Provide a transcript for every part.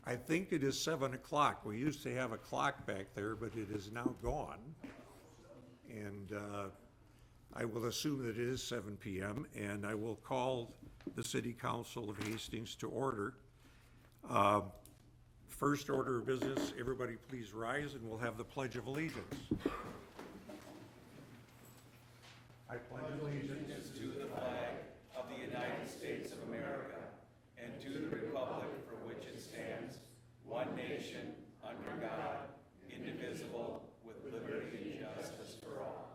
I think it is 7 o'clock. We used to have a clock back there, but it is now gone. And I will assume that it is 7 p.m., and I will call the City Council of Hastings to order. First order of business, everybody please rise, and we'll have the Pledge of Allegiance. I pledge allegiance to the flag of the United States of America and to the republic for which it stands, one nation, under God, indivisible, with liberty and justice for all.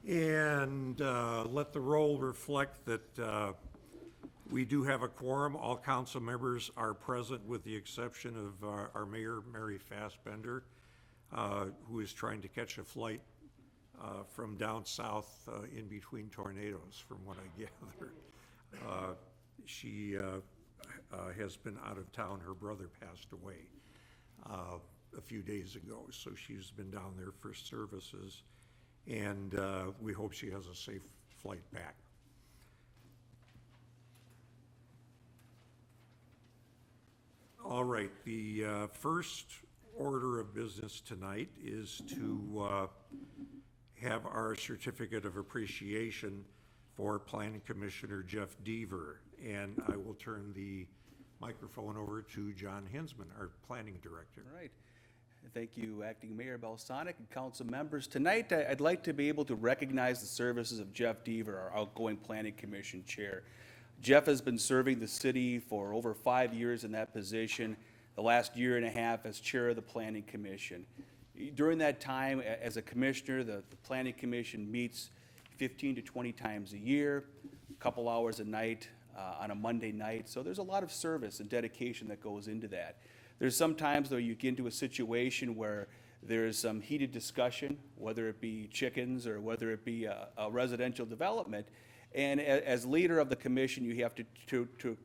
And let the roll reflect that we do have a quorum. All council members are present with the exception of our mayor, Mary Fassbender, who is trying to catch a flight from down south in between tornadoes, from what I gather. She has been out of town. Her brother passed away a few days ago, so she's been down there for services, and we hope she has a safe flight back. All right, the first order of business tonight is to have our certificate of appreciation for Planning Commissioner Jeff Deaver. And I will turn the microphone over to John Hinsman, our Planning Director. All right. Thank you, Acting Mayor Balsonic and council members. Tonight, I'd like to be able to recognize the services of Jeff Deaver, our outgoing Planning Commission Chair. Jeff has been serving the city for over 5 years in that position, the last year and a half as Chair of the Planning Commission. During that time, as a commissioner, the Planning Commission meets 15 to 20 times a year, a couple hours a night on a Monday night. So there's a lot of service and dedication that goes into that. There's some times, though, you get into a situation where there's some heated discussion, whether it be chickens or whether it be a residential development. And as leader of the commission, you have to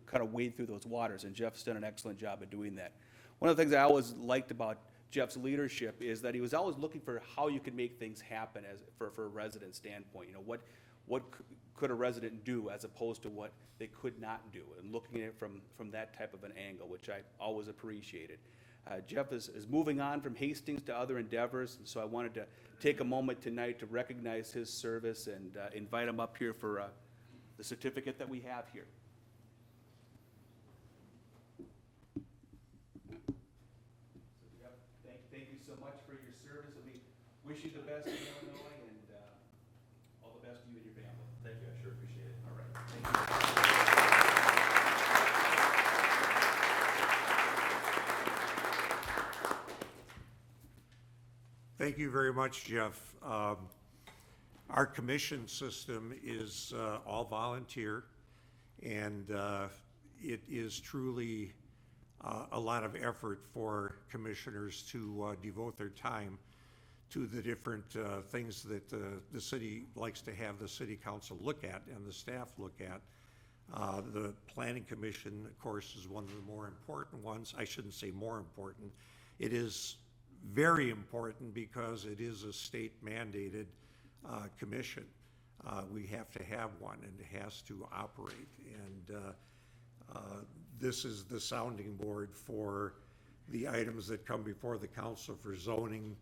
kind of wade through those waters, and Jeff's done an excellent job of doing that. One of the things I always liked about Jeff's leadership is that he was always looking for how you could make things happen for a resident standpoint. You know, what could a resident do as opposed to what they could not do, and looking at it from that type of an angle, which I always appreciated. Jeff is moving on from Hastings to other endeavors, and so I wanted to take a moment tonight to recognize his service and invite him up here for the certificate that we have here. So Jeff, thank you so much for your service, and we wish you the best in Illinois, and all the best to you and your family. Thank you, I sure appreciate it. All right, thank you. Thank you very much, Jeff. Our commission system is all volunteer, and it is truly a lot of effort for commissioners to devote their time to the different things that the city likes to have the city council look at and the staff look at. The planning commission, of course, is one of the more important ones. I shouldn't say more important. It is very important because it is a state mandated commission. We have to have one, and it has to operate. And this is the sounding board for the items that come before the council for zoning,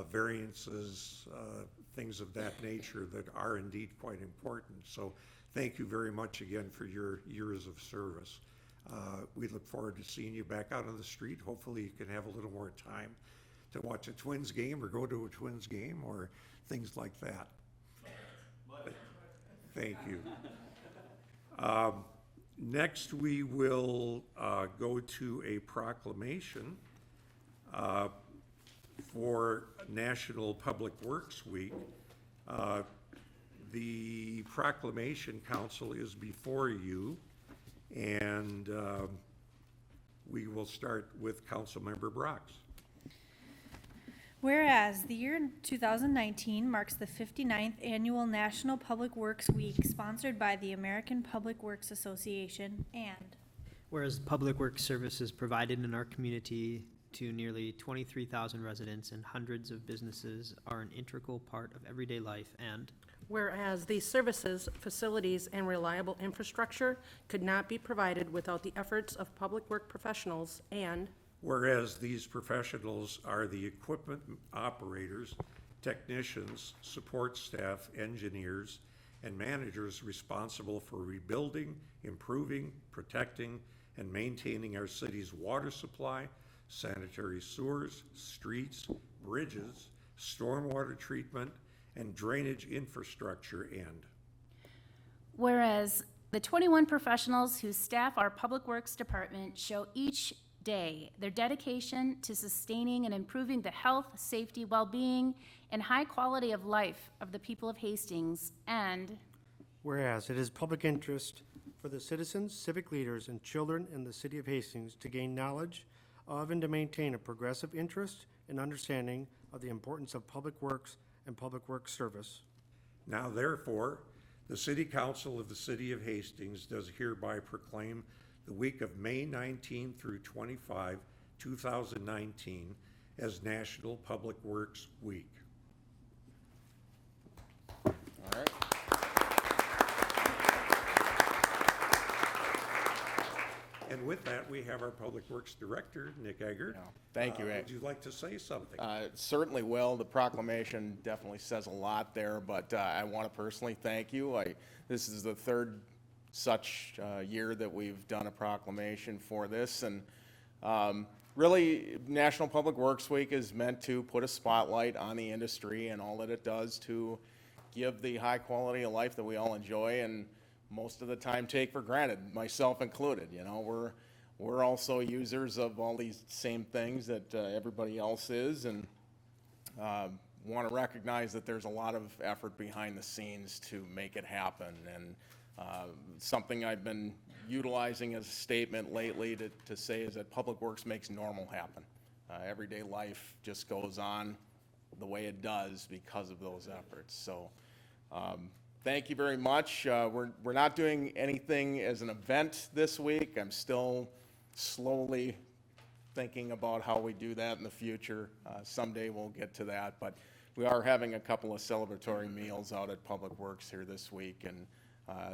variances, things of that nature that are indeed quite important. So thank you very much again for your years of service. We look forward to seeing you back out on the street. Hopefully you can have a little more time to watch a Twins game or go to a Twins game or things like that. Thank you. Next, we will go to a proclamation for National Public Works Week. The Proclamation Council is before you, and we will start with Councilmember Brox. Whereas the year 2019 marks the 59th Annual National Public Works Week sponsored by the American Public Works Association, and whereas public works services provided in our community to nearly 23,000 residents and hundreds of businesses are an integral part of everyday life, and Whereas these services, facilities, and reliable infrastructure could not be provided without the efforts of public work professionals, and whereas these professionals are the equipment operators, technicians, support staff, engineers, and managers responsible for rebuilding, improving, protecting, and maintaining our city's water supply, sanitary sewers, streets, bridges, stormwater treatment, and drainage infrastructure, and Whereas the 21 professionals who staff our Public Works Department show each day their dedication to sustaining and improving the health, safety, well-being, and high quality of life of the people of Hastings, and Whereas it is public interest for the citizens, civic leaders, and children in the city of Hastings to gain knowledge of and to maintain a progressive interest and understanding of the importance of public works and public works service. now therefore, the City Council of the City of Hastings does hereby proclaim the week of May 19 through 25, 2019 as National Public Works Week. All right. And with that, we have our Public Works Director, Nick Egger. Yeah. Thank you, Ed. Would you like to say something? Certainly will. The proclamation definitely says a lot there, but I want to personally thank you. This is the third such year that we've done a proclamation for this, and really, National Public Works Week is meant to put a spotlight on the industry and all that it does to give the high quality of life that we all enjoy and most of the time take for granted, myself included. You know, we're also users of all these same things that everybody else is, and want to recognize that there's a lot of effort behind the scenes to make it happen. And something I've been utilizing as a statement lately to say is that Public Works makes normal happen. Everyday life just goes on the way it does because of those efforts. So thank you very much. We're not doing anything as an event this week. I'm still slowly thinking about how we do that in the future. Someday we'll get to that, but we are having a couple of celebratory meals out at Public Works here this week, and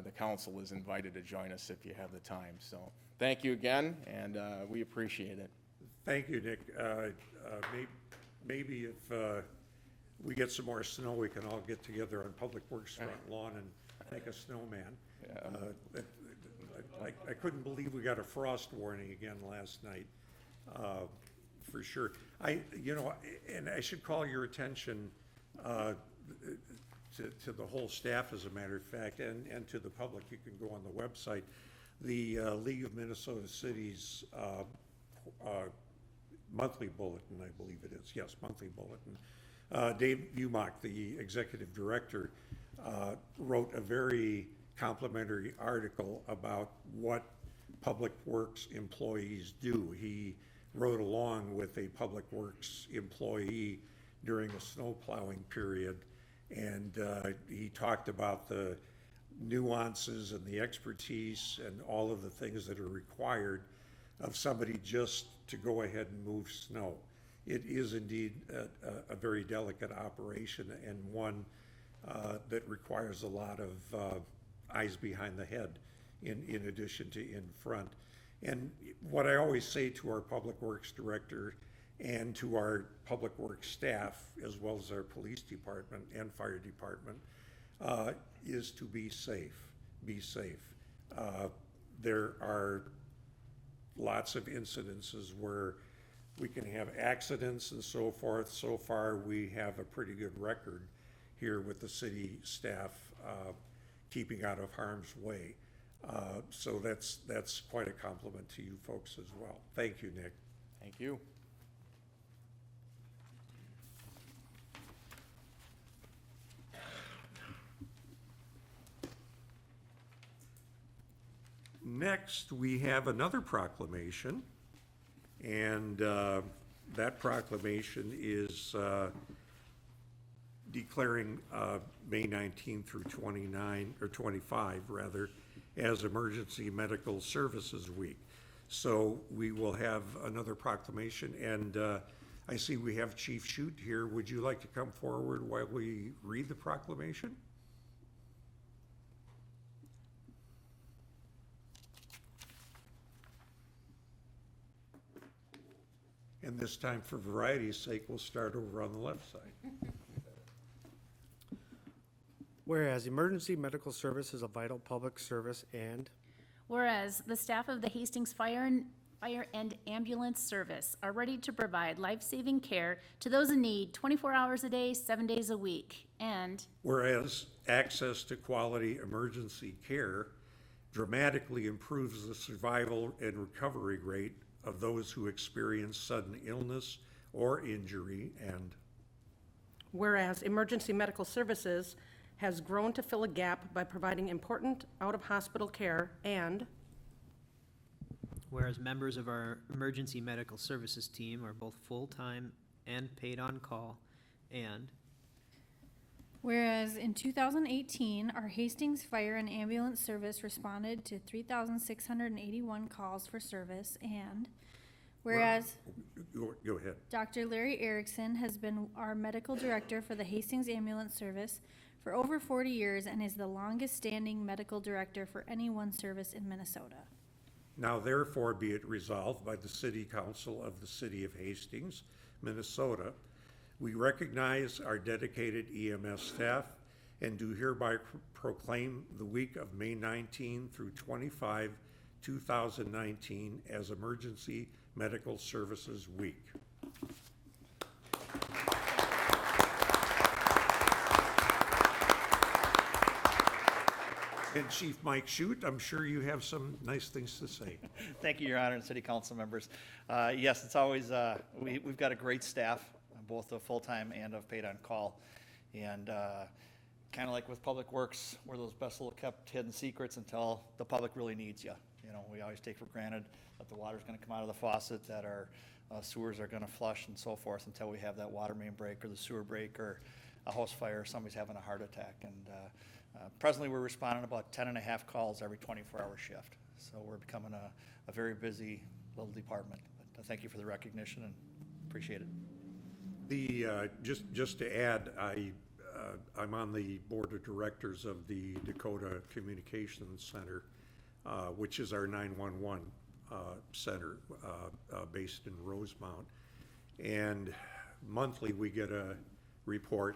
the council is invited to join us if you have the time. So thank you again, and we appreciate it. Thank you, Nick. Maybe if we get some more snow, we can all get together on Public Works front lawn and make a snowman. I couldn't believe we got a frost warning again last night, for sure. And I should call your attention to the whole staff, as a matter of fact, and to the public. You can go on the website. The League of Minnesota Cities monthly bulletin, I believe it is. Yes, monthly bulletin. Dave Bumock, the executive director, wrote a very complimentary article about what Public Works employees do. He rode along with a Public Works employee during the snow plowing period, and he talked about the nuances and the expertise and all of the things that are required of somebody just to go ahead and move snow. It is indeed a very delicate operation, and one that requires a lot of eyes behind the head in addition to in front. And what I always say to our Public Works director and to our Public Works staff, as well as our police department and fire department, is to be safe. Be safe. There are lots of incidences where we can have accidents and so forth. So far, we have a pretty good record here with the city staff keeping out of harm's way. So that's quite a compliment to you folks as well. Thank you, Nick. Thank you. Next, we have another proclamation, and that proclamation is declaring May 19 through 29, or 25 rather, as Emergency Medical Services Week. So we will have another proclamation, and I see we have Chief Shute here. Would you like to come forward while we read the proclamation? And this time, for variety's sake, we'll start over on the left side. Whereas emergency medical service is a vital public service and Whereas the staff of the Hastings Fire and Ambulance Service are ready to provide life-saving care to those in need 24 hours a day, 7 days a week. And Whereas access to quality emergency care dramatically improves the survival and recovery rate of those who experience sudden illness or injury, and Whereas emergency medical services has grown to fill a gap by providing important out-of-hospital care, and Whereas members of our emergency medical services team are both full-time and paid on call, and Whereas in 2018, our Hastings Fire and Ambulance Service responded to 3,681 calls for service, and whereas go ahead. Dr. Larry Erickson has been our medical director for the Hastings Ambulance Service for over 40 years and is the longest-standing medical director for any one service in Minnesota. Now therefore be it resolved by the City Council of the City of Hastings, Minnesota, we recognize our dedicated EMS staff and do hereby proclaim the week of May 19 through 25, 2019 as Emergency Medical Services Week. And Chief Mike Shute, I'm sure you have some nice things to say. Thank you, Your Honor, and City Council members. Yes, it's always, we've got a great staff, both of full-time and of paid on call. And kind of like with Public Works, we're those best little kept hidden secrets until the public really needs you. You know, we always take for granted that the water's gonna come out of the faucet, that our sewers are gonna flush and so forth until we have that water main break or the sewer break or a house fire, or somebody's having a heart attack. And presently, we're responding about 10.5 calls every 24-hour shift. So we're becoming a very busy little department. But thank you for the recognition and appreciate it. The, just to add, I'm on the board of directors of the Dakota Communications Center, which is our 911 center based in Rosemount. And monthly, we get a report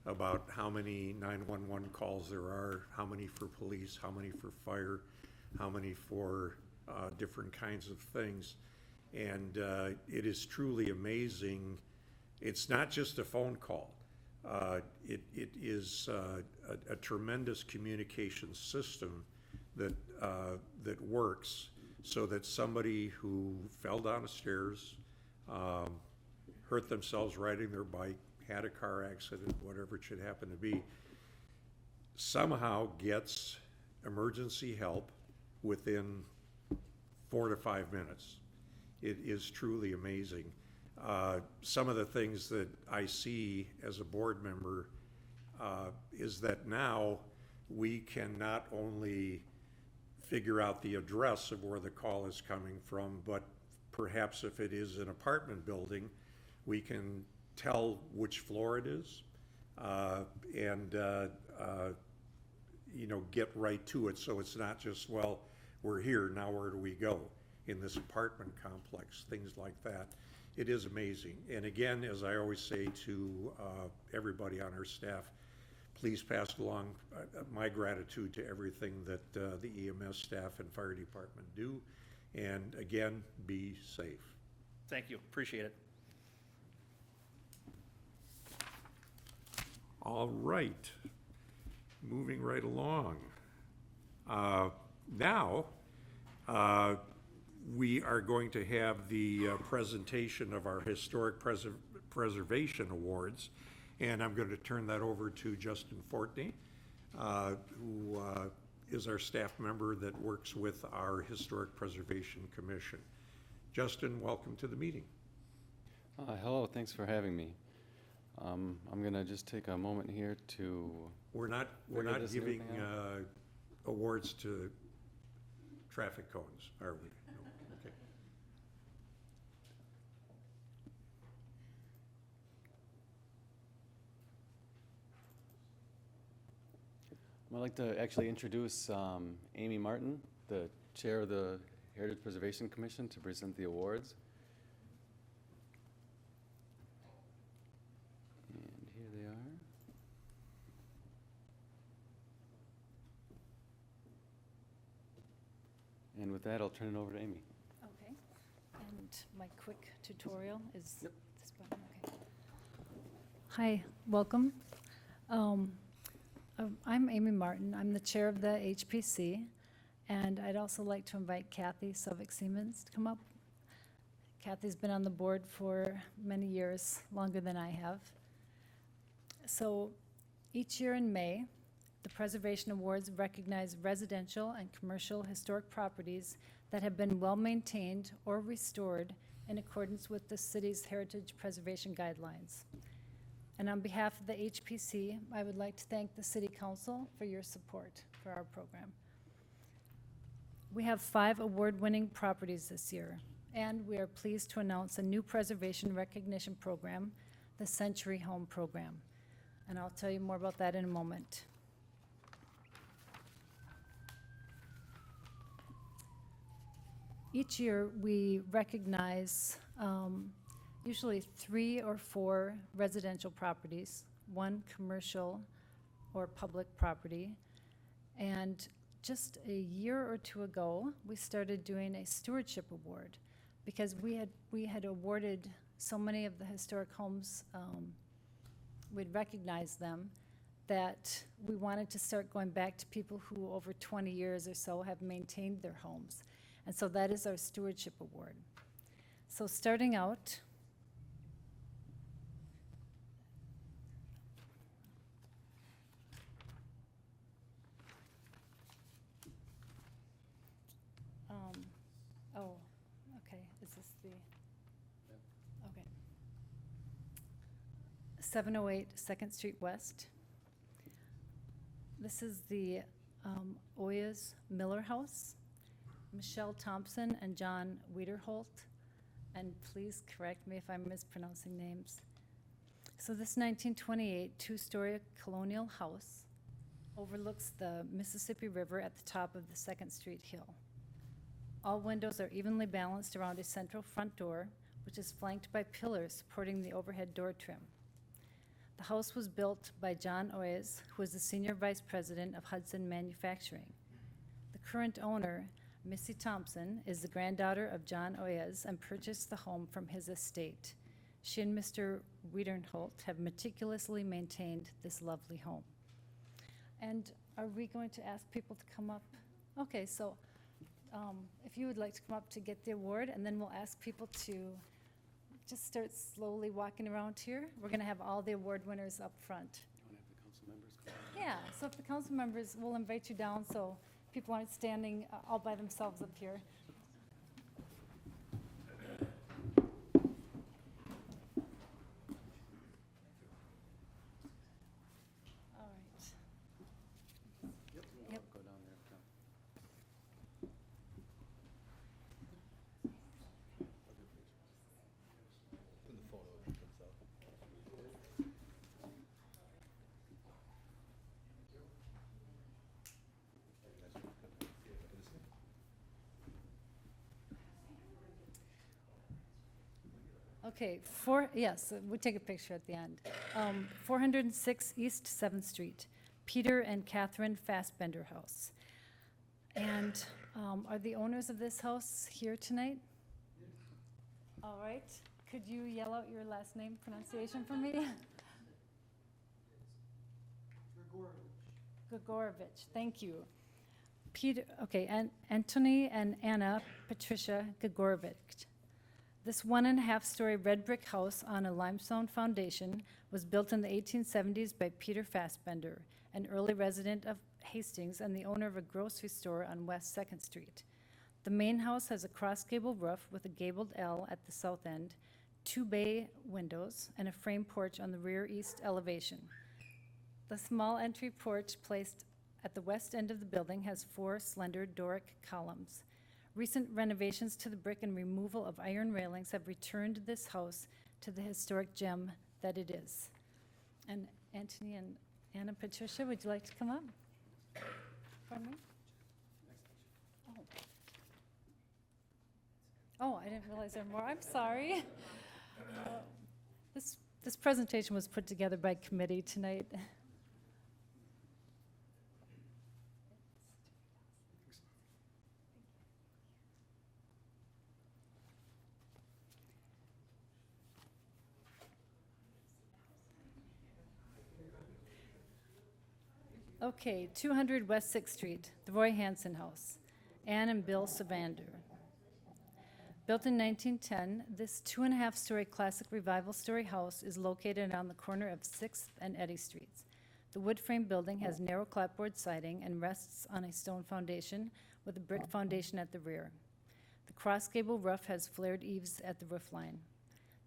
about how many 911 calls there are, how many for police, how many for fire, how many for different kinds of things. And it is truly amazing. It's not just a phone call. It is a tremendous communication system that works so that somebody who fell down the stairs, hurt themselves riding their bike, had a car accident, whatever it should happen to be, somehow gets emergency help within 4 to 5 minutes. It is truly amazing. Some of the things that I see as a board member is that now we can not only figure out the address of where the call is coming from, but perhaps if it is an apartment building, we can tell which floor it is, and you know, get right to it. So it's not just, well, we're here, now where do we go in this apartment complex, things like that. It is amazing. And again, as I always say to everybody on our staff, please pass along my gratitude to everything that the EMS staff and fire department do. And again, be safe. Thank you, appreciate it. All right, moving right along. Now, we are going to have the presentation of our Historic Preservation Awards, and I'm going to turn that over to Justin Fortney, who is our staff member that works with our Historic Preservation Commission. Justin, welcome to the meeting. Hello, thanks for having me. I'm gonna just take a moment here to. We're not giving awards to traffic cones, are we? No. Okay. I'd like to actually introduce Amy Martin, the chair of the Heritage Preservation Commission, to present the awards. that, I'll turn it over to Amy. Okay, and my quick tutorial is this button, okay. Hi, welcome. I'm Amy Martin. I'm the chair of the HPC, and I'd also like to invite Kathy Sovic-Siemens to come up. Kathy's been on the board for many years, longer than I have. So each year in May, the Preservation Awards recognize residential and commercial historic properties that have been well-maintained or restored in accordance with the city's heritage preservation guidelines. And on behalf of the HPC, I would like to thank the City Council for your support for our program. We have 5 award-winning properties this year, and we are pleased to announce a new preservation recognition program, the Century Home Program. And I'll tell you more about that in a moment. Each year, we recognize usually 3 or 4 residential properties, 1 commercial or public property. And just a year or 2 ago, we started doing a stewardship award because we had awarded so many of the historic homes, we'd recognized them, that we wanted to start going back to people who over 20 years or so have maintained their homes. And so that is our stewardship award. So starting out, oh, okay, is this the, okay. 708 2nd Street West. This is the Oyas Miller House. Michelle Thompson and John Wiederholt, and please correct me if I'm mispronouncing names. So this 1928 2-story colonial house overlooks the Mississippi River at the top of the 2nd Street Hill. All windows are evenly balanced around a central front door, which is flanked by pillars supporting the overhead door trim. The house was built by John Oyas, who was the senior vice president of Hudson Manufacturing. The current owner, Missy Thompson, is the granddaughter of John Oyas and purchased the home from his estate. She and Mr. Wiederholt have meticulously maintained this lovely home. And are we going to ask people to come up? Okay, so if you would like to come up to get the award, and then we'll ask people to just start slowly walking around here. We're going to have all the award winners up front. You want to have the council members come? Yeah, so if the council members, we'll invite you down so people aren't standing all by themselves up here. All right. Yep. Go down there. Come. Okay, yes, we take a picture at the end. 406 East 7th Street, Peter and Catherine Fassbender House. And are the owners of this house here tonight? All right, could you yell out your last name pronunciation for me? Grigorovich, thank you. Peter, okay, and Anthony and Anna Patricia Grigorovich. This 1.5-story red brick house on a limestone foundation was built in the 1870s by Peter Fassbender, an early resident of Hastings and the owner of a grocery store on West 2nd Street. The main house has a cross-gable roof with a gabled L at the south end, 2 bay windows, and a frame porch on the rear east elevation. The small entry porch placed at the west end of the building has 4 slender Doric columns. Recent renovations to the brick and removal of iron railings have returned this house to the historic gem that it is. And Anthony and Anna Patricia, would you like to come up? Pardon me? Oh, I didn't realize there were more. I'm sorry. This presentation was put together by committee tonight. Okay, 200 West Sixth Street, the Roy Hansen House, Ann and Bill Savander. Built in 1910, this 2.5-story classic revival story house is located on the corner of 6th and Eddy Streets. The wood frame building has narrow clapboard siding and rests on a stone foundation with a brick foundation at the rear. The cross gable roof has flared eaves at the roof line.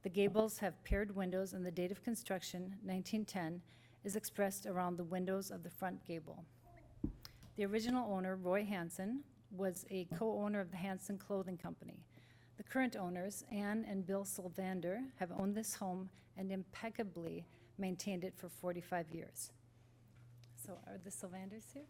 The gables have paired windows, and the date of construction, 1910, is expressed around the windows of the front gable. The original owner, Roy Hansen, was a co-owner of the Hansen Clothing Company. The current owners, Ann and Bill Sylvander, have owned this home and impeccably maintained it for 45 years. So are the Sylvanders here?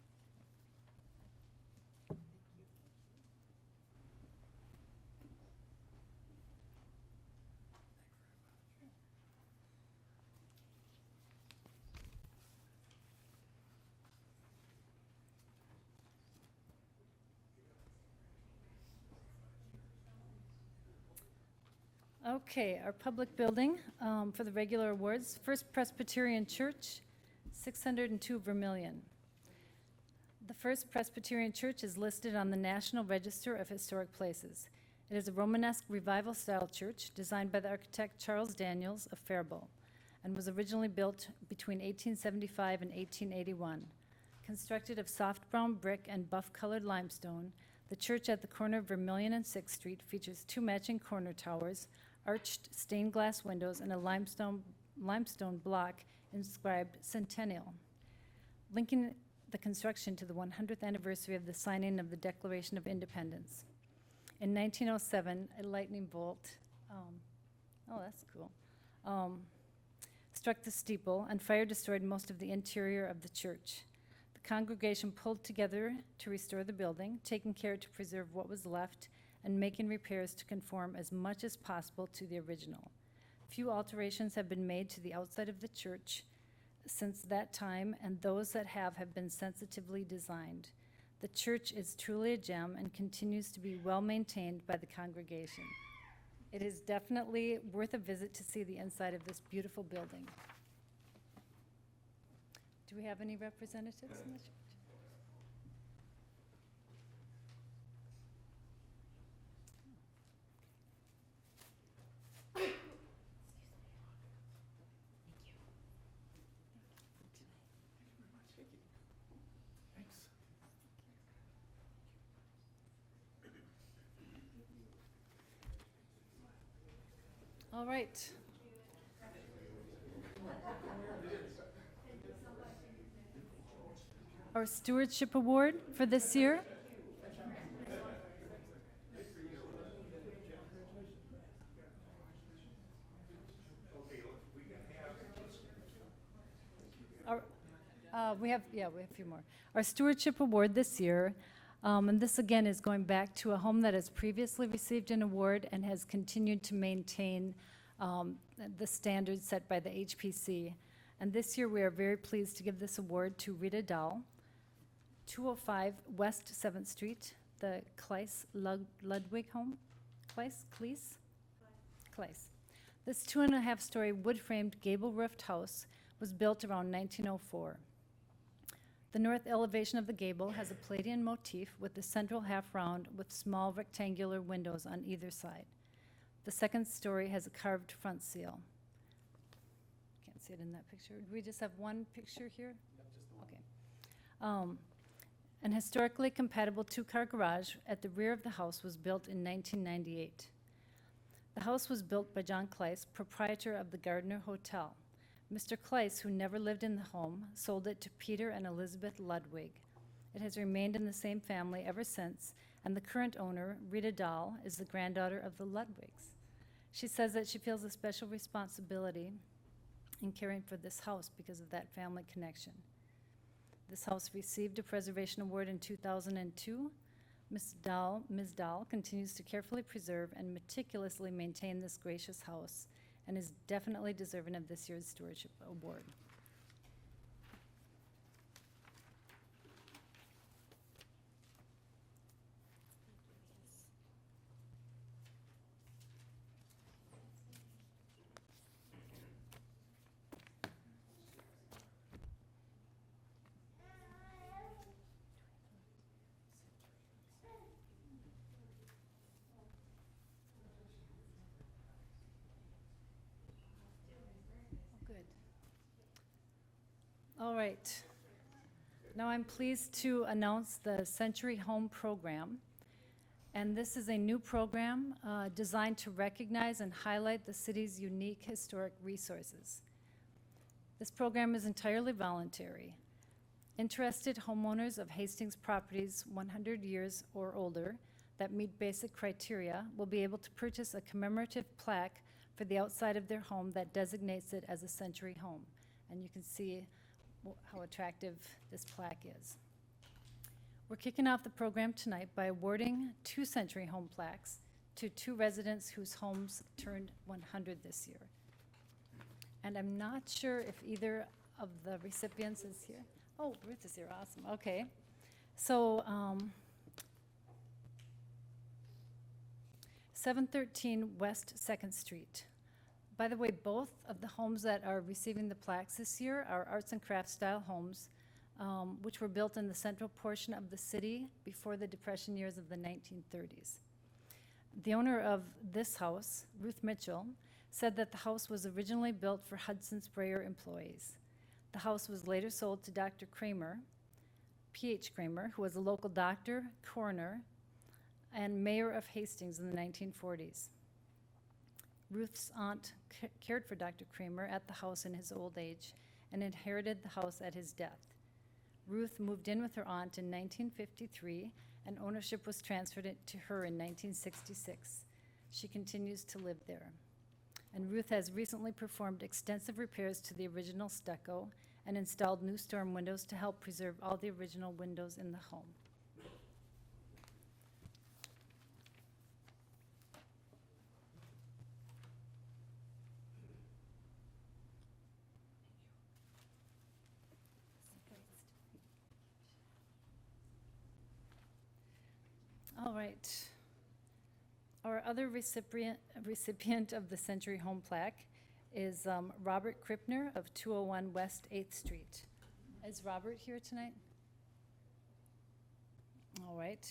Okay, our public building for the regular awards. First Presbyterian Church, 602 Vermillion. The First Presbyterian Church is listed on the National Register of Historic Places. It is a Romanesque revival-style church designed by the architect Charles Daniels of Faribault and was originally built between 1875 and 1881. Constructed of soft brown brick and buff-colored limestone, the church at the corner of Vermillion and 6th Street features 2 matching corner towers, arched stained glass windows, and a limestone block inscribed Centennial, linking the construction to the 100th anniversary of the signing of the Declaration of Independence. In 1907, a lightning bolt, oh, that's cool, struck the steeple, and fire destroyed most of the interior of the church. The congregation pulled together to restore the building, taking care to preserve what was left and making repairs to conform as much as possible to the original. Few alterations have been made to the outside of the church since that time, and those that have been sensitively designed. The church is truly a gem and continues to be well maintained by the congregation. It is definitely worth a visit to see the inside of this beautiful building. Do we have any representatives in the church? All right. Our stewardship award for this year. We have a few more. Our stewardship award this year, and this again is going back to a home that has previously received an award and has continued to maintain the standards set by the HPC. And this year we are very pleased to give this award to Rita Dahl, 205 West 7th Street, the Kleiss Ludwig home. Kleiss. This 2.5-story wood-framed gable-roofed house was built around 1904. The north elevation of the gable has a Palladian motif with the central half-round with small rectangular windows on either side. The second story has a carved front seal. Can't see it in that picture. Do we just have one picture here? Okay. An historically compatible 2-car garage at the rear of the house was built in 1998. The house was built by John Kleiss, proprietor of the Gardner Hotel. Mr. Kleiss, who never lived in the home, sold it to Peter and Elizabeth Ludwig. It has remained in the same family ever since, and the current owner, Rita Dahl, is the granddaughter of the Ludwigs. She says that she feels a special responsibility in caring for this house because of that family connection. This house received a preservation award in 2002. Ms. Dahl continues to carefully preserve and meticulously maintain this gracious house and is definitely deserving of this year's stewardship award. All right. Now I'm pleased to announce the Century Home Program. And this is a new program designed to recognize and highlight the city's unique historic resources. This program is entirely voluntary. Interested homeowners of Hastings properties 100 years or older that meet basic criteria will be able to purchase a commemorative plaque for the outside of their home that designates it as a Century home. And you can see how attractive this plaque is. We're kicking off the program tonight by awarding 2 Century home plaques to 2 residents whose homes turned 100 this year. And I'm not sure if either of the recipients is here. Oh, Ruth is here, awesome, okay. So, 713 West 2nd Street. By the way, both of the homes that are receiving the plaques this year are arts and crafts style homes, which were built in the central portion of the city before the Depression years of the 1930s. The owner of this house, Ruth Mitchell, said that the house was originally built for Hudson Sprayer employees. The house was later sold to Dr. Kramer, P.H. Kramer, who was a local doctor, coroner, and mayor of Hastings in the 1940s. Ruth's aunt cared for Dr. Kramer at the house in his old age and inherited the house at his death. Ruth moved in with her aunt in 1953, and ownership was transferred to her in 1966. She continues to live there. And Ruth has recently performed extensive repairs to the original stucco and installed new storm windows to help preserve all the original windows in the home. All right. Our other recipient of the Century Home Plaque is Robert Krippner of 201 West 8th Street. Is Robert here tonight? All right.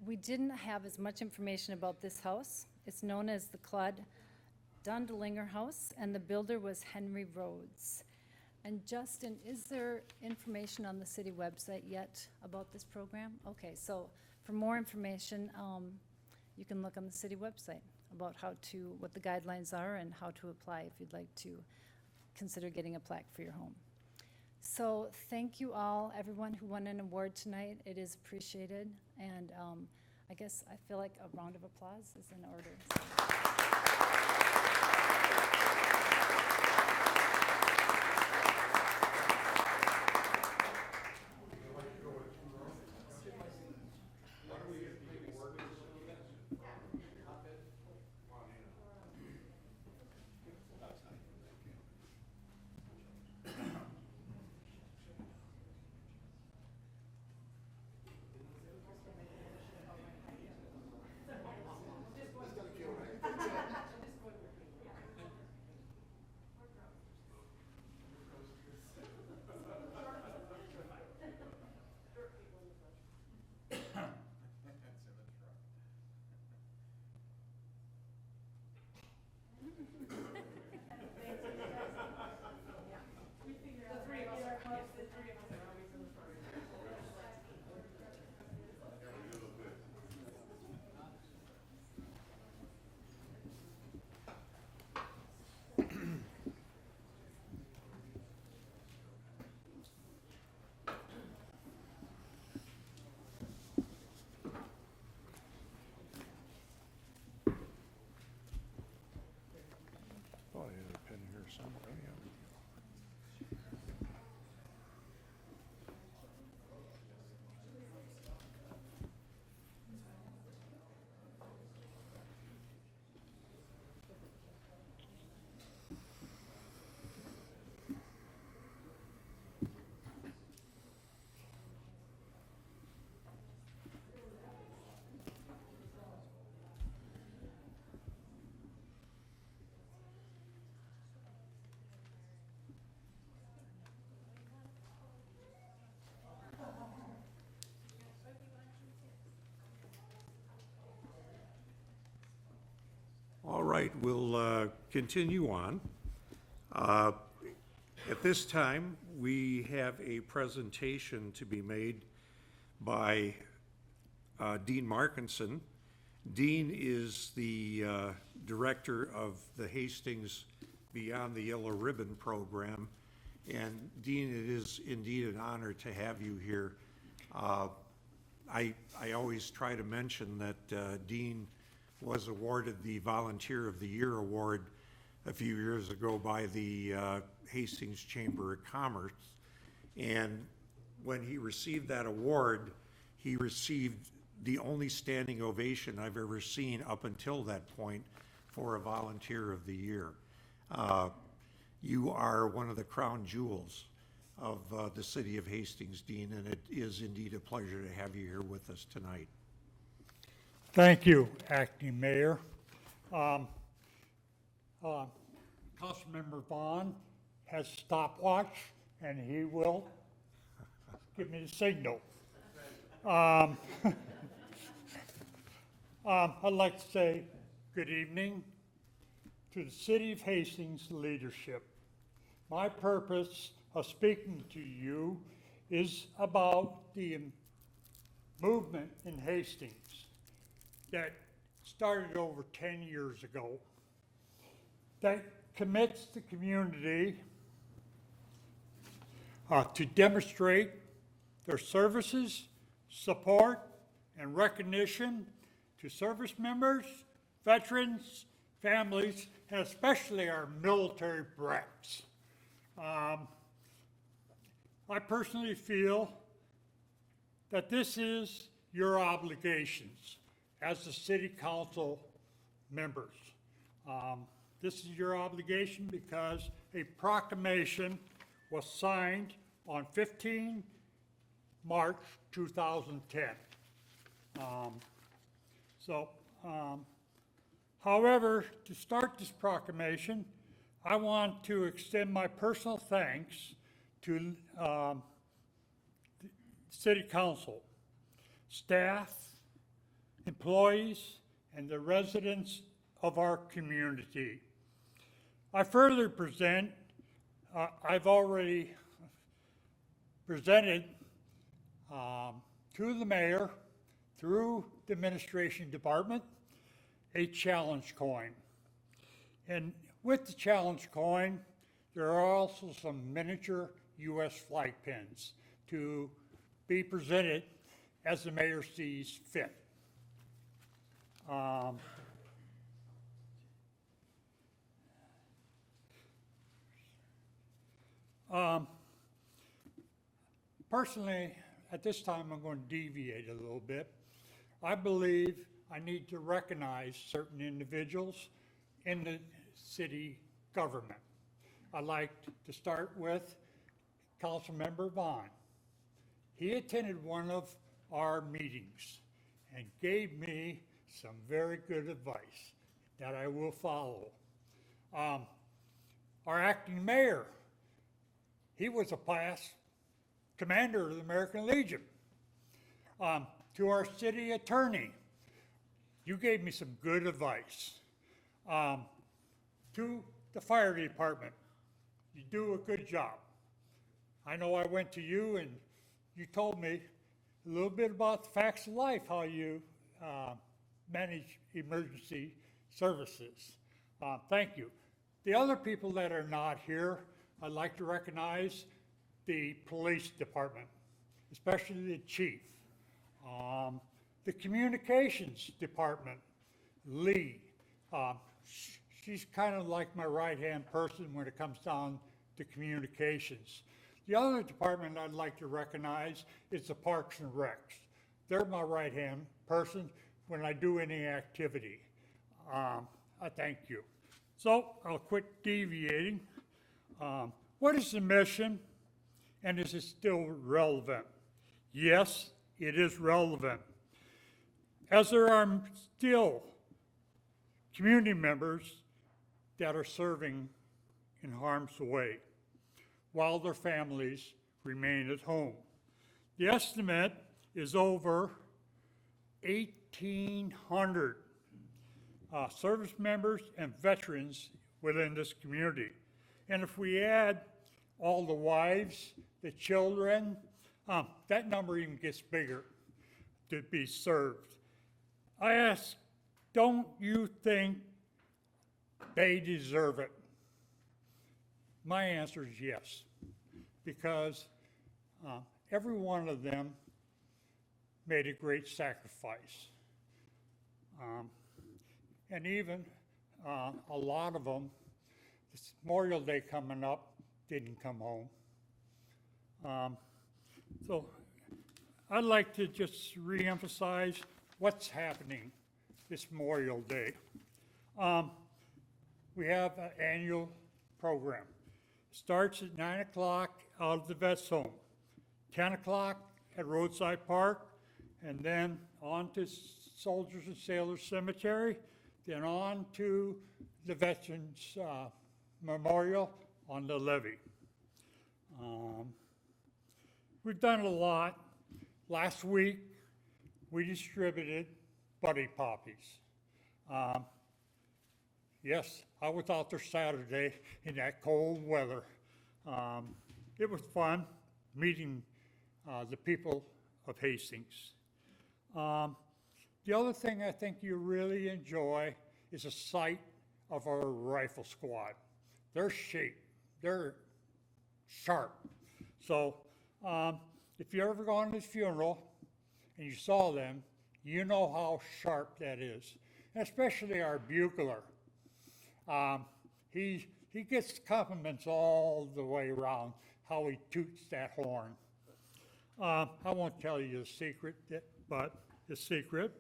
We didn't have as much information about this house. It's known as the Claude Dondelinger House, and the builder was Henry Rhodes. And Justin, is there information on the city website yet about this program? Okay, so for more information, you can look on the city website about what the guidelines are and how to apply if you'd like to consider getting a plaque for your home. So thank you all, everyone who won an award tonight. It is appreciated. And I guess I feel like a round of applause is in order. Oh, I had a pen here somewhere, yeah. All right, we'll continue on. At this time, we have a presentation to be made by Dean Markinson. Dean is the director of the Hastings Beyond the Yellow Ribbon program. And Dean, it is indeed an honor to have you here. I always try to mention that Dean was awarded the Volunteer of the Year award a few years ago by the Hastings Chamber of Commerce. And when he received that award, he received the only standing ovation I've ever seen up until that point for a Volunteer of the Year. You are one of the crown jewels of the city of Hastings, Dean, and it is indeed a pleasure to have you here with us tonight. Thank you, Acting Mayor. Councilmember Vaughn has stopwatch, and he will give me the signal. I'd like to say good evening to the City of Hastings leadership. My purpose of speaking to you is about the movement in Hastings that started over 10 years ago, that commits the community to demonstrate their services, support, and recognition to service members, veterans, families, and especially our military brats. I personally feel that this is your obligations as the city council members. This is your obligation because a proclamation was signed on 15 March 2010. However, to start this proclamation, I want to extend my personal thanks to the City Council, staff, employees, and the residents of our community. I further present, I've already presented to the mayor, through the administration department, a challenge coin. And with the challenge coin, there are also some miniature U.S. flag pins to be presented as the mayor sees fit. Personally, at this time, I'm going to deviate a little bit. I believe I need to recognize certain individuals in the city government. I'd like to start with Councilmember Vaughn. He attended one of our meetings and gave me some very good advice that I will follow. Our acting mayor, he was a past commander of the American Legion. To our city attorney, you gave me some good advice. To the fire department, you do a good job. I know I went to you and you told me a little bit about the facts of life, how you manage emergency services. Thank you. The other people that are not here, I'd like to recognize the police department, especially the chief. The communications department, Lee. She's kind of like my right-hand person when it comes down to communications. The other department I'd like to recognize is the Parks and Recs. They're my right-hand person when I do any activity. I thank you. So I'll quit deviating. What is the mission, and is it still relevant? Yes, it is relevant, as there are still community members that are serving in harm's way while their families remain at home. The estimate is over 1,800 service members and veterans within this community. And if we add all the wives, the children. That number even gets bigger to be served. I ask, don't you think they deserve it? My answer is yes, because every one of them made a great sacrifice. And even a lot of them, this Memorial Day coming up, didn't come home. So I'd like to just reemphasize what's happening this Memorial Day. We have an annual program. Starts at 9 o'clock out of the vet home, 10 o'clock at Roadside Park, and then on to Soldiers and Sailors Cemetery, then on to the Veterans Memorial on the levee. We've done a lot. Last week, we distributed Buddy Poppies. Yes, I was out there Saturday in that cold weather. It was fun meeting the people of Hastings. The other thing I think you really enjoy is a sight of our rifle squad. They're they're sharp. So if you ever gone to his funeral and you saw them, you know how sharp that is. And especially our bugler. He gets compliments all the way around how he toots that horn. I won't tell you the secret, but the secret.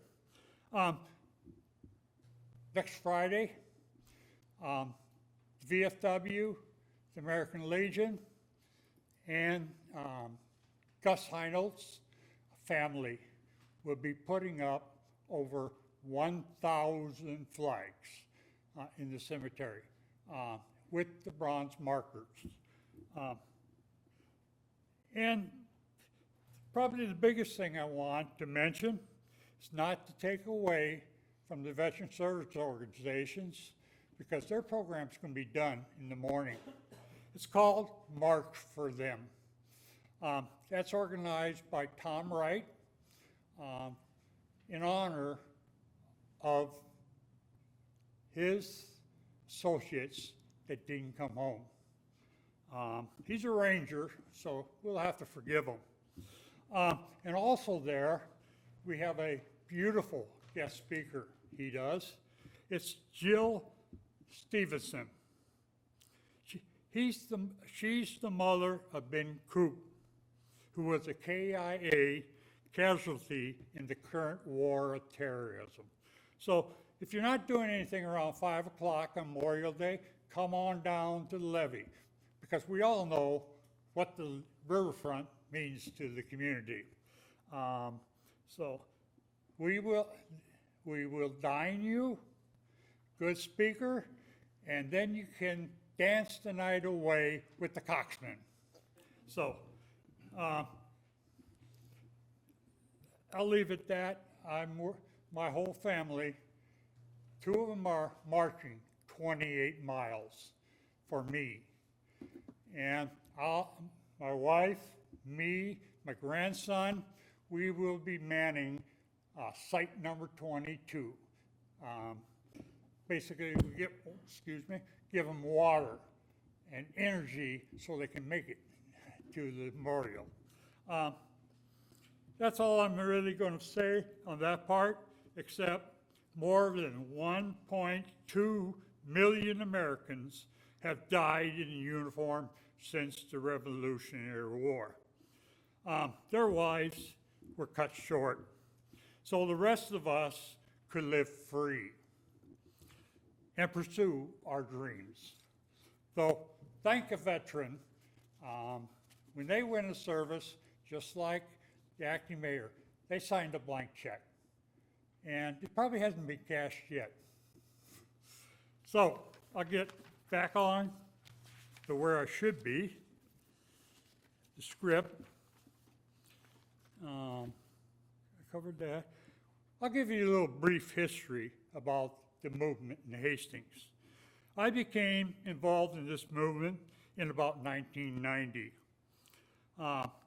Next Friday, VFW, the American Legion, and Gus Heinolds' family will be putting up over 1,000 flags in the cemetery with the bronze markers. And probably the biggest thing I want to mention is not to take away from the veteran service organizations, because their program's going to be done in the morning. It's called March for Them. That's organized by Tom Wright in honor of his associates that didn't come home. He's a ranger, so we'll have to forgive him. And also there, we have a beautiful guest speaker. He does. It's Jill Stevenson. She's the mother of Ben Coop, who was a KIA casualty in the current war of terrorism. So if you're not doing anything around 5 o'clock on Memorial Day, come on down to the levee, because we all know what the riverfront means to the community. So we will dine you, good speaker, and then you can dance the night away with the coxswain. So I'll leave it at that. My whole family, 2 of them are marching 28 miles for me. And my wife, me, my grandson, we will be manning site number 22. Basically, we give them water and energy so they can make it to the memorial. That's all I'm really going to say on that part, except more than 1.2 million Americans have died in uniform since the Revolutionary War. Their lives were cut short, so the rest of us could live free and pursue our dreams. So thank a veteran. When they went into service, just like the acting mayor, they signed a blank check. And it probably hasn't been cashed yet. So I'll get back on to where I should be, the script. I covered that. I'll give you a little brief history about the movement in Hastings. I became involved in this movement in about 1990.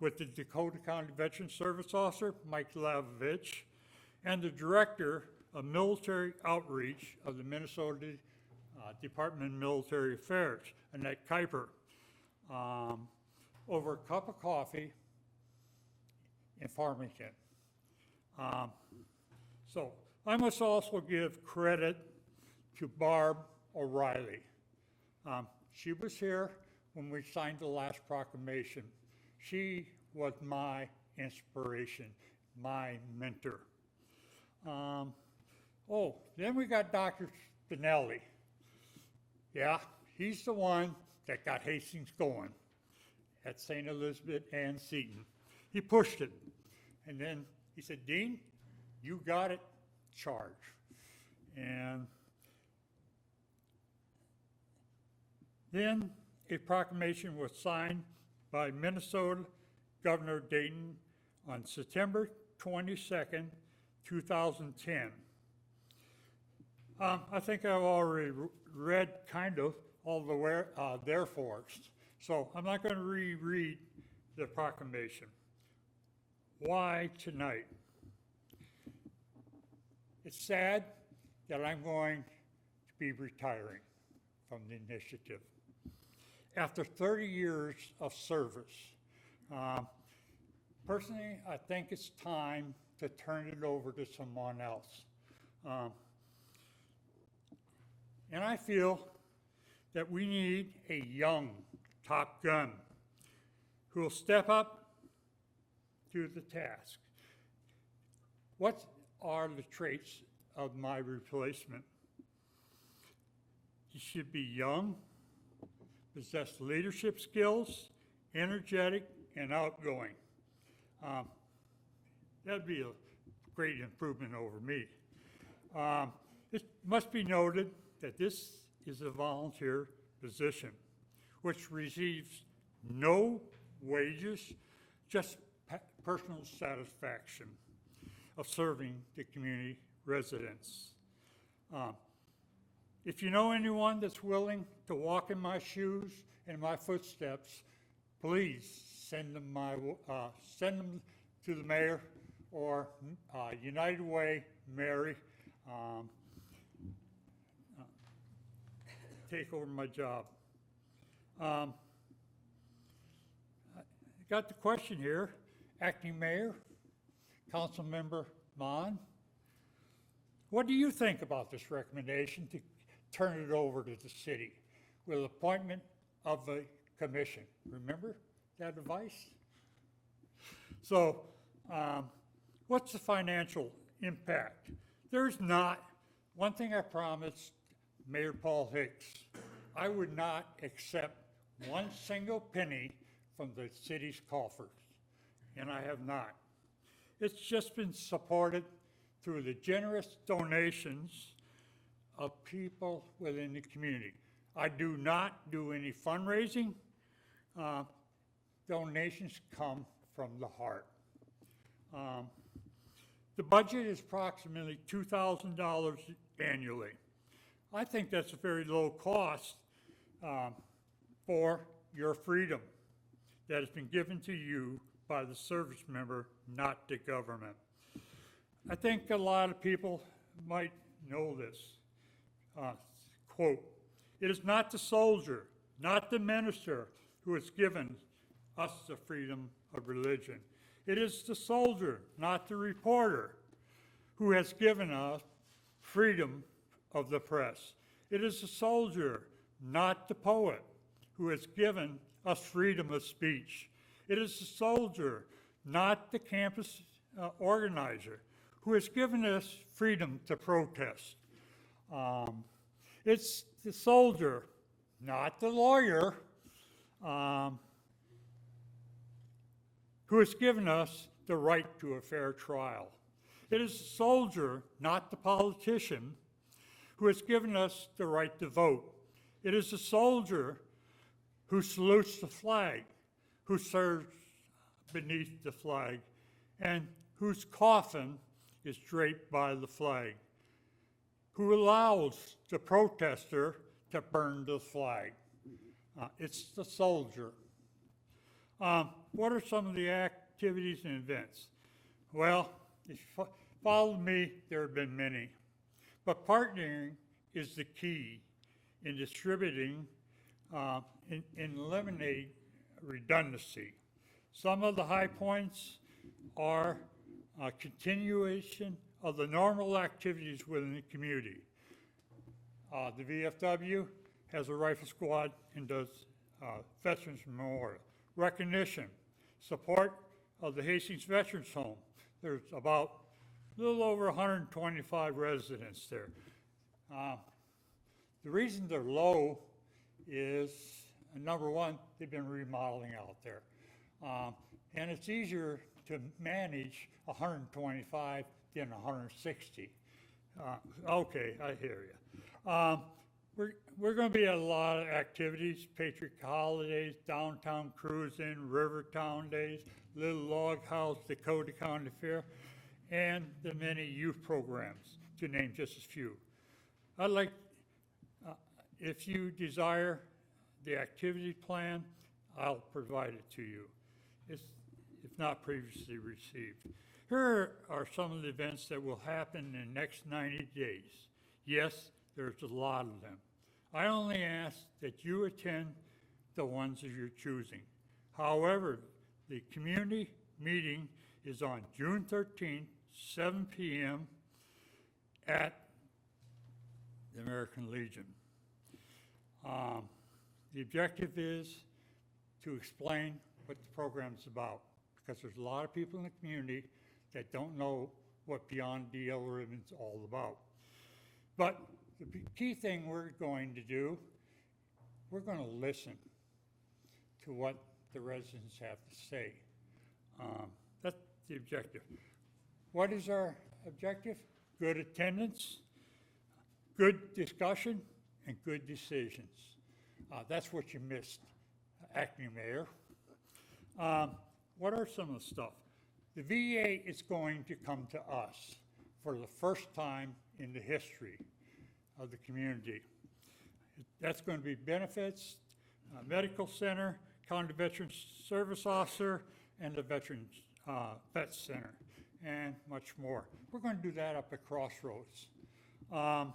With the Dakota County Veteran Service Officer, Mike Lavovich, and the Director of Military Outreach of the Minnesota Department of Military Affairs, Annette Kuiper, over a cup of coffee in Farmington. So I must also give credit to Barb O'Reilly. She was here when we signed the last proclamation. She was my inspiration, my mentor. Then we got Dr. Spinelli. Yeah, he's the one that got Hastings going at St. Elizabeth and Seton. He pushed it. And then he said, Dean, you got it, charge. And then a proclamation was signed by Minnesota Governor Dayton on September 22nd, 2010. I think I've already read kind of all the therefores, so I'm not going to reread the proclamation. Why tonight? It's sad that I'm going to be retiring from the initiative. After 30 years of service, personally, I think it's time to turn it over to someone else. And I feel that we need a young Top Gun who will step up to the task. What are the traits of my replacement? He should be young, possess leadership skills, energetic, and outgoing. That'd be a great improvement over me. It must be noted that this is a volunteer position, which receives no wages, just personal satisfaction of serving the community residents. If you know anyone that's willing to walk in my shoes and my footsteps, please send them to the mayor or United Way, Mary. Take over my job. I got the question here. Acting Mayor, Councilmember Mon, what do you think about this recommendation to turn it over to the city with appointment of a commission? Remember that advice? So, what's the financial impact? There's not. One thing I promised Mayor Paul Hicks, I would not accept one single penny from the city's coffers, and I have not. It's just been supported through the generous donations of people within the community. I do not do any fundraising. Donations come from the heart. The budget is approximately $2,000 annually. I think that's a very low cost for your freedom that has been given to you by the service member, not the government. I think a lot of people might know this. Quote, "It is not the soldier, not the minister who has given us the freedom of religion. It is the soldier, not the reporter, who has given us freedom of the press. It is the soldier, not the poet, who has given us freedom of speech. It is the soldier, not the campus organizer, who has given us freedom to protest. It's the soldier, not the lawyer, who has given us the right to a fair trial. It is the soldier, not the politician, who has given us the right to vote. It is the soldier who salutes the flag, who serves beneath the flag, and whose coffin is draped by the flag, who allows the protester to burn the flag. It's the soldier. What are some of the activities and events? Well, if you followed me, there have been many. But partnering is the key in distributing and eliminating redundancy. Some of the high points are continuation of the normal activities within the community. The VFW has a rifle squad and does Veterans Memorial. Recognition, support of the Hastings Veterans Home. There's about a little over 125 residents there. The reason they're low is, number one, they've been remodeling out there. And it's easier to manage 125 than 160. Okay, I hear you. We're going to be at a lot of activities, Patriot Holidays, Downtown Cruising, Rivertown Days, Little Log House, Dakota County Fair, and the many youth programs, to name just a few. I'd like, if you desire the activity plan, I'll provide it to you, if not previously received. Here are some of the events that will happen in the next 90 days. Yes, there's a lot of them. I only ask that you attend the ones that you're choosing. However, the community meeting is on June 13th, 7 p.m. at the American Legion. The objective is to explain what the program's about, because there's a lot of people in the community that don't know what Beyond DL Ribbon's all about. But the key thing we're going to do, we're going to listen to what the residents have to say. That's the objective. What is our objective? Good attendance, good discussion, and good decisions. That's what you missed, Acting Mayor. What are some of the stuff? The VA is going to come to us for the first time in the history of the community. That's going to be benefits, medical center, county veterans service officer, and the veterans vet center, and much more. We're going to do that up at Crossroads. I'm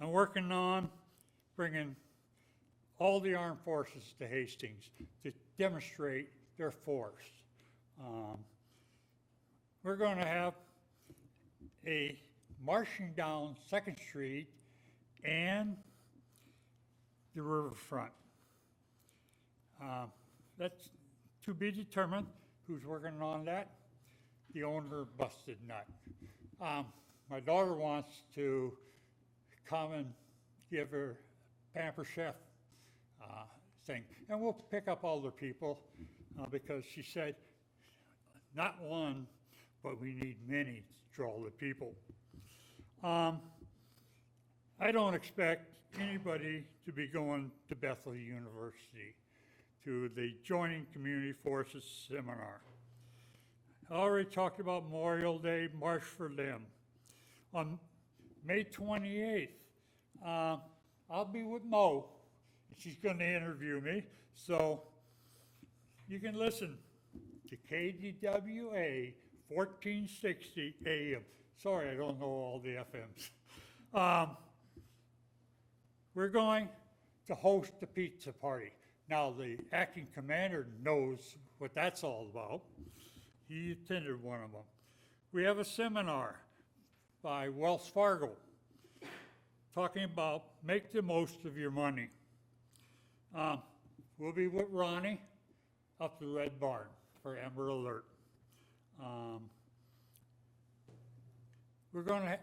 working on bringing all the armed forces to Hastings to demonstrate their force. We're going to have a marching down 2nd Street and the riverfront. That's to be determined. Who's working on that? The owner busted nut. My daughter wants to come and give her Pamper Chef thing. And we'll pick up other people because she said, not one, but we need many to draw the people. I don't expect anybody to be going to Bethel University to the Joining Community Forces Seminar. I already talked about Memorial Day, March for Them. On May 28th, I'll be with Mo. She's going to interview me, so you can listen to KDWA 1460 AM. Sorry, I don't know all the FMs. We're going to host a pizza party. Now, the acting commander knows what that's all about. He attended one of them. We have a seminar by Wells Fargo talking about make the most of your money. We'll be with Ronnie up the Red Barn for Amber Alert. We're going to,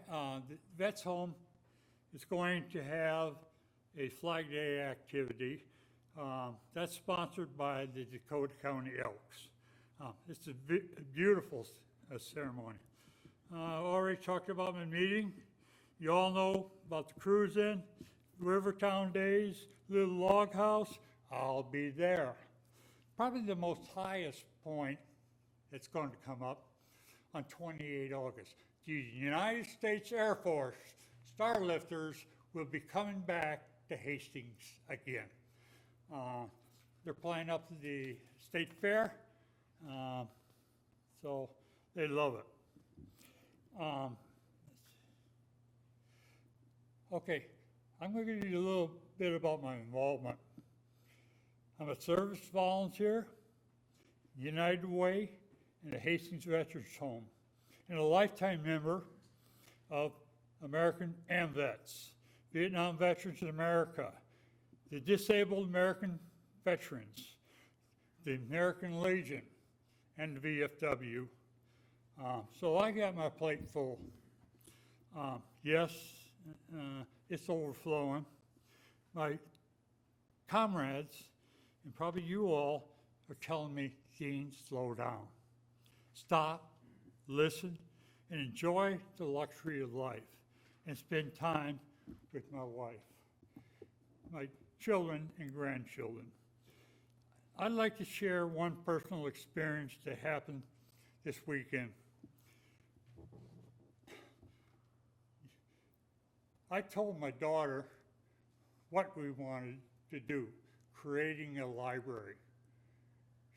the Vets Home is going to have a Flag Day activity. That's sponsored by the Dakota County Elks. It's a beautiful ceremony. I already talked about my meeting. You all know about the cruise-in, Rivertown Days, Little Log House. I'll be there. Probably the most highest point that's going to come up on 28 August. The United States Air Force Starlifters will be coming back to Hastings again. They're playing up to the state fair, so they love it. Okay, I'm going to give you a little bit about my involvement. I'm a service volunteer, United Way, and the Hastings Veterans Home, and a lifetime member of American AMVETS, Vietnam Veterans in America, the Disabled American Veterans, the American Legion, and the VFW. So I got my plate full. Yes, it's overflowing. My comrades, and probably you all, are telling me, Dean, slow down. Stop, listen, and enjoy the luxury of life, and spend time with my wife, my children and grandchildren. I'd like to share one personal experience that happened this weekend. I told my daughter what we wanted to do, creating a library.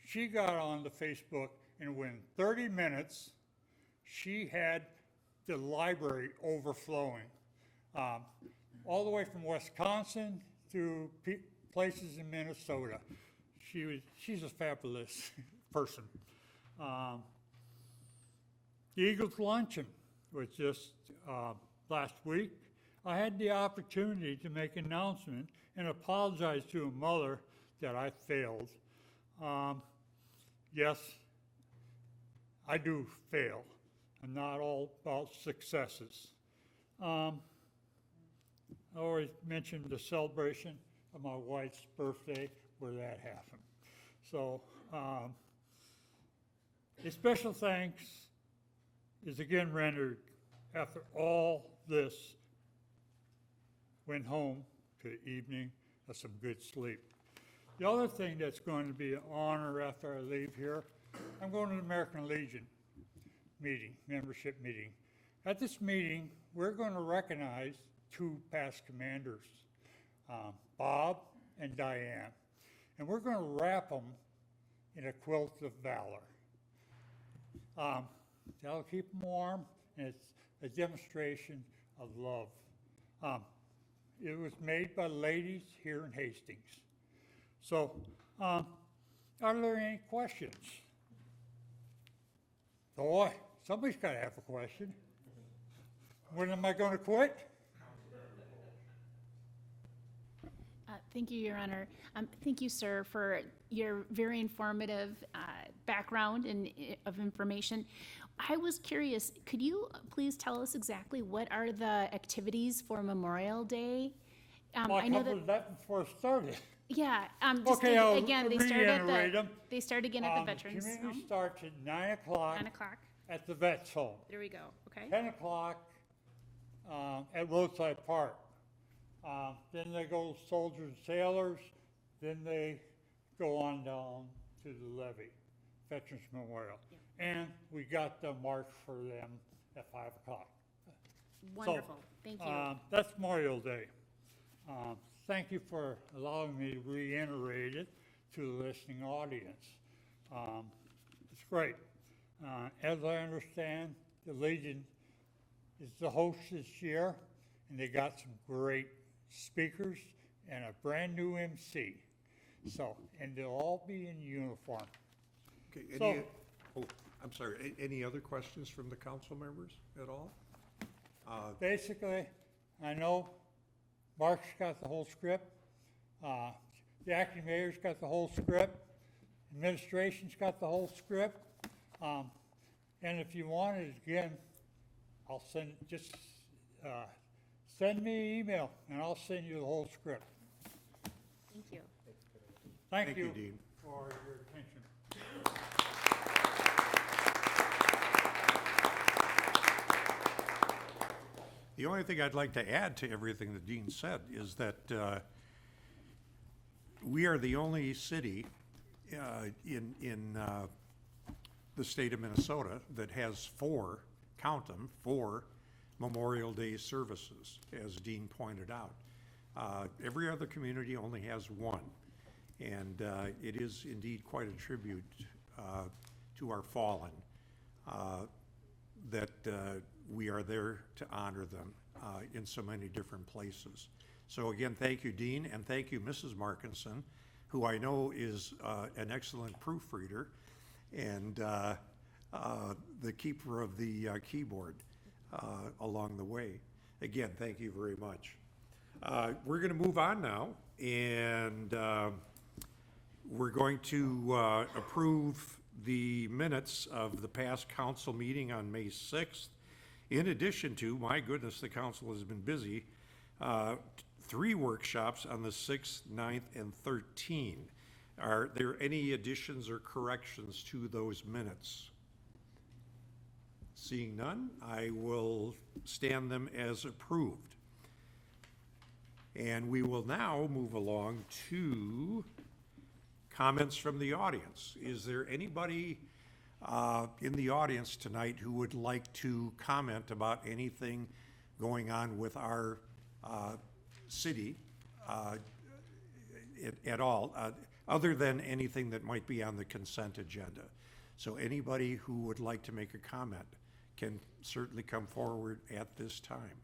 She got on the Facebook, and within 30 minutes, she had the library overflowing, all the way from Wisconsin to places in Minnesota. She's a fabulous person. The Eagles Luncheon was just last week. I had the opportunity to make an announcement and apologize to a mother that I failed. Yes, I do fail. I'm not all about successes. I always mention the celebration of my wife's birthday where that happened. So a special thanks is again rendered after all this. Went home to the evening of some good sleep. The other thing that's going to be an honor after I leave here, I'm going to the American Legion meeting, membership meeting. At this meeting, we're going to recognize two past commanders, Bob and Diane, and we're going to wrap them in a quilt of valor. That'll keep them warm, and it's a demonstration of love. It was made by ladies here in Hastings. So, are there any questions? Boy, somebody's got to have a question. When am I going to quit? Thank you, Your Honor. Thank you, sir, for your very informative background and of information. I was curious, could you please tell us exactly what are the activities for Memorial Day? Well, I covered that before it started. Yeah, Okay, I'll again, they start again at the Veterans Community Home. starts at 9 o'clock. 9 o'clock. At the Vets Home. There we go, okay. 10 o'clock at Roadside Park. Then they go Soldiers and Sailors. Then they go on down to the levee, Veterans Memorial. Yep. And we got the march for them at 5 o'clock. Wonderful, thank you. That's Memorial Day. Thank you for allowing me to reiterate it to the listening audience. It's great. As I understand, the Legion is the host this year, and they got some great speakers and a brand new MC. So, and they'll all be in uniform. Okay, I'm sorry, any other questions from the council members at all? Basically, I know Mark's got the whole script, the acting mayor's got the whole script, administration's got the whole script, and if you want it again, I'll send, just send me an email and I'll send you the whole script. Thank you. Thank you Dean. for your attention. The only thing I'd like to add to everything that Dean said is that we are the only city in the state of Minnesota that has four, count them, four Memorial Day services, as Dean pointed out. Every other community only has one. And it is indeed quite a tribute to our fallen that we are there to honor them in so many different places. So again, thank you, Dean, and thank you, Mrs. Markinson, who I know is an excellent proofreader and the keeper of the keyboard along the way. Again, thank you very much. We're going to move on now, and we're going to approve the minutes of the past council meeting on May 6th. In addition to, my goodness, the council has been busy, 3 workshops on the 6th, 9th, and 13th. Are there any additions or corrections to those minutes? Seeing none, I will stand them as approved. And we will now move along to comments from the audience. Is there anybody in the audience tonight who would like to comment about anything going on with our city at all, other than anything that might be on the consent agenda? So anybody who would like to make a comment can certainly come forward at this time.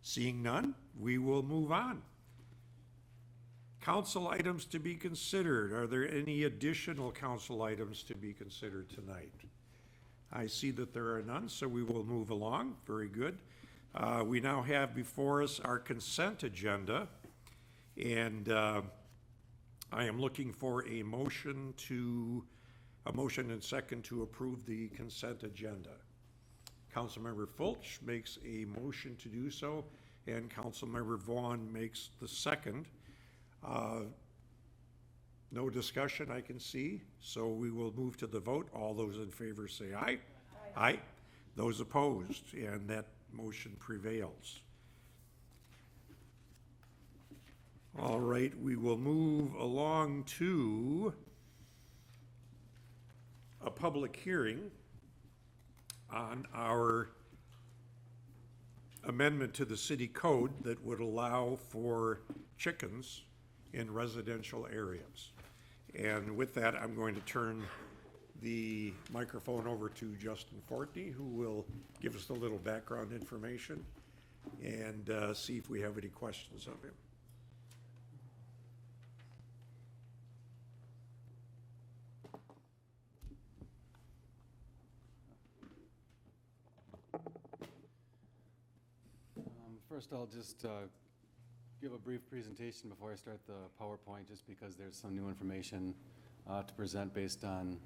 Seeing none, we will move on. Council items to be considered. Are there any additional council items to be considered tonight? I see that there are none, so we will move along. Very good. We now have before us our consent agenda, and I am looking for a motion and second to approve the consent agenda. Councilmember Fulch makes a motion to do so, and Councilmember Vaughn makes the second. No discussion I can see, so we will move to the vote. All those in favor say aye. Aye. Aye. Those opposed, and that motion prevails. All right, we will move along to a public hearing on our amendment to the city code that would allow for chickens in residential areas. And with that, I'm going to turn the microphone over to Justin Fortney, who will give us a little background information and see if we have any questions of him. First, I'll just give a brief presentation before I start the PowerPoint, just because there's some new information to present based on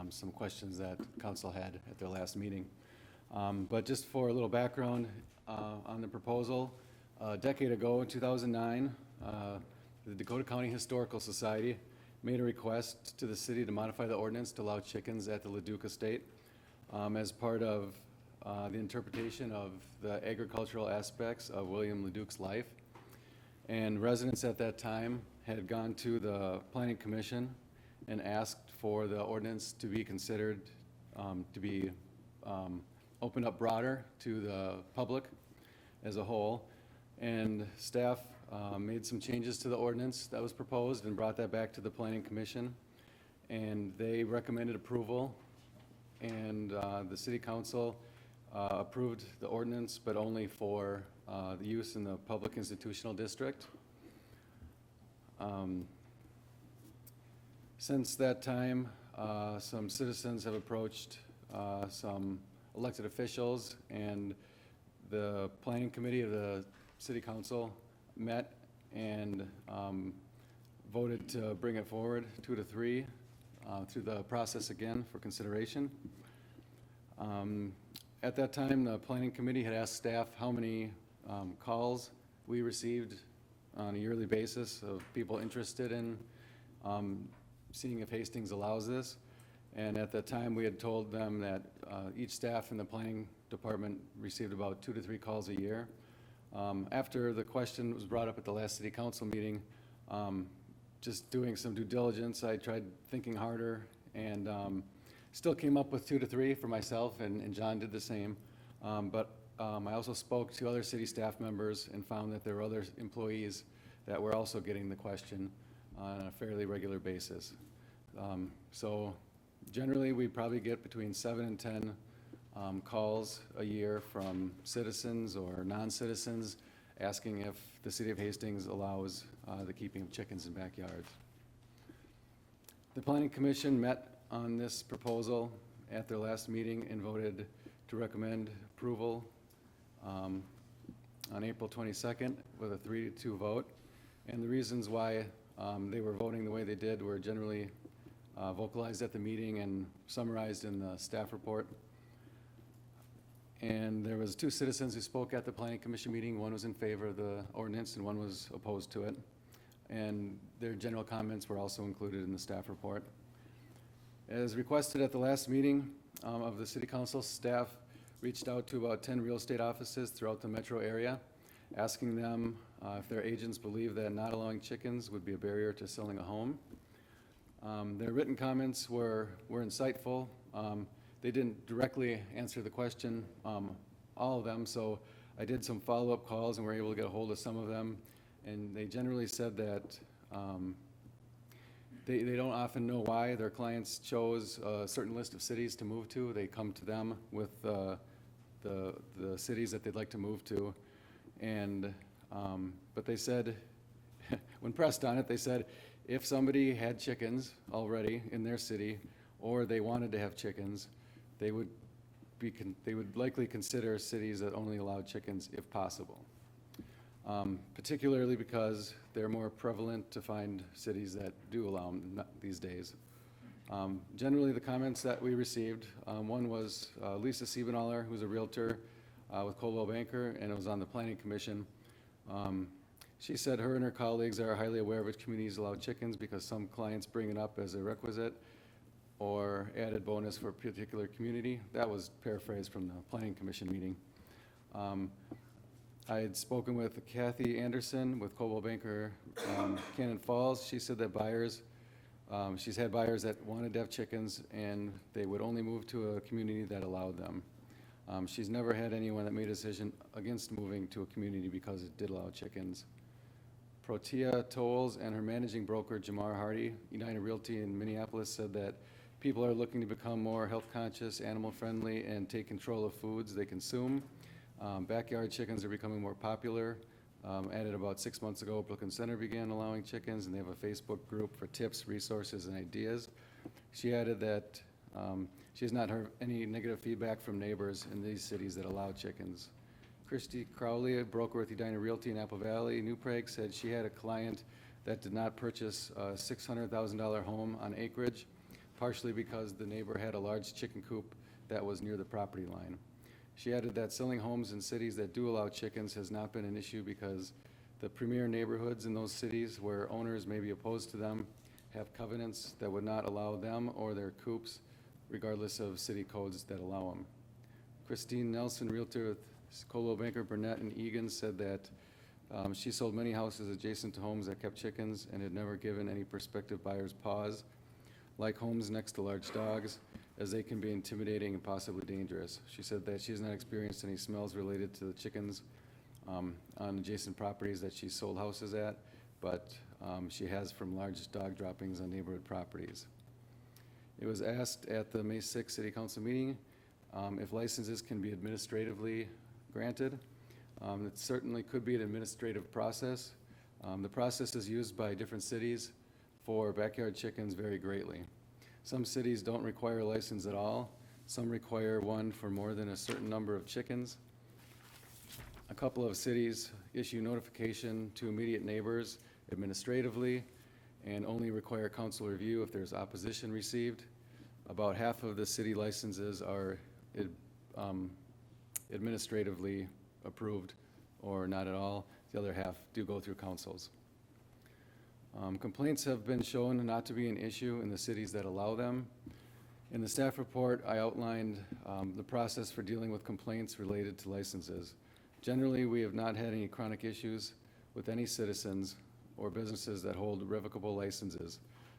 some questions that council had at their last meeting. But just for a little background on the proposal, a decade ago in 2009, the Dakota County Historical Society made a request to the city to modify the ordinance to allow chickens at the Leduc Estate as part of the interpretation of the agricultural aspects of William Leduc's life. And residents at that time had gone to the Planning Commission and asked for the ordinance to be considered to be opened up broader to the public as a whole. And staff made some changes to the ordinance that was proposed and brought that back to the Planning Commission. And they recommended approval, and the City Council approved the ordinance, but only for the use in the public institutional district. Since that time, some citizens have approached some elected officials, and the planning committee of the City Council met and voted to bring it forward 2 to 3 through the process again for consideration. At that time, the planning committee had asked staff how many calls we received on a yearly basis of people interested in seeing if Hastings allows this. And at that time, we had told them that each staff in the planning department received about 2 to 3 calls a year. After the question was brought up at the last city council meeting, just doing some due diligence, I tried thinking harder and still came up with 2 to 3 for myself, and John did the same. But I also spoke to other city staff members and found that there were other employees that were also getting the question on a fairly regular basis. So generally, we probably get between 7 and 10 calls a year from citizens or non-citizens asking if the city of Hastings allows the keeping of chickens in backyards. The Planning Commission met on this proposal at their last meeting and voted to recommend approval on April 22nd with a 3-2 vote. And the reasons why they were voting the way they did were generally vocalized at the meeting and summarized in the staff report. And there was 2 citizens who spoke at the Planning Commission meeting. One was in favor of the ordinance and one was opposed to it. And their general comments were also included in the staff report. As requested at the last meeting of the City Council, staff reached out to about 10 real estate offices throughout the metro area, asking them if their agents believe that not allowing chickens would be a barrier to selling a home. Their written comments were insightful. They didn't directly answer the question, all of them, so I did some follow-up calls and were able to get a hold of some of them. And they generally said that they don't often know why their clients chose a certain list of cities to move to. They come to them with the cities that they'd like to move to. And, but they said, when pressed on it, they said, if somebody had chickens already in their city, or they wanted to have chickens, they would likely consider cities that only allow chickens if possible. Particularly because they're more prevalent to find cities that do allow them these days. Generally, the comments that we received, one was Lisa Siebenaller, who's a realtor with Coldwell Banker, and it was on the Planning Commission. She said her and her colleagues are highly aware of which communities allow chickens because some clients bring it up as a requisite or added bonus for a particular community. That was paraphrased from the Planning Commission meeting. I had spoken with Kathy Anderson with Coldwell Banker Cannon Falls. She said that buyers, she's had buyers that wanted to have chickens and they would only move to a community that allowed them. She's never had anyone that made a decision against moving to a community because it did allow chickens. Protea Tolles and her managing broker, Jamar Hardy, United Realty in Minneapolis, said that people are looking to become more health conscious, animal friendly, and take control of foods they consume. Backyard chickens are becoming more popular. Added about 6 months ago, Brooklyn Center began allowing chickens, and they have a Facebook group for tips, resources, and ideas. She added that she has not heard any negative feedback from neighbors in these cities that allow chickens. Christy Crowley, a broker with Edina Realty in Apple Valley, New Prague, said she had a client that did not purchase a $600,000 home on acreage, partially because the neighbor had a large chicken coop that was near the property line. She added that selling homes in cities that do allow chickens has not been an issue because the premier neighborhoods in those cities where owners may be opposed to them have covenants that would not allow them or their coops, regardless of city codes that allow them. Christine Nelson, realtor with Coldwell Banker Burnett and Egan, said that she sold many houses adjacent to homes that kept chickens and had never given any prospective buyers pause, like homes next to large dogs, as they can be intimidating and possibly dangerous. She said that she has not experienced any smells related to the chickens on adjacent properties that she sold houses at, but she has from large dog droppings on neighborhood properties. It was asked at the May 6th City Council meeting if licenses can be administratively granted. It certainly could be an administrative process. The process is used by different cities for backyard chickens vary greatly. Some cities don't require a license at all. Some require one for more than a certain number of chickens. A couple of cities issue notification to immediate neighbors administratively and only require council review if there's opposition received. About half of the city licenses are administratively approved or not at all. The other half do go through councils. Complaints have been shown not to be an issue in the cities that allow them. In the staff report, I outlined the process for dealing with complaints related to licenses. Generally, we have not had any chronic issues with any citizens or businesses that hold revocable licenses.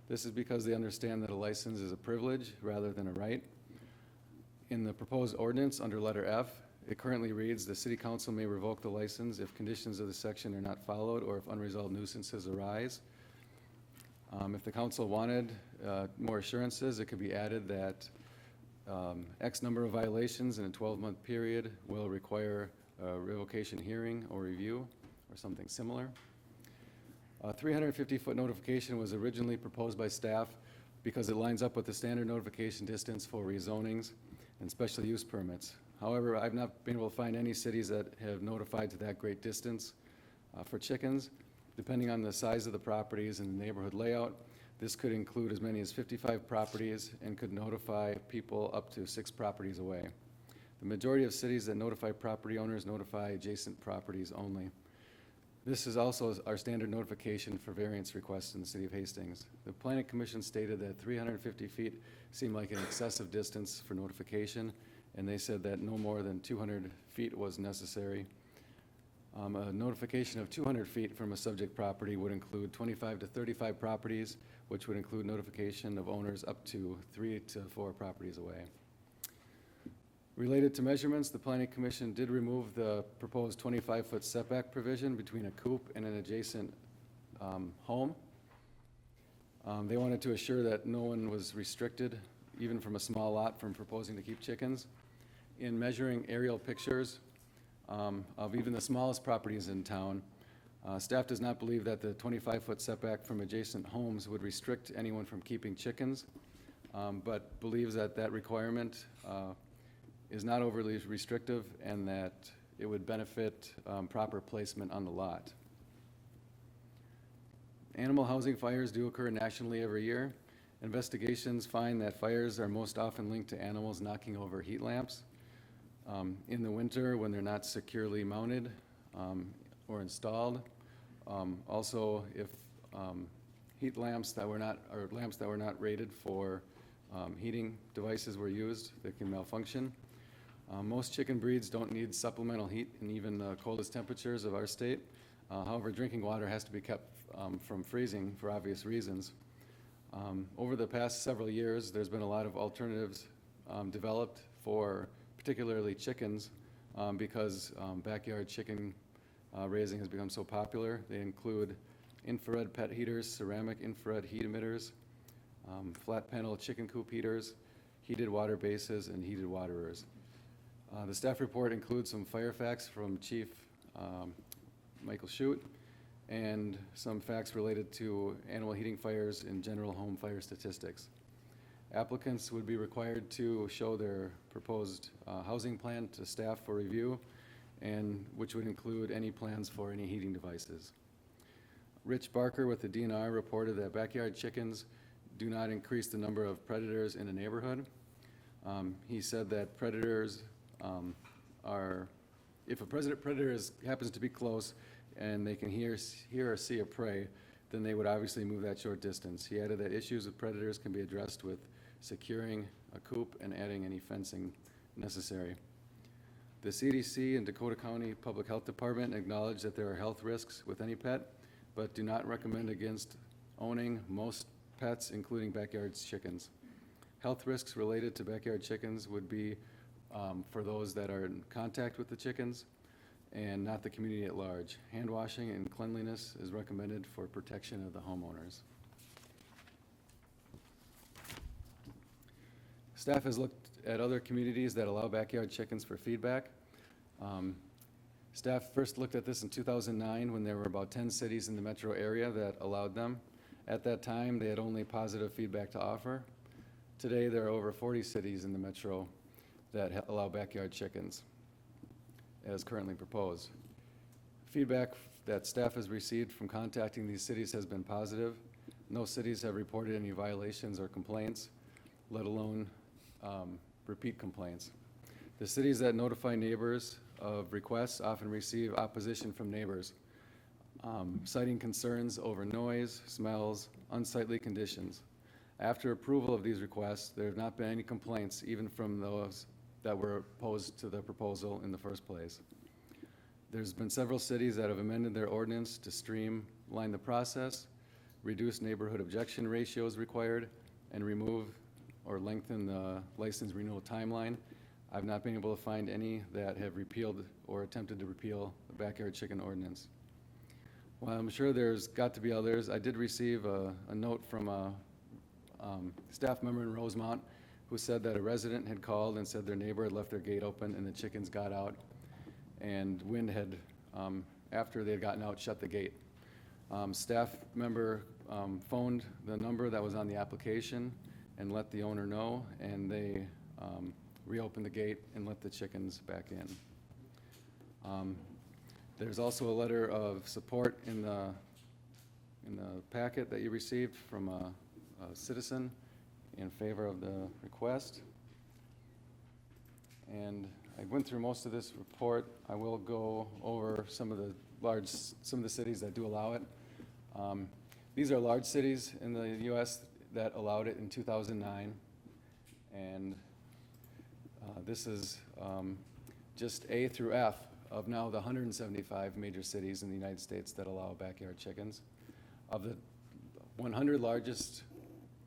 This is because they understand that a license is a privilege rather than a right. In the proposed ordinance under letter F, It currently reads, "The city council may revoke the license if conditions of the section are not followed or if unresolved nuisances arise." If the council wanted more assurances, it could be added that X number of violations in a 12-month period will require a revocation hearing or review, or something similar. A 350-foot notification was originally proposed by staff because it lines up with the standard notification distance for rezonings and special use permits. However, I've not been able to find any cities that have notified to that great distance for chickens. Depending on the size of the properties and the neighborhood layout, this could include as many as 55 properties and could notify people up to 6 properties away. The majority of cities that notify property owners notify adjacent properties only. This is also our standard notification for variance requests in the city of Hastings. The Planning Commission stated that 350 feet seemed like an excessive distance for notification, and they said that no more than 200 feet was necessary. A notification of 200 feet from a subject property would include 25 to 35 properties, which would include notification of owners up to 3 to 4 properties away. Related to measurements, the Planning Commission did remove the proposed 25-foot setback provision between a coop and an adjacent home. They wanted to assure that no one was restricted, even from a small lot, from proposing to keep chickens. In measuring aerial pictures of even the smallest properties in town, staff does not believe that the 25-foot setback from adjacent homes would restrict anyone from keeping chickens, but believes that that requirement is not overly restrictive and that it would benefit proper placement on the lot. Animal housing fires do occur nationally every year. Investigations find that fires are most often linked to animals knocking over heat lamps. In the winter, when they're not securely mounted or installed. Also, if heat lamps that were not, or lamps that were not rated for heating devices were used, they can malfunction. Most chicken breeds don't need supplemental heat in even the coldest temperatures of our state. However, drinking water has to be kept from freezing for obvious reasons. Over the past several years, there's been a lot of alternatives developed for particularly chickens because backyard chicken raising has become so popular. They include infrared pet heaters, ceramic infrared heat emitters, flat panel chicken coop heaters, heated water bases, and heated waterers. The staff report includes some fire facts from Chief Michael Shute and some facts related to animal heating fires and general home fire statistics. Applicants would be required to show their proposed housing plan to staff for review, and which would include any plans for any heating devices. Rich Barker with the DNR reported that backyard chickens do not increase the number of predators in a neighborhood. He said that predators if a predator happens to be close and they can hear or see a prey, then they would obviously move that short distance. He added that issues with predators can be addressed with securing a coop and adding any fencing necessary. The CDC and Dakota County Public Health Department acknowledge that there are health risks with any pet, but do not recommend against owning most pets, including backyard chickens. Health risks related to backyard chickens would be for those that are in contact with the chickens and not the community at large. Hand washing and cleanliness is recommended for protection of the homeowners. Staff has looked at other communities that allow backyard chickens for feedback. Staff first looked at this in 2009 when there were about 10 cities in the metro area that allowed them. At that time, they had only positive feedback to offer. Today, there are over 40 cities in the metro that allow backyard chickens, as currently proposed. Feedback that staff has received from contacting these cities has been positive. No cities have reported any violations or complaints, let alone repeat complaints. The cities that notify neighbors of requests often receive opposition from neighbors, citing concerns over noise, smells, unsightly conditions. After approval of these requests, there have not been any complaints, even from those that were opposed to the proposal in the first place. There's been several cities that have amended their ordinance to streamline the process, reduce neighborhood objection ratios required, and remove or lengthen the license renewal timeline. I've not been able to find any that have repealed or attempted to repeal the backyard chicken ordinance. While I'm sure there's got to be others, I did receive a note from a staff member in Rosemont who said that a resident had called and said their neighbor had left their gate open and the chickens got out, and wind had, after they had gotten out, shut the gate. Staff member phoned the number that was on the application and let the owner know, and they reopened the gate and let the chickens back in. There's also a letter of support in the packet that you received from a citizen in favor of the request. And I went through most of this report. I will go over some of the cities that do allow it. These are large cities in the U.S. that allowed it in 2009, and this is just A through F of now the 175 major cities in the United States that allow backyard chickens. Of the 100 largest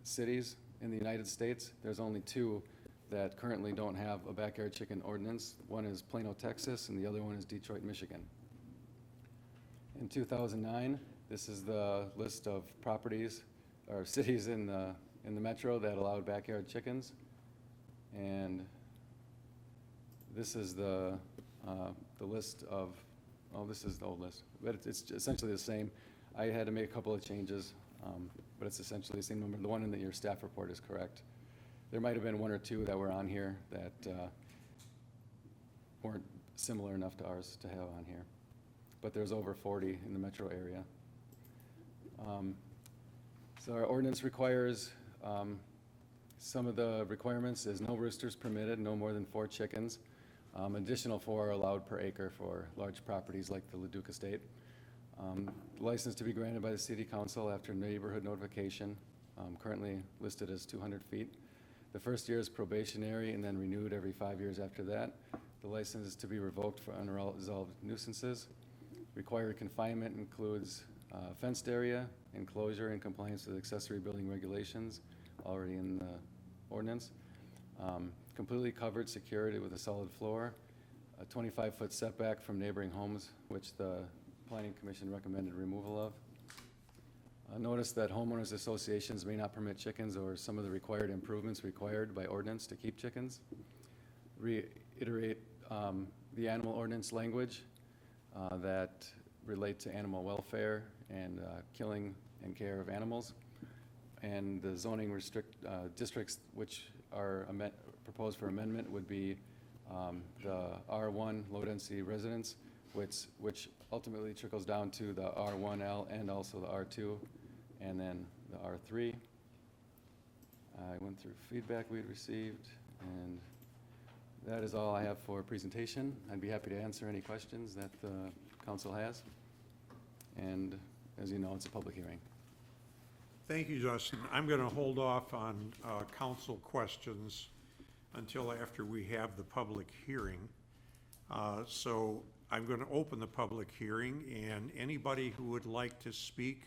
cities in the United States, there's only 2 that currently don't have a backyard chicken ordinance. One is Plano, Texas, and the other one is Detroit, Michigan. In 2009, this is the list of properties or cities in the metro that allowed backyard chickens. And this is the list of, oh, this is the old list, but it's essentially the same. I had to make a couple of changes, but it's essentially the same number. The one in your staff report is correct. There might have been 1 or 2 that were on here that weren't similar enough to ours to have on here, but there's over 40 in the metro area. So our ordinance requires, some of the requirements is no roosters permitted, no more than 4 chickens. Additional 4 are allowed per acre for large properties like the Leduc Estate. License to be granted by the City Council after neighborhood notification, currently listed as 200 feet. The first year is probationary and then renewed every 5 years after that. The license is to be revoked for unresolved nuisances. Required confinement includes fenced area, enclosure in compliance with accessory building regulations, already in the ordinance. Completely covered, secured with a solid floor, a 25-foot setback from neighboring homes, which the Planning Commission recommended removal of. Notice that homeowners associations may not permit chickens or some of the required improvements required by ordinance to keep chickens. Reiterate the animal ordinance language that relate to animal welfare and killing and care of animals. And the zoning districts which are proposed for amendment would be the R1 low-density residence, which ultimately trickles down to the R1L and also the R2, and then the R3. I went through feedback we had received, and that is all I have for presentation. I'd be happy to answer any questions that the council has. And as you know, it's a public hearing. Thank you, Justin. I'm going to hold off on council questions until after we have the public hearing. So I'm going to open the public hearing, and anybody who would like to speak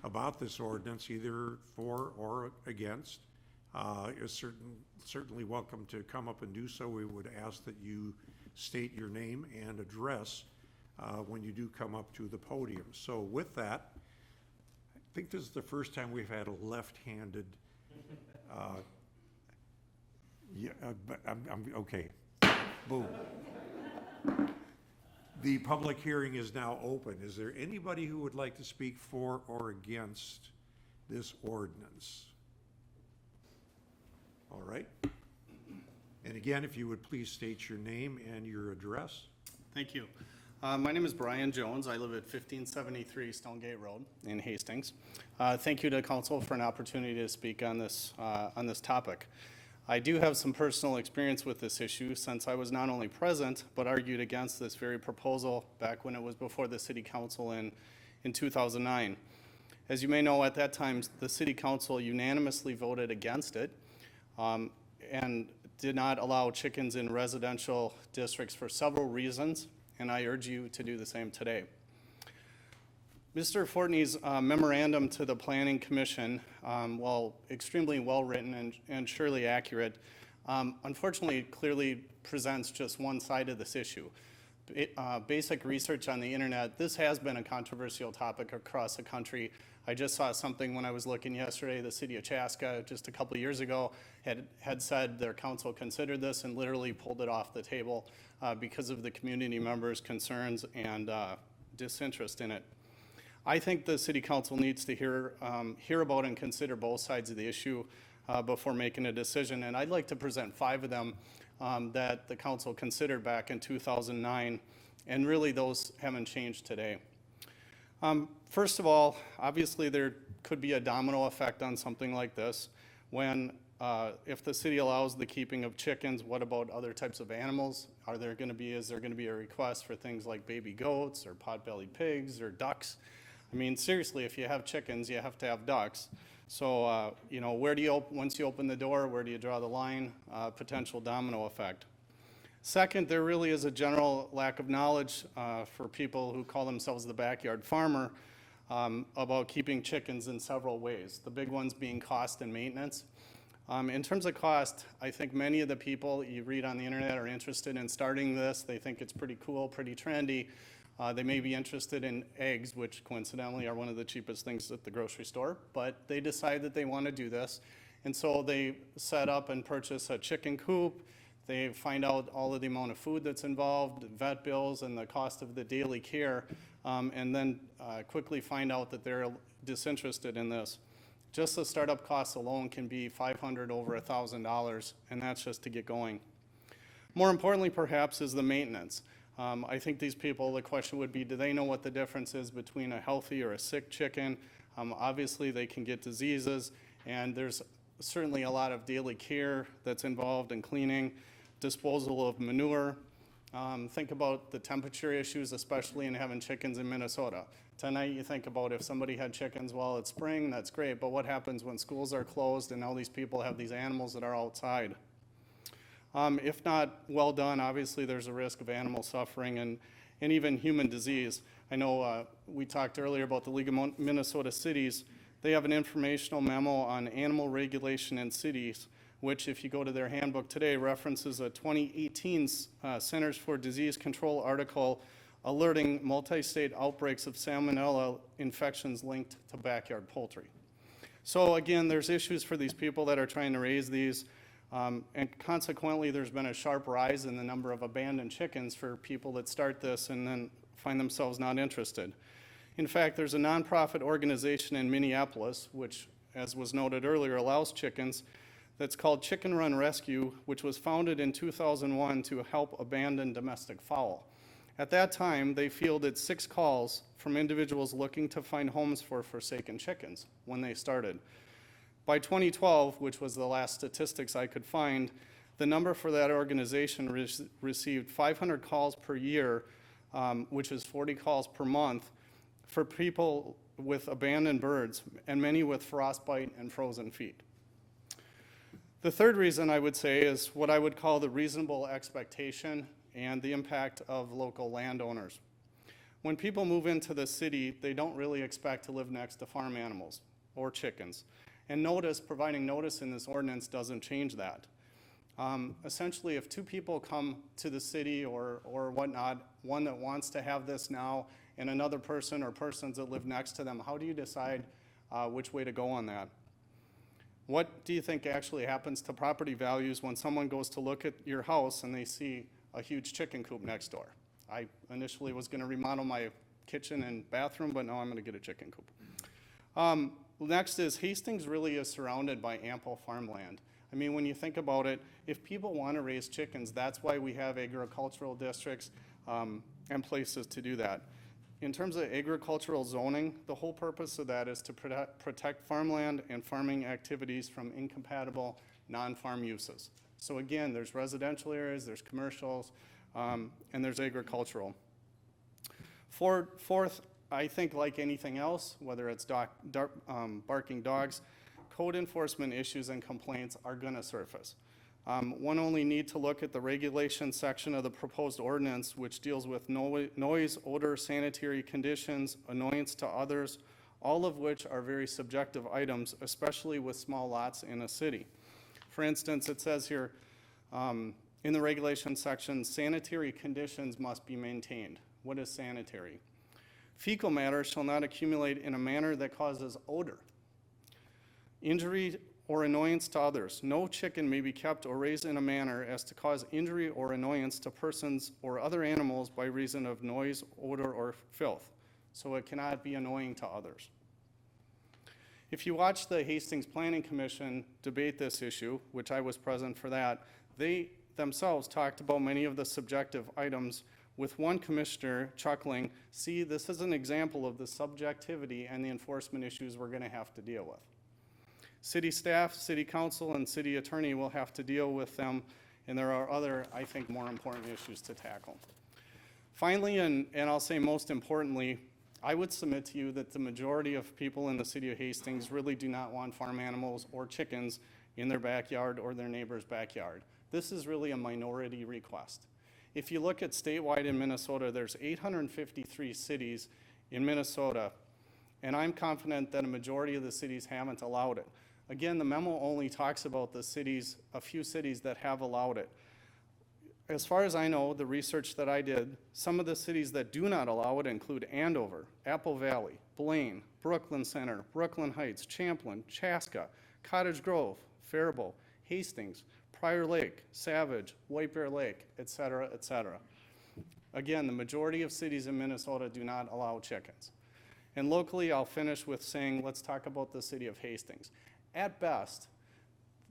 about this ordinance, either for or against, is certainly welcome to come up and do so. We would ask that you state your name and address when you do come up to the podium. So with that, I think this is the first time we've had a left-handed, but I'm okay. Boom. The public hearing is now open. Is there anybody who would like to speak for or against this ordinance? All right. And again, if you would please state your name and your address. Thank you. My name is Brian Jones. I live at 1573 Stonegate Road in Hastings. Thank you to council for an opportunity to speak on this topic. I do have some personal experience with this issue since I was not only present, but argued against this very proposal back when it was before the city council in 2009. As you may know, at that time, the city council unanimously voted against it and did not allow chickens in residential districts for several reasons, and I urge you to do the same today. Mr. Fortney's memorandum to the Planning Commission, while extremely well-written and surely accurate, Unfortunately, it clearly presents just one side of this issue. Basic research on the internet, this has been a controversial topic across the country. I just saw something when I was looking yesterday, the city of Chaska, just a couple of years ago, had said their council considered this and literally pulled it off the table because of the community members' concerns and disinterest in it. I think the city council needs to hear about and consider both sides of the issue before making a decision. And I'd like to present 5 of them that the council considered back in 2009, and really those haven't changed today. First of all, obviously there could be a domino effect on something like this. When, if the city allows the keeping of chickens, what about other types of animals? Is there gonna be a request for things like baby goats or pot-bellied pigs or ducks? I mean, seriously, if you have chickens, you have to have ducks. So, you know, once you open the door, where do you draw the line? Potential domino effect. Second, there really is a general lack of knowledge for people who call themselves the backyard farmer about keeping chickens in several ways, the big ones being cost and maintenance. In terms of cost, I think many of the people you read on the internet are interested in starting this. They think it's pretty cool, pretty trendy. They may be interested in eggs, which coincidentally are one of the cheapest things at the grocery store, but they decide that they want to do this. And so they set up and purchase a chicken coop. They find out all of the amount of food that's involved, vet bills, and the cost of the daily care, and then quickly find out that they're disinterested in this. Just the startup costs alone can be $500 over $1,000, and that's just to get going. More importantly, perhaps, is the maintenance. I think these people, the question would be, do they know what the difference is between a healthy or a sick chicken? Obviously, they can get diseases, and there's certainly a lot of daily care that's involved in cleaning, disposal of manure. Think about the temperature issues, especially in having chickens in Minnesota. Tonight, you think about if somebody had chickens while it's spring, that's great, but what happens when schools are closed and all these people have these animals that are outside? If not well done, obviously there's a risk of animal suffering and even human disease. I know we talked earlier about the League of Minnesota Cities. They have an informational memo on animal regulation in cities, which, if you go to their handbook today, references a 2018 Centers for Disease Control article alerting multi-state outbreaks of salmonella infections linked to backyard poultry. So again, there's issues for these people that are trying to raise these, and consequently, there's been a sharp rise in the number of abandoned chickens for people that start this and then find themselves not interested. In fact, there's a nonprofit organization in Minneapolis, which, as was noted earlier, allows chickens, that's called Chicken Run Rescue, which was founded in 2001 to help abandon domestic fowl. At that time, they fielded 6 calls from individuals looking to find homes for forsaken chickens when they started. By 2012, which was the last statistics I could find, the number for that organization received 500 calls per year, which is 40 calls per month, for people with abandoned birds, and many with frostbite and frozen feet. The third reason I would say is what I would call the reasonable expectation and the impact of local landowners. When people move into the city, they don't really expect to live next to farm animals or chickens. And providing notice in this ordinance doesn't change that. Essentially, if 2 people come to the city or whatnot, one that wants to have this now and another person or persons that live next to them, how do you decide which way to go on that? What do you think actually happens to property values when someone goes to look at your house and they see a huge chicken coop next door? I initially was going to remodel my kitchen and bathroom, but now I'm going to get a chicken coop. Next is Hastings really is surrounded by ample farmland. I mean, when you think about it, if people want to raise chickens, that's why we have agricultural districts and places to do that. In terms of agricultural zoning, the whole purpose of that is to protect farmland and farming activities from incompatible non-farm uses. So again, there's residential areas, there's commercials, and there's agricultural. Fourth, I think like anything else, whether it's barking dogs, code enforcement issues and complaints are going to surface. One only need to look at the regulation section of the proposed ordinance, which deals with noise, odor, sanitary conditions, annoyance to others, all of which are very subjective items, especially with small lots in a city. For instance, it says here, In the regulation section, sanitary conditions must be maintained. What is sanitary? Fecal matter shall not accumulate in a manner that causes odor, injury, or annoyance to others. No chicken may be kept or raised in a manner as to cause injury or annoyance to persons or other animals by reason of noise, odor, or filth. So it cannot be annoying to others. If you watch the Hastings Planning Commission debate this issue, which I was present for that, they themselves talked about many of the subjective items, with one commissioner chuckling, "See, this is an example of the subjectivity and the enforcement issues we're gonna have to deal with." City staff, city council, and city attorney will have to deal with them, and there are other, I think, more important issues to tackle. Finally, and I'll say most importantly, I would submit to you that the majority of people in the city of Hastings really do not want farm animals or chickens in their backyard or their neighbor's backyard. This is really a minority request. If you look at statewide in Minnesota, there's 853 cities in Minnesota, and I'm confident that a majority of the cities haven't allowed it. Again, the memo only talks about the cities, a few cities that have allowed it. As far as I know, the research that I did, some of the cities that do not allow it include Andover, Apple Valley, Blaine, Brooklyn Center, Brooklyn Heights, Champlin, Chaska, Cottage Grove, Faribault, Hastings, Prior Lake, Savage, White Bear Lake, et cetera, et cetera. Again, the majority of cities in Minnesota do not allow chickens. And locally, I'll finish with saying, let's talk about the city of Hastings. At best,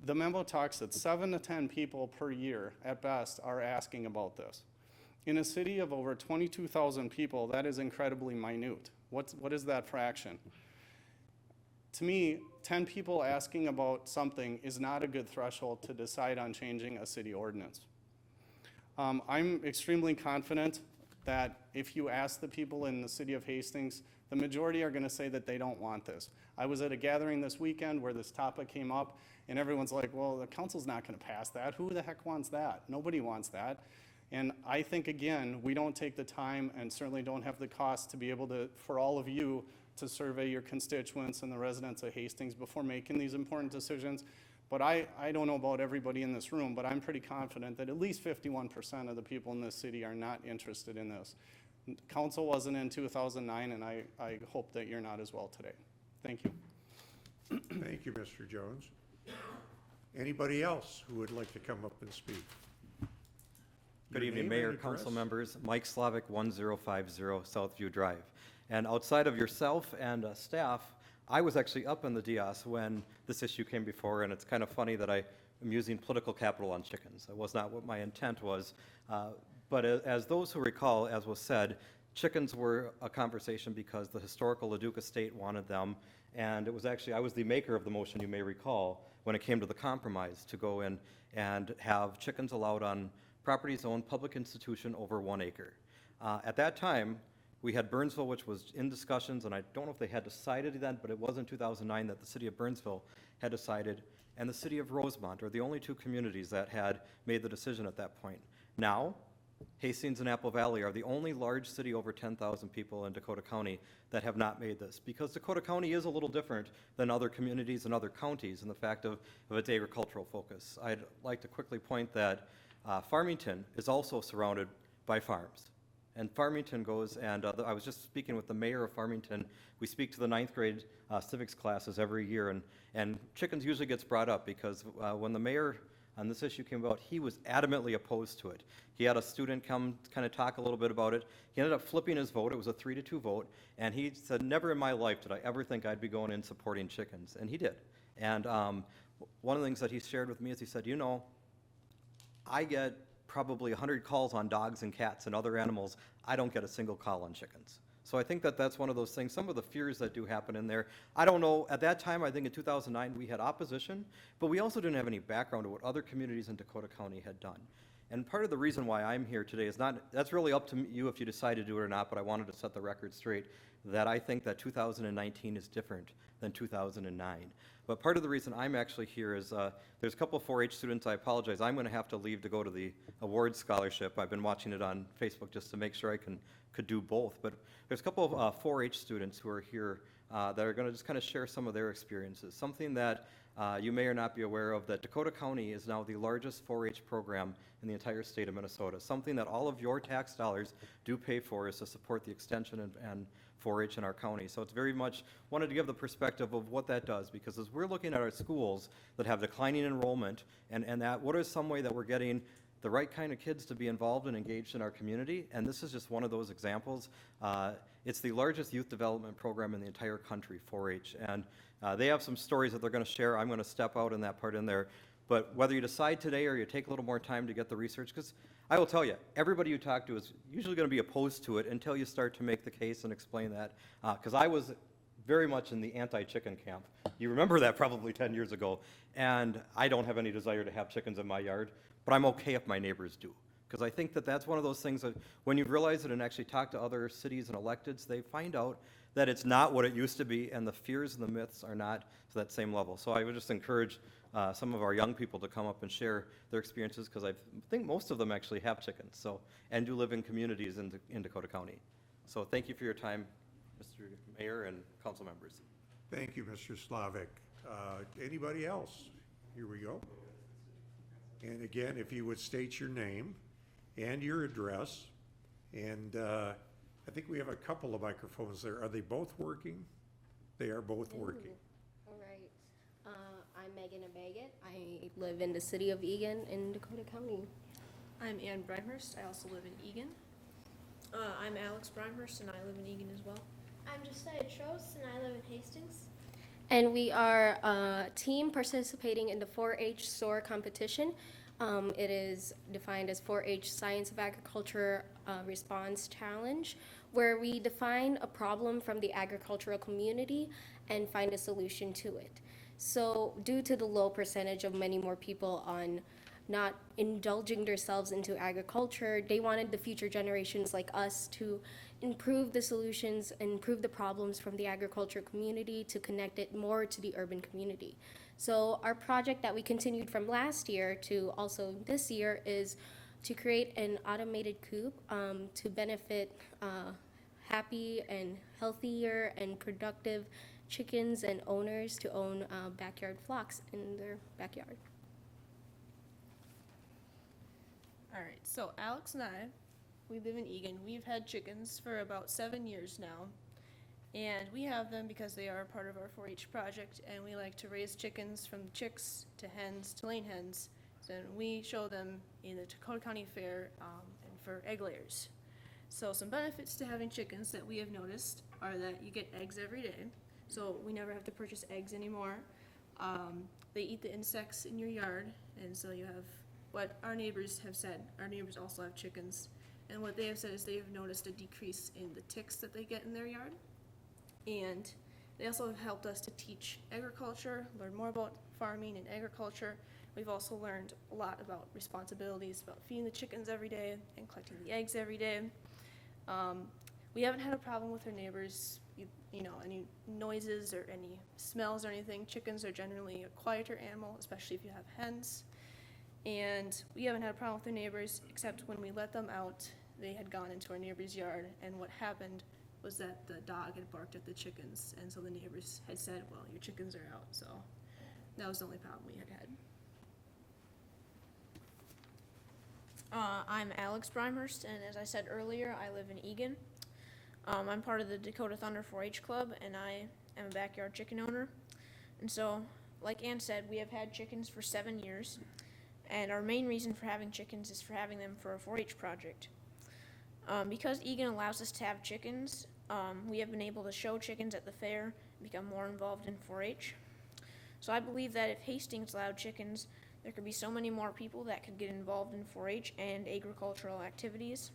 the memo talks that 7 to 10 people per year, at best, are asking about this. In a city of over 22,000 people, that is incredibly minute. What is that fraction? To me, 10 people asking about something is not a good threshold to decide on changing a city ordinance. I'm extremely confident that if you ask the people in the city of Hastings, the majority are gonna say that they don't want this. I was at a gathering this weekend where this topic came up, and everyone's like, well, the council's not gonna pass that. Who the heck wants that? Nobody wants that. And I think, again, we don't take the time and certainly don't have the cost to be able to, for all of you, to survey your constituents and the residents of Hastings before making these important decisions. But I don't know about everybody in this room, but I'm pretty confident that at least 51% of the people in this city are not interested in this. Council wasn't in 2009, and I hope that you're not as well today. Thank you. Thank you, Mr. Jones. Anybody else who would like to come up and speak? Good Your evening, name Mayor, and address? council members. Mike Slavic, 1050 Southview Drive. And outside of yourself and staff, I was actually up in the Diaz when this issue came before, and it's kind of funny that I am using political capital on chickens. That was not what my intent was. But as those who recall, as was said, chickens were a conversation because the historical Leduc estate wanted them, and it was actually, I was the maker of the motion, you may recall, when it came to the compromise to go in and have chickens allowed on properties owned public institution over 1 acre. At that time, we had Burnsville, which was in discussions, and I don't know if they had decided then, but it was in 2009 that the city of Burnsville had decided, and the city of Rosemont are the only two communities that had made the decision at that point. Now, Hastings and Apple Valley are the only large city over 10,000 people in Dakota County that have not made this, because Dakota County is a little different than other communities and other counties in the fact of its agricultural focus. I'd like to quickly point that Farmington is also surrounded by farms. And Farmington goes, and I was just speaking with the mayor of Farmington. We speak to the 9th grade civics classes every year, and chickens usually gets brought up because when the mayor on this issue came about, he was adamantly opposed to it. He had a student come kind of talk a little bit about it. He ended up flipping his vote. It was a 3-2 vote, and he said, never in my life did I ever think I'd be going in supporting chickens, and he did. And one of the things that he shared with me is he said, you know, I get probably 100 calls on dogs and cats and other animals. I don't get a single call on chickens. So I think that that's one of those things, some of the fears that do happen in there. I don't know, at that time, I think in 2009, we had opposition, but we also didn't have any background of what other communities in Dakota County had done. And part of the reason why I'm here today is not, that's really up to you if you decide to do it or not, but I wanted to set the record straight that I think that 2019 is different than 2009. But part of the reason I'm actually here is there's a couple of 4-H students. I apologize. I'm going to have to leave to go to the awards scholarship. I've been watching it on Facebook just to make sure I could do both. But there's a couple of 4-H students who are here that are going to just kind of share some of their experiences. Something that You may or not be aware of that Dakota County is now the largest 4-H program in the entire state of Minnesota. Something that all of your tax dollars do pay for is to support the extension and 4-H in our county. So it's very much wanted to give the perspective of what that does, because as we're looking at our schools that have declining enrollment, and that what is some way that we're getting the right kind of kids to be involved and engaged in our community, and this is just one of those examples. It's the largest youth development program in the entire country, 4-H, and they have some stories that they're going to share. I'm going to step out in that part in there, but whether you decide today or you take a little more time to get the research, because I will tell you, everybody you talk to is usually going to be opposed to it until you start to make the case and explain that, because I was very much in the anti-chicken camp. You remember that probably 10 years ago, and I don't have any desire to have chickens in my yard, but I'm okay if my neighbors do. Because I think that that's one of those things that when you realize it and actually talk to other cities and electeds, they find out that it's not what it used to be, and the fears and the myths are not to that same level. So I would just encourage some of our young people to come up and share their experiences, because I think most of them actually have chickens, so, and do live in communities in Dakota County. So thank you for your time, Mr. Mayor and council members. Thank you, Mr. Slavic. Anybody else? Here we go. And again, if you would state your name and your address, and I think we have a couple of microphones there. Are they both working? They are both working. All right. I'm Megan Abagat. I live in the city of Egan in Dakota County. I'm Ann Brimehurst. I also live in Egan. I'm Alex Brimehurst, and I live in Egan as well. I'm Josiah Trost, and I live in Hastings. And we are a team participating in the 4-H SOAR competition. It is defined as 4-H Science of Agriculture Response Challenge, where we define a problem from the agricultural community and find a solution to it. So due to the low percentage of many more people on not indulging themselves into agriculture, they wanted the future generations like us to improve the solutions and improve the problems from the agriculture community to connect it more to the urban community. So our project that we continued from last year to also this year is to create an automated coop to benefit happy and healthier and productive chickens and owners to own backyard flocks in their backyard. All right, so Alex and I, we live in Egan. We've had chickens for about 7 years now, and we have them because they are part of our 4-H project, and we like to raise chickens from chicks to hens to laying hens. So we show them in the Dakota County Fair and for egg layers. So some benefits to having chickens that we have noticed are that you get eggs every day, so we never have to purchase eggs anymore. They eat the insects in your yard, and so you have what our neighbors have said. Our neighbors also have chickens, and what they have said is they have noticed a decrease in the ticks that they get in their yard. And they also have helped us to teach agriculture, learn more about farming and agriculture. We've also learned a lot about responsibilities, about feeding the chickens every day and collecting the eggs every day. We haven't had a problem with our neighbors, you know, any noises or any smells or anything. Chickens are generally a quieter animal, especially if you have hens. And we haven't had a problem with our neighbors, except when we let them out, they had gone into our neighbor's yard, and what happened was that the dog had barked at the chickens, and so the neighbors had said, well, your chickens are out, so that was the only problem we had had. I'm Alex Brimehurst, and as I said earlier, I live in Egan. I'm part of the Dakota Thunder 4-H Club, and I am a backyard chicken owner. And so, like Ann said, we have had chickens for 7 years, and our main reason for having chickens is for having them for a 4-H project. Because Egan allows us to have chickens, we have been able to show chickens at the fair and become more involved in 4-H. So I believe that if Hastings allowed chickens, there could be so many more people that could get involved in 4-H and agricultural activities.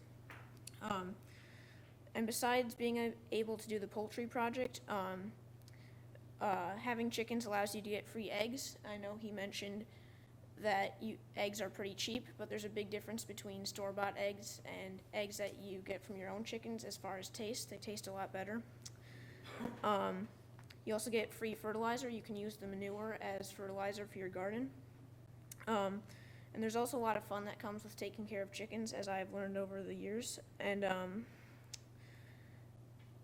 And besides being able to do the poultry project, having chickens allows you to get free eggs. I know he mentioned that eggs are pretty cheap, but there's a big difference between store-bought eggs and eggs that you get from your own chickens as far as taste. They taste a lot better. You also get free fertilizer. You can use the manure as fertilizer for your garden. And there's also a lot of fun that comes with taking care of chickens, as I've learned over the years. And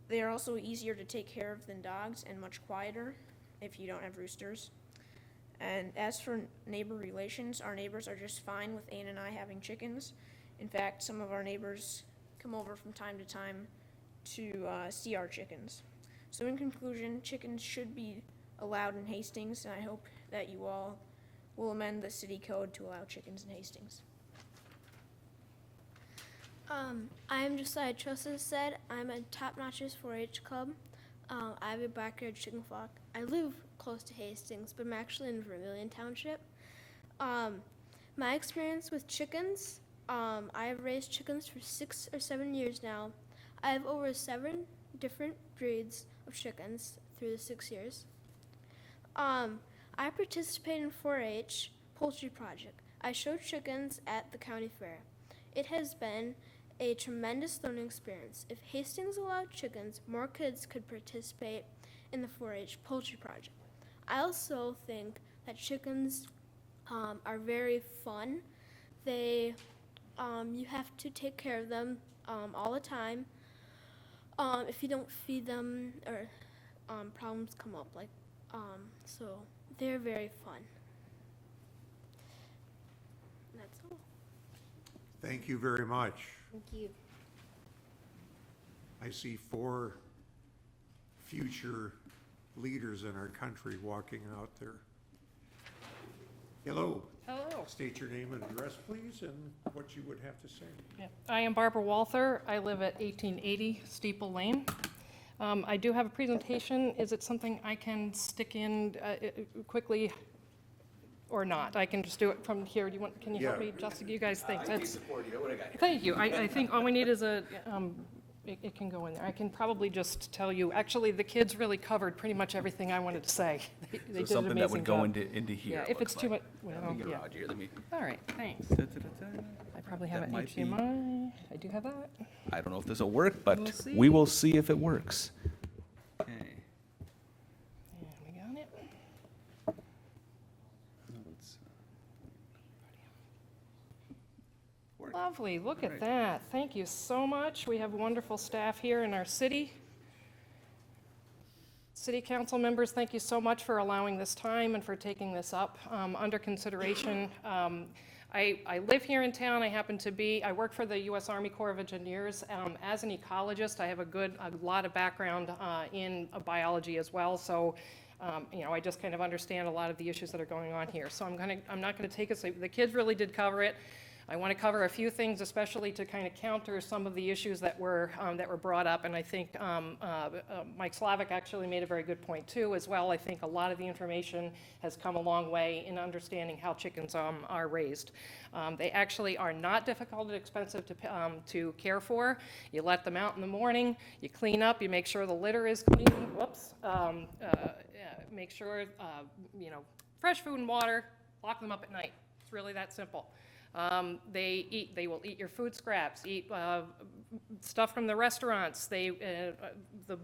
they are also easier to take care of than dogs and much quieter if you don't have roosters. And as for neighbor relations, our neighbors are just fine with Ann and I having chickens. In fact, some of our neighbors come over from time to time to see our chickens. So in conclusion, chickens should be allowed in Hastings, and I hope that you all will amend the city code to allow chickens in Hastings. I'm Josiah Trusses said. I'm a Top Notches 4-H club. I have a backyard chicken flock. I live close to Hastings, but I'm actually in Vermillion Township. My experience with chickens, I have raised chickens for 6 or 7 years now. I have over 7 different breeds of chickens through the 6 years. I participate in 4-H Poultry Project. I show chickens at the county fair. It has been a tremendous learning experience. If Hastings allowed chickens, more kids could participate in the 4-H Poultry Project. I also think that chickens are very fun. They, you have to take care of them all the time. If you don't feed them, or problems come up, like, so they're very fun. That's all. Thank you very much. Thank you. I see 4 future leaders in our country walking out there. Hello. Hello. State your name and address, please, and what you would have to say. Yeah. I am Barbara Walther. I live at 1880 Steeple Lane. I do have a presentation. Is it something I can stick in quickly or not? I can just do it from here. Do you want? Can you help me, Justin? You guys think that's? Thank you. I think all we need is a. It can go in there. I can probably just tell you. Actually, the kids really covered pretty much everything I wanted to say. They did an something that would amazing go job. into here. Yeah, if it's too much. Well, Let me get yeah. around here. Let me. All right. Thanks. I probably have That an might be- HDMI. I do have that. I don't know if this will work, but We'll see. we will see if it works. Okay. And we got it. Lovely, look at that. Thank you so much. We have wonderful staff here in our city. City council members, thank you so much for allowing this time and for taking this up under consideration. I live here in town. I work for the U.S. Army Corps of Engineers. As an ecologist, I have a lot of background in biology as well. So, I just kind of understand a lot of the issues that are going on here. So I'm not going to take us. The kids really did cover it. I want to cover a few things, especially to kind of counter some of the issues that were brought up, and I think Mike Slavic actually made a very good point too as well. I think a lot of the information has come a long way in understanding how chickens are raised. They actually are not difficult and expensive to care for. You let them out in the morning, you clean up, you make sure the litter is clean. Whoops. Make sure fresh food and water. Lock them up at night. It's really that simple. They will eat your food scraps, eat stuff from the restaurants, the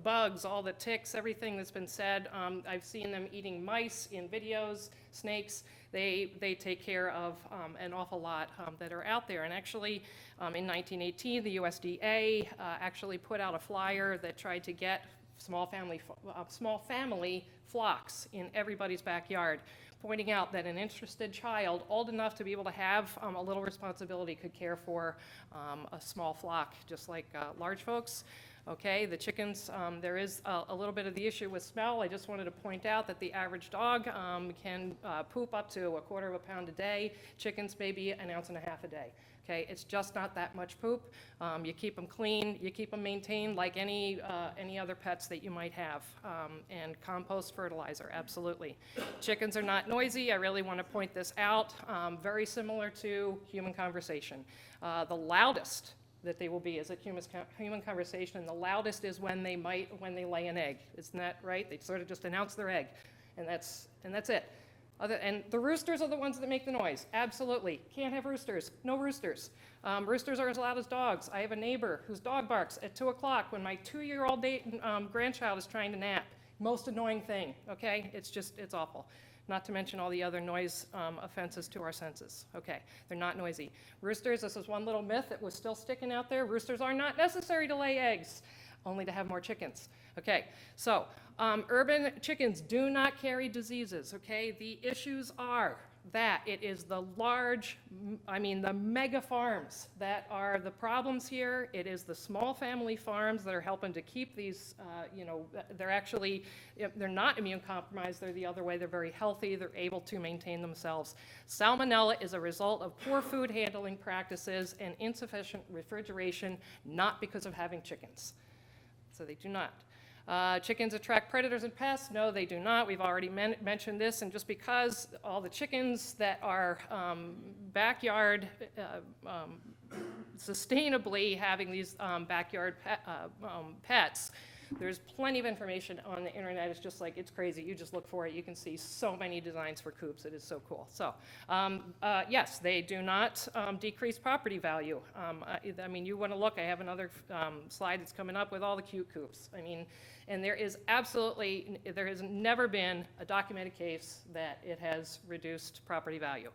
bugs, all the ticks, everything that's been said. I've seen them eating mice in videos, snakes. They take care of an awful lot that are out there. And actually, in 1918, the USDA actually put out a flyer that tried to get small family flocks in everybody's backyard, pointing out that an interested child old enough to be able to have a little responsibility could care for a small flock, just like large folks. Okay, the chickens, there is a little bit of the issue with smell. I just wanted to point out that the average dog can poop up to 1/4 pound a day. Chickens maybe 1.5 ounces a day. Okay, it's just not that much poop. You keep them clean, you keep them maintained like any other pets that you might have. And compost fertilizer, absolutely. Chickens are not noisy. I really want to point this out. Very similar to human conversation. The loudest that they will be is a human conversation, and the loudest is when they lay an egg. Isn't that right? They sort of just announce their egg, and that's it. And the roosters are the ones that make the noise. Absolutely. Can't have roosters. No roosters. Roosters are as loud as dogs. I have a neighbor whose dog barks at 2 o'clock when my 2-year-old grandchild is trying to nap. Most annoying thing, okay? It's awful. Not to mention all the other noise offenses to our senses. Okay, they're not noisy. Roosters, this is one little myth that was still sticking out there. Roosters are not necessary to lay eggs. only to have more chickens. Okay, so urban chickens do not carry diseases, okay? The issues are that it is the the mega farms that are the problems here. It is the small family farms that are helping to keep these, they're not immune compromised, they're the other way, they're very healthy, they're able to maintain themselves. Salmonella is a result of poor food handling practices and insufficient refrigeration, not because of having chickens. So they do not. Chickens attract predators and pests? No, they do not. We've already mentioned this, and just because all the chickens that are backyard, sustainably having these backyard pets, there's plenty of information on the internet. It's just like, it's crazy. You just look for it. You can see so many designs for coops. It is so cool. So, yes, they do not decrease property value. I mean, you want to look, I have another slide that's coming up with all the cute coops. I mean, and there has never been a documented case that it has reduced property value.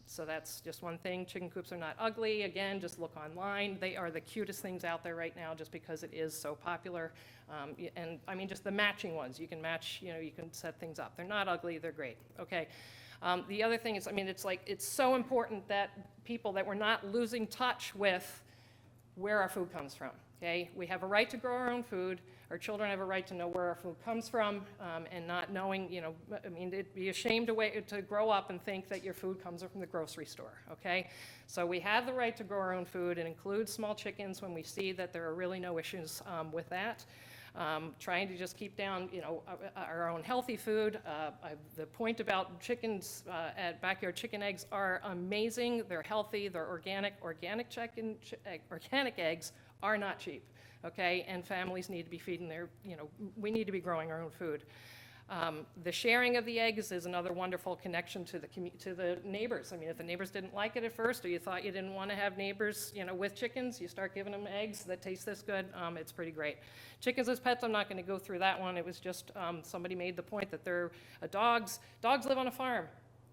So that's just one thing. Chicken coops are not ugly. Again, just look online. They are the cutest things out there right now just because it is so popular. And I mean, just the matching ones. You can match, you can set things up. They're not ugly, they're great. Okay. The other thing is, I mean, it's so important that we're not losing touch with where our food comes from. Okay, we have a right to grow our own food. Our children have a right to know where our food comes from, and not knowing, I mean, it'd be a shame to grow up and think that your food comes from the grocery store, okay? So we have the right to grow our own food and include small chickens when we see that there are really no issues with that. Trying to just keep down, our own healthy food. The point about chickens at backyard chicken eggs are amazing. They're healthy. They're organic. Organic eggs are not cheap, okay? And families need to be feeding we need to be growing our own food. The sharing of the eggs is another wonderful connection to the neighbors. I mean, if the neighbors didn't like it at first, or you thought you didn't want to have neighbors, with chickens, you start giving them eggs that taste this good, it's pretty great. Chickens as pets, I'm not going to go through that one. It was just somebody made the point that they're dogs live on a farm.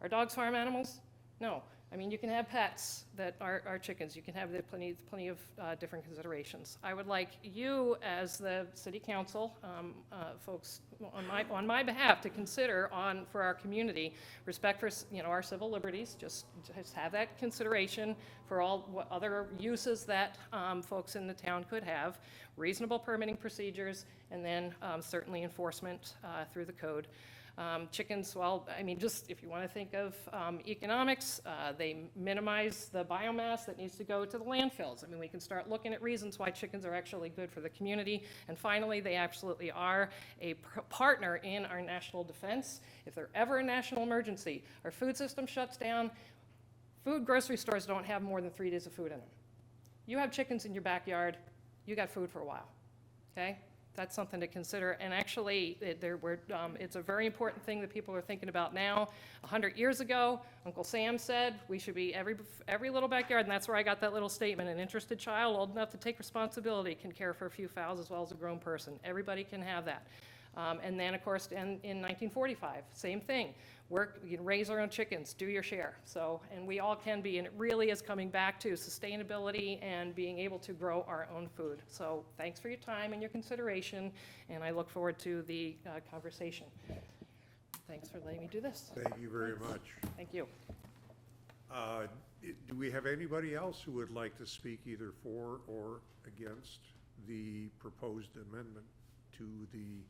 Are dogs farm animals? No. I mean, you can have pets that are chickens. You can have plenty of different considerations. I would like you, as the city council, folks, on my behalf, to consider for our community respect for our civil liberties. Just have that consideration for all other uses that folks in the town could have. Reasonable permitting procedures, and then certainly enforcement through the code. Chickens, well, I mean, just if you want to think of economics, they minimize the biomass that needs to go to the landfills. I mean, we can start looking at reasons why chickens are actually good for the community. And finally, they absolutely are a partner in our national defense. If there's ever a national emergency, our food system shuts down, grocery stores don't have more than 3 days of food in them. You have chickens in your backyard, you got food for a while, okay? That's something to consider. And actually, it's a very important thing that people are thinking about now. 100 years ago, Uncle Sam said we should be every little backyard, and that's where I got that little statement. An interested child old enough to take responsibility can care for a few fowls as well as a grown person. Everybody can have that. And then, of course, in 1945, same thing. You can raise our own chickens, do your share. So, and we all can be, and it really is coming back to sustainability and being able to grow our own food. So thanks for your time and your consideration, and I look forward to the conversation. Thanks for letting me do this. Thank you very much. Thank you. Do we have anybody else who would like to speak either for or against the proposed amendment to the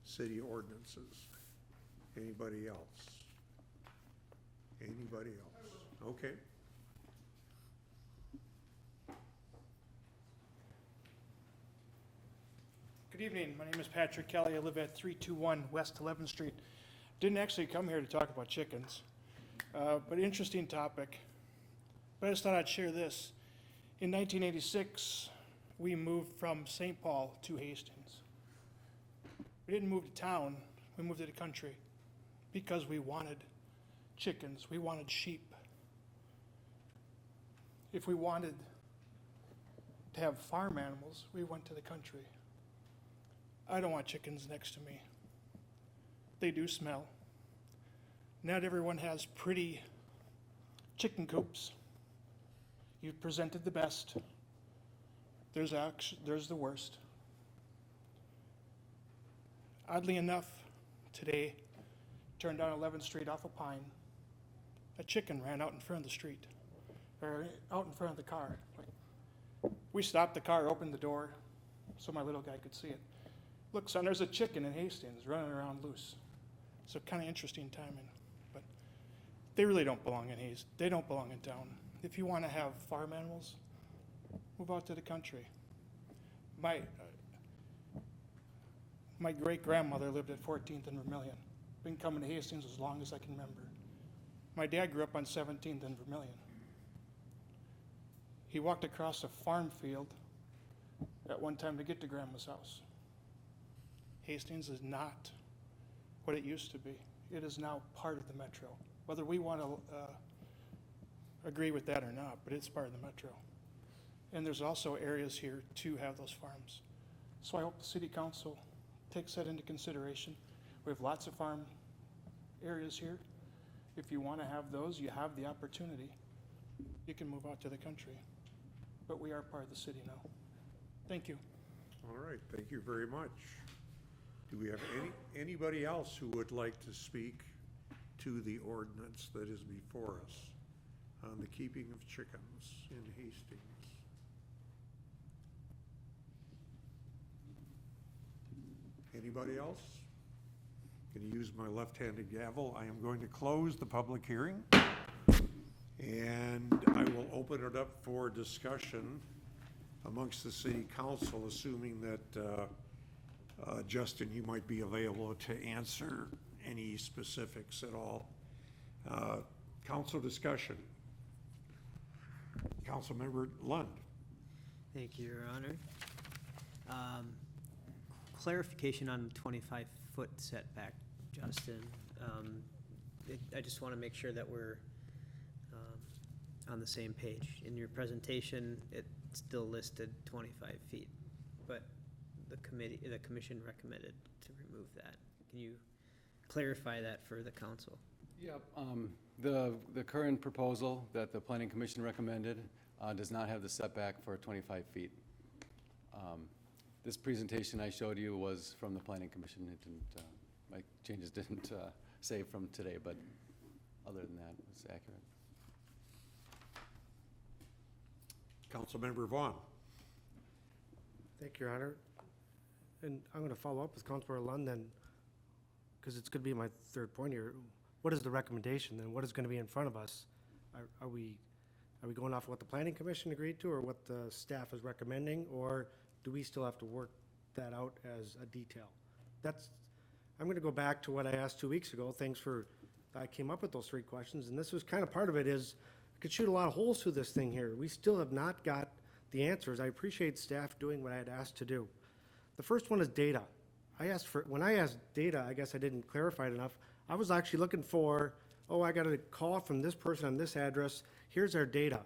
city ordinances? Anybody else? Anybody else? Okay. Good evening. My name is Patrick Kelly. I live at 321 West 11th Street. Didn't actually come here to talk about chickens, but interesting topic. But I just thought I'd share this. In 1986, we moved from St. Paul to Hastings. We didn't move to town, we moved to the country because we wanted chickens, we wanted sheep. If we wanted to have farm animals, we went to the country. I don't want chickens next to me. They do smell. Not everyone has pretty chicken coops. You've presented the best. there's the worst. Oddly enough, today, turned down 11th Street off of Pine, a chicken ran out in front of the street, or out in front of the car. We stopped the car, opened the door, so my little guy could see it. Look, son, there's a chicken in Hastings running around loose. So kind of interesting timing, but they really don't belong in Hastings. They don't belong in town. If you want to have farm animals, move out to the country. My great-grandmother lived at 14th and Vermilion. Been coming to Hastings as long as I can remember. My dad grew up on 17th and Vermilion. He walked across a farm field at one time to get to Grandma's house. Hastings is not what it used to be. It is now part of the metro. Whether we want to agree with that or not, but it's part of the metro. And there's also areas here to have those farms. So I hope the city council takes that into consideration. We have lots of farm areas here. If you want to have those, you have the opportunity. You can move out to the country. But we are part of the city now. Thank you. All right, thank you very much. Do we have anybody else who would like to speak to the ordinance that is before us on the keeping of chickens in Hastings? Anybody else? Going to use my left-handed gavel. I am going to close the public hearing, and I will open it up for discussion amongst the city council, assuming that Justin, you might be available to answer any specifics at all. Council discussion. Councilmember Lund. Thank you, Your Honor. Clarification on the 25-foot setback, Justin. I just want to make sure that we're on the same page. In your presentation, it still listed 25 feet, but the commission recommended to remove that. Can you clarify that for the council? Yep. The current proposal that the planning commission recommended does not have the setback for 25 feet. This presentation I showed you was from the planning commission. It didn't, my changes didn't say from today, but other than that, it's accurate. Councilmember Vaughn. Thank you, Your Honor. And I'm going to follow up with Councilmember Lund then, because it's going to be my third point here. What is the recommendation then? What is going to be in front of us? Are we going off what the planning commission agreed to, or what the staff is recommending, or do we still have to work that out as a detail? I'm going to go back to what I asked 2 weeks ago. I came up with those three questions, and this was kind of part of it is, I could shoot a lot of holes through this thing here. We still have not got the answers. I appreciate staff doing what I had asked to do. The first one is data. When I asked data, I guess I didn't clarify it enough. I was actually looking for, I got a call from this person on this address. Here's our data.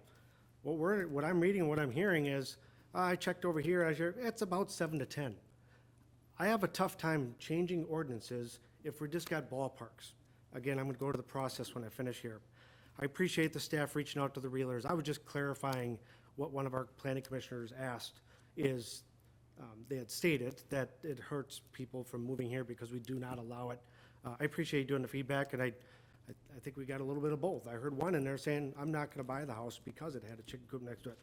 What I'm reading and what I'm hearing is, I checked over here, it's about 7 to 10. I have a tough time changing ordinances if we just got ballparks. Again, I'm going to go to the process when I finish here. I appreciate the staff reaching out to the realtors. I was just clarifying what one of our planning commissioners asked is, they had stated that it hurts people from moving here because we do not allow it. I appreciate you doing the feedback, and I think we got a little bit of both. I heard one in there saying, I'm not going to buy the house because it had a chicken coop next to it.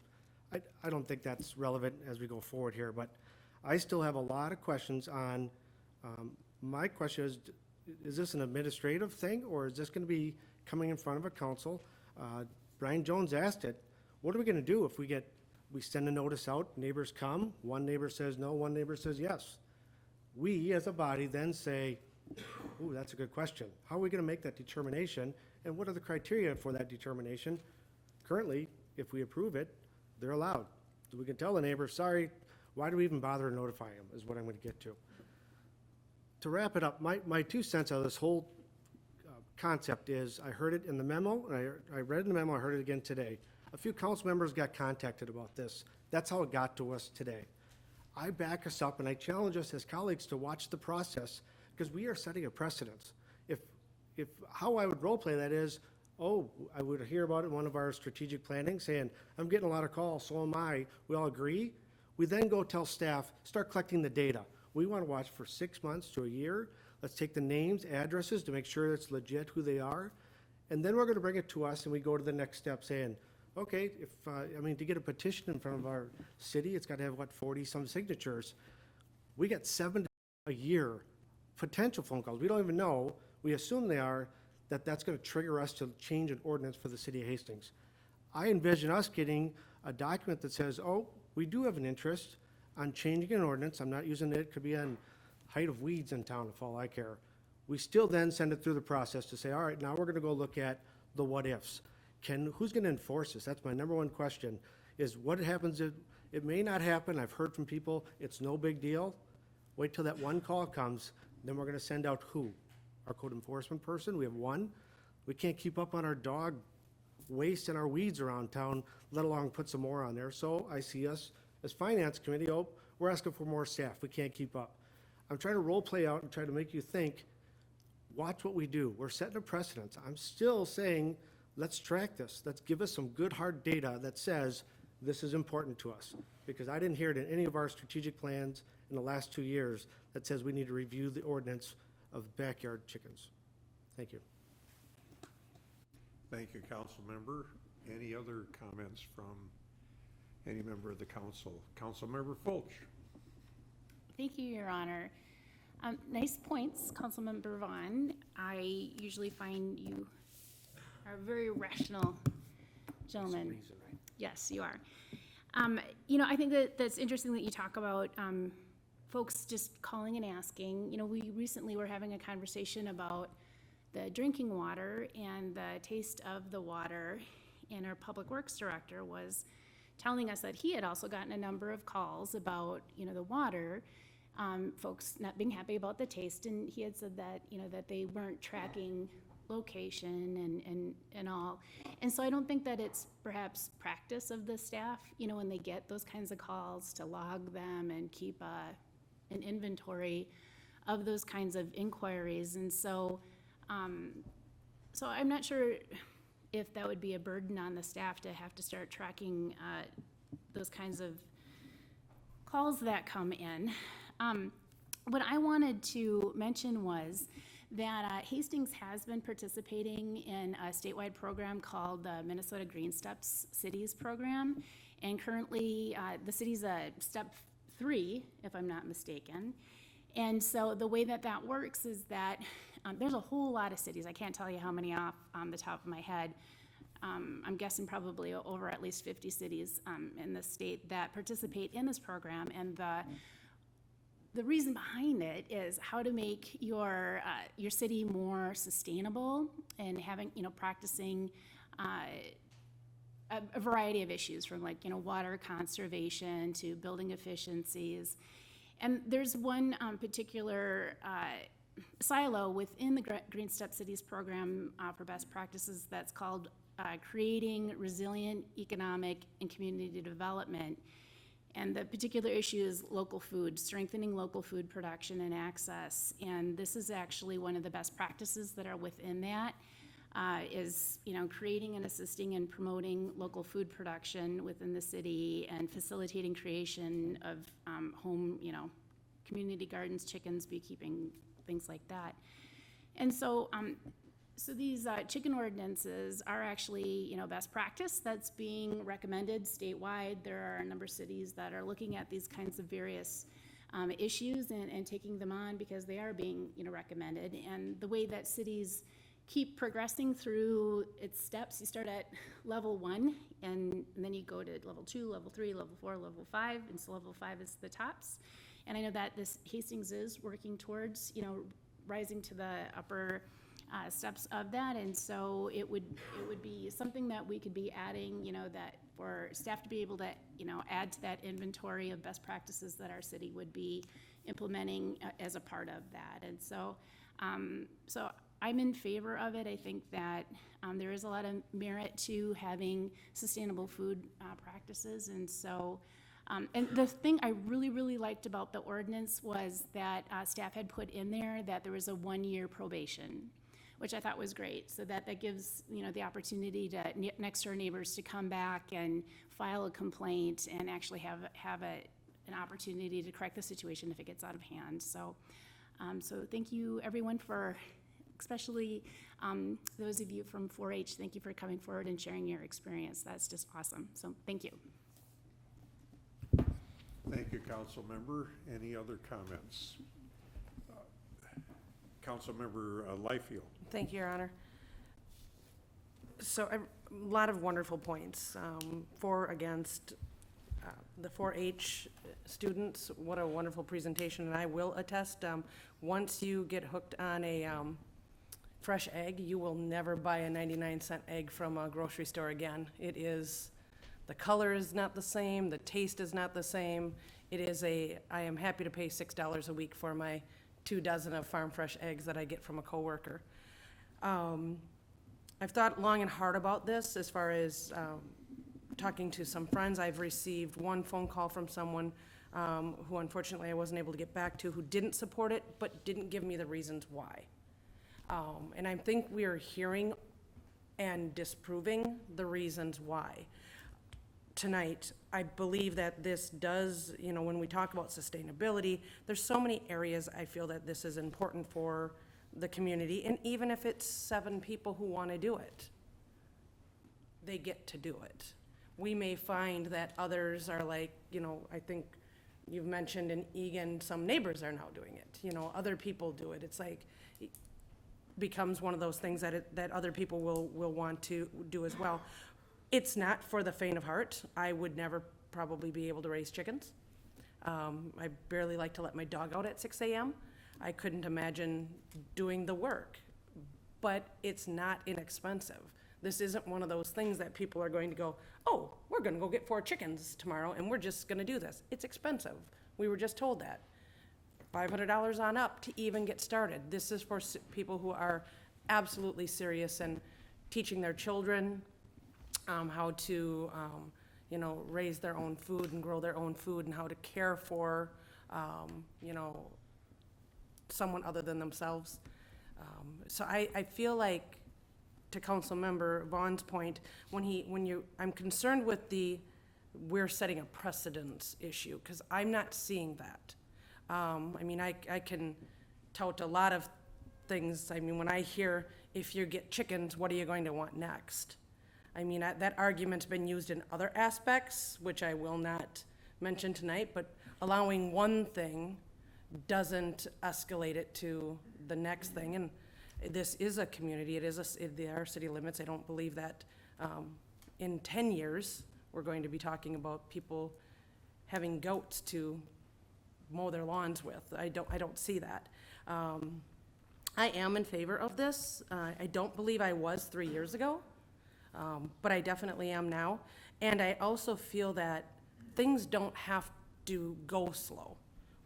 I don't think that's relevant as we go forward here, but I still have a lot of questions on, my question is this an administrative thing, or is this going to be coming in front of a council? Brian Jones asked it, what are we going to do if we send a notice out, neighbors come, one neighbor says no, one neighbor says yes. We, as a body, then say, ooh, that's a good question. How are we going to make that determination, and what are the criteria for that determination? Currently, if we approve it, they're allowed. So we can tell the neighbor, sorry, why do we even bother to notify them, is what I'm going to get to. To wrap it up, my 2 cents out of this whole concept is, I heard it in the memo, and I read it in the memo, I heard it again today. A few council members got contacted about this. That's how it got to us today. I back us up, and I challenge us as colleagues to watch the process, because we are setting a precedence. If how I would role play that is, I would hear about it in one of our strategic planning saying, I'm getting a lot of calls, so am I. We all agree. We then go tell staff, start collecting the data. We want to watch for 6 months to a year. Let's take the names, addresses to make sure it's legit who they are. And then we're going to bring it to us and we go to the next step saying, okay, if, to get a petition in front of our city, it's got to have, 40-some signatures. We get 7 a year potential phone calls. We don't even know. We assume they are, that's going to trigger us to change an ordinance for the city of Hastings. I envision us getting a document that says, oh, we do have an interest on changing an ordinance. I'm not using it. It could be on height of weeds in town, if all I care. We still then send it through the process to say, all right, now we're going to go look at the what ifs. Who's going to enforce this? That's my number one question, is what happens if it may not happen. I've heard from people, it's no big deal. Wait till that one call comes, then we're going to send out who? Our code enforcement person? We have one. We can't keep up on our dog waste and our weeds around town, let alone put some more on there. So I see us as finance committee, oh, we're asking for more staff. We can't keep up. I'm trying to role play out and try to make you think, watch what we do. We're setting a precedent. I'm still saying, let's track this. Let's give us some good hard data that says this is important to us. Because I didn't hear it in any of our strategic plans in the last 2 years that says we need to review the ordinance of backyard chickens. Thank you. Thank you, council member. Any other comments from any member of the council? Councilmember Fulch. Thank you, Your Honor. Nice points, Councilmember Vaughn. I usually find you are a very rational gentleman. Yes, you are. I think that's interesting that you talk about folks just calling and asking. We recently were having a conversation about the drinking water and the taste of the water, and our public works director was telling us that he had also gotten a number of calls about, the water, folks not being happy about the taste, and he had said that, that they weren't tracking location and all. And so I don't think that it's perhaps practice of the staff, when they get those kinds of calls, to log them and keep an inventory of those kinds of inquiries. And so I'm not sure if that would be a burden on the staff to have to start tracking those kinds of calls that come in. What I wanted to mention was that Hastings has been participating in a statewide program called the Minnesota Green Steps Cities Program. And currently, the city's step 3, if I'm not mistaken. And so the way that works is that there's a whole lot of cities. I can't tell you how many off the top of my head. I'm guessing probably over at least 50 cities in the state that participate in this program. And the reason behind it is how to make your city more sustainable, and having, practicing a variety of issues from water conservation to building efficiencies. And there's one particular silo within the Green Step Cities program for best practices that's called Creating Resilient Economic and Community Development. And the particular issue is local food, strengthening local food production and access. And this is actually one of the best practices that are within that, is creating and assisting and promoting local food production within the city, and facilitating creation of home, community gardens, chickens, beekeeping, things like that. And so these chicken ordinances are actually, best practice that's being recommended statewide. There are a number of cities that are looking at these kinds of various issues and taking them on because they are being, recommended. And the way that cities keep progressing through its steps, you start at level 1, and then you go to level 2, level 3, level 4, level 5, and so level 5 is the tops. And I know that Hastings is working towards, rising to the upper steps of that, and so it would be something that we could be adding, that for staff to be able to, add to that inventory of best practices that our city would be implementing as a part of that. And so, I'm in favor of it. I think that there is a lot of merit to having sustainable food practices, and so. And the thing I really liked about the ordinance was that staff had put in there that there was a 1-year probation, which I thought was great. So that gives, the opportunity to next door neighbors to come back and file a complaint and actually have an opportunity to correct the situation if it gets out of hand. So, so thank you everyone for, especially those of you from 4-H, thank you for coming forward and sharing your experience. That's just awesome. So thank you. Thank you, council member. Any other comments? Council member Liefeld. Thank you, Your Honor. So a lot of wonderful points for, against, the 4-H students. What a wonderful presentation, and I will attest, once you get hooked on a fresh egg, you will never buy a 99-cent egg from a grocery store again. It is, the color is not the same, the taste is not the same. It is I am happy to pay $6 a week for my 2 dozen of farm fresh eggs that I get from a coworker. I've thought long and hard about this as far as talking to some friends. I've received one phone call from someone who unfortunately I wasn't able to get back to, who didn't support it, but didn't give me the reasons why. And I think we are hearing and disproving the reasons why. Tonight, I believe that this does, you know, when we talk about sustainability, there's so many areas I feel that this is important for the community, and even if it's 7 people who want to do it, they get to do it. We may find that others are like, you know, I think you've mentioned in Egan, some neighbors are now doing it, you know, other people do it. It's like, it becomes one of those things that that other people will want to do as well. It's not for the faint of heart. I would never probably be able to raise chickens. I barely like to let my dog out at 6 a.m. I couldn't imagine doing the work, but it's not inexpensive. This isn't one of those things that people are going to go, oh, we're gonna go get 4 chickens tomorrow and we're just gonna do this. It's expensive. We were just told that. $500 on up to even get started. This is for people who are absolutely serious and teaching their children how to, you know, raise their own food and grow their own food, and how to care for, you know, someone other than themselves. So I feel like, to Council Member Vaughn's point, I'm concerned with we're setting a precedence issue, because I'm not seeing that. I mean, I can tout a lot of things. I mean, when I hear, if you get chickens, what are you going to want next? I mean, that argument's been used in other aspects, which I will not mention tonight, but allowing one thing doesn't escalate it to the next thing. And this is a community, there are city limits. I don't believe that in 10 years, we're going to be talking about people having goats to mow their lawns with. I don't see that. I am in favor of this. I don't believe I was 3 years ago, but I definitely am now. And I also feel that things don't have to go slow.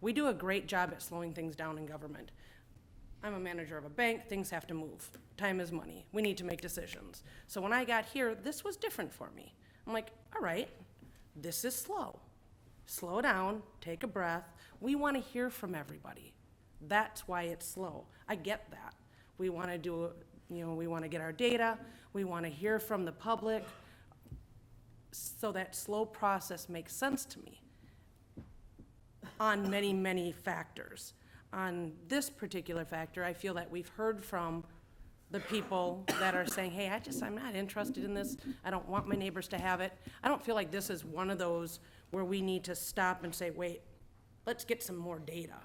We do a great job at slowing things down in government. I'm a manager of a bank, things have to move. Time is money. We need to make decisions. So when I got here, this was different for me. I'm like, all right, this is slow. Slow down, take a breath. We want to hear from everybody. That's why it's slow. I get that. We want to do, you know, we want to get our data. We want to hear from the public. So that slow process makes sense to me on many, many factors. On this particular factor, I feel that we've heard from the people that are saying, hey, I'm not interested in this. I don't want my neighbors to have it. I don't feel like this is one of those where we need to stop and say, wait, let's get some more data.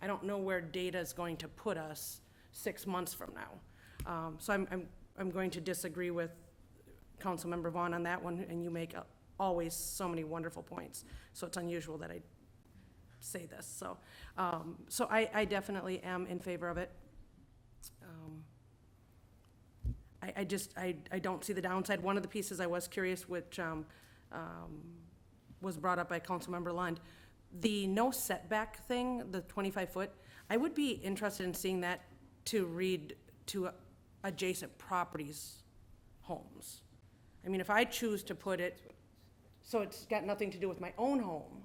I don't know where data is going to put us 6 months from now. So I'm going to disagree with Councilmember Vaughn on that one, and you make always so many wonderful points. So it's unusual that I say this. So, so I definitely am in favor of it. I don't see the downside. One of the pieces I was curious, which was brought up by Councilmember Lund, the no setback thing, the 25 foot, I would be interested in seeing that to read to adjacent properties' homes. I mean, if I choose to put it, so it's got nothing to do with my own home,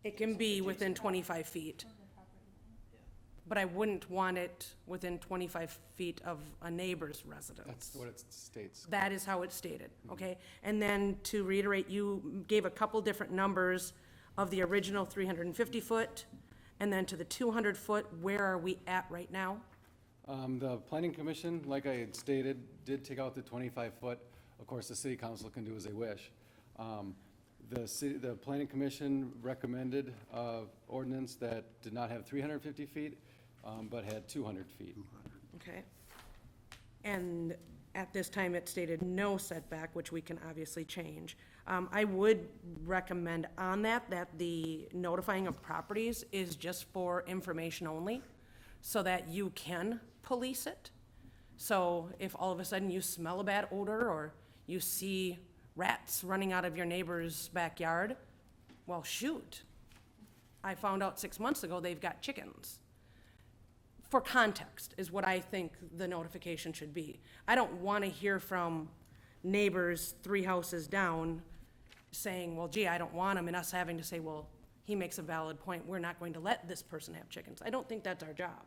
it can be within 25 feet. But I wouldn't want it within 25 feet of a neighbor's residence. That's what it states. That is how it's stated, okay? And then to reiterate, you gave a couple different numbers of the original 350-foot, and then to the 200-foot, where are we at right now? The planning commission, like I had stated, did take out the 25-foot. Of course, the city council can do as they wish. The planning commission recommended ordinance that did not have 350 feet, but had 200 feet. Okay. And at this time, it stated no setback, which we can obviously change. I would recommend on that the notifying of properties is just for information only, so that you can police it. So if all of a sudden you smell a bad odor, or you see rats running out of your neighbor's backyard, well, shoot. I found out 6 months ago they've got chickens. For context is what I think the notification should be. I don't want to hear from neighbors 3 houses down saying, well, gee, I don't want them, and us having to say, well, he makes a valid point, we're not going to let this person have chickens. I don't think that's our job.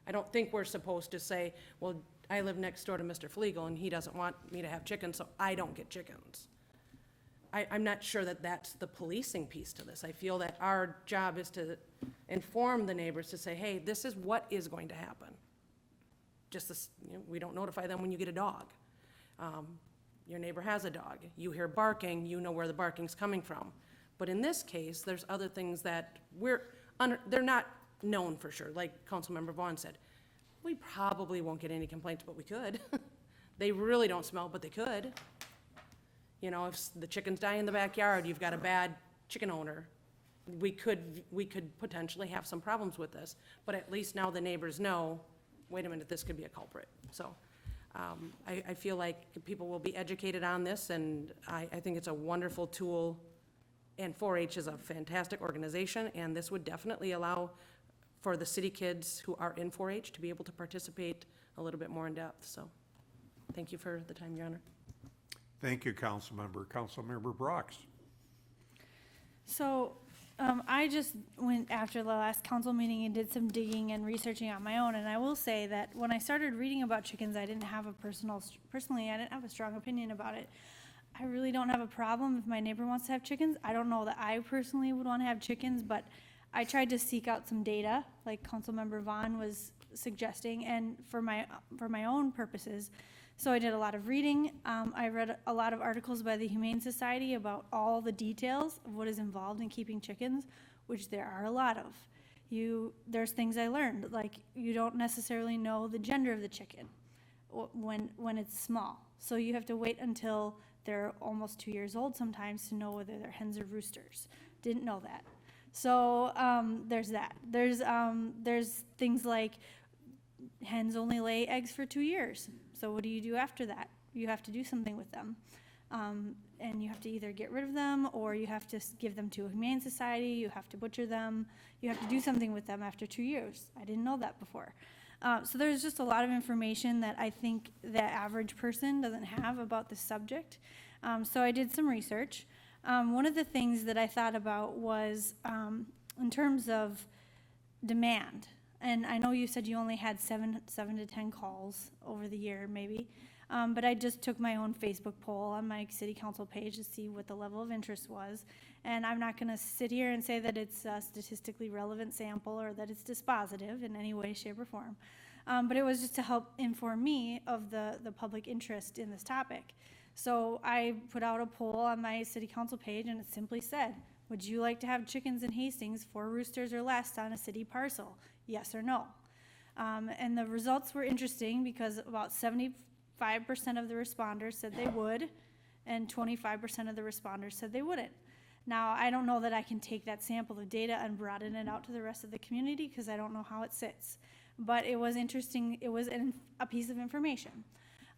I don't think we're supposed to say, well, I live next door to Mr. Flegel and he doesn't want me to have chickens, so I don't get chickens. I'm not sure that that's the policing piece to this. I feel that our job is to inform the neighbors to say, hey, this is what is going to happen. Just this, we don't notify them when you get a dog. Your neighbor has a dog. You hear barking, you know where the barking's coming from. But in this case, there's other things that they're not known for sure. Like Councilmember Vaughn said, we probably won't get any complaints, but we could. They really don't smell, but they could. If the chickens die in the backyard, you've got a bad chicken owner. We could potentially have some problems with this, but at least now the neighbors know, wait a minute, this could be a culprit. So I feel like people will be educated on this, and I think it's a wonderful tool, and 4-H is a fantastic organization, and this would definitely allow for the city kids who are in 4-H to be able to participate a little bit more in depth. So thank you for the time, Your Honor. Thank you, Councilmember. Councilmember Brox. So, I just went after the last council meeting and did some digging and researching on my own, and I will say that when I started reading about chickens, I didn't have personally, I didn't have a strong opinion about it. I really don't have a problem if my neighbor wants to have chickens. I don't know that I personally would want to have chickens, but I tried to seek out some data, like Councilmember Vaughn was suggesting, and for my own purposes. So I did a lot of reading. I read a lot of articles by the Humane Society about all the details of what is involved in keeping chickens, which there are a lot of. There's things I learned, like you don't necessarily know the gender of the chicken when it's small. So you have to wait until they're almost 2 years old sometimes to know whether they're hens or roosters. Didn't know that. So there's that. There's things like hens only lay eggs for 2 years. So what do you do after that? You have to do something with them. And you have to either get rid of them, or you have to give them to a humane society, you have to butcher them, you have to do something with them after 2 years. I didn't know that before. So there's just a lot of information that I think the average person doesn't have about this subject. So I did some research. One of the things that I thought about was in terms of demand. And I know you said you only had 7 to 10 calls over the year, maybe. But I just took my own Facebook poll on my city council page to see what the level of interest was. And I'm not going to sit here and say that it's a statistically relevant sample or that it's dispositive in any way, shape, or form. But it was just to help inform me of the public interest in this topic. So I put out a poll on my city council page, and it simply said, would you like to have chickens in Hastings 4 roosters or less on a city parcel? Yes or no? And the results were interesting because about 75% of the responders said they would, and 25% of the responders said they wouldn't. Now, I don't know that I can take that sample of data and broaden it out to the rest of the community because I don't know how it sits. But it was interesting. It was a piece of information.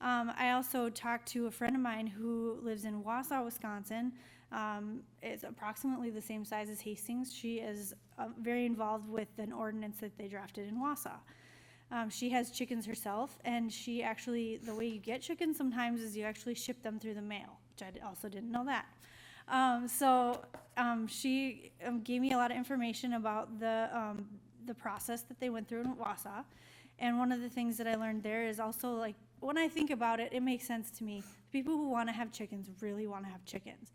I also talked to a friend of mine who lives in Wausau, Wisconsin. It's approximately the same size as Hastings. She is very involved with an ordinance that they drafted in Wausau. She has chickens herself, and she actually, the way you get chickens sometimes is you actually ship them through the mail, which I also didn't know that. She gave me a lot of information about the process that they went through in Wausau. And one of the things that I learned there is also, like, when I think about it, it makes sense to me. People who want to have chickens really want to have chickens.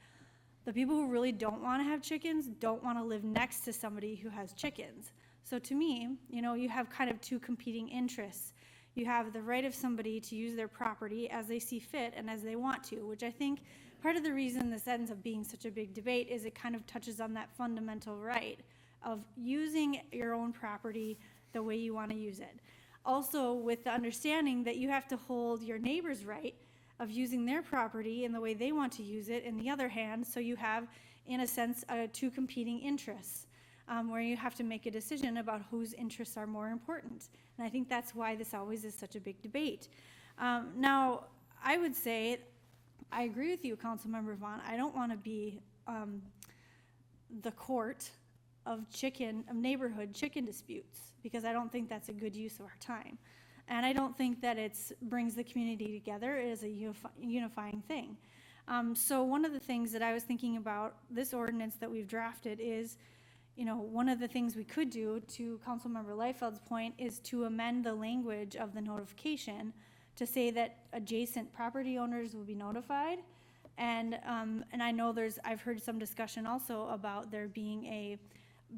The people who really don't want to have chickens don't want to live next to somebody who has chickens. So to me, you know, you have kind of two competing interests. You have the right of somebody to use their property as they see fit and as they want to, which I think part of the reason this ends up being such a big debate is it kind of touches on that fundamental right of using your own property the way you want to use it. Also, with the understanding that you have to hold your neighbor's right of using their property in the way they want to use it in the other hand, so you have, in a sense, two competing interests, where you have to make a decision about whose interests are more important. And I think that's why this always is such a big debate. Now, I would say, I agree with you, Councilmember Vaughn. I don't want to be the court of neighborhood chicken disputes, because I don't think that's a good use of our time. And I don't think that it brings the community together as a unifying thing. So one of the things that I was thinking about this ordinance that we've drafted is, you know, one of the things we could do, to Councilmember Liefeld's point, is to amend the language of the notification to say that adjacent property owners will be notified. And I know I've heard some discussion also about there being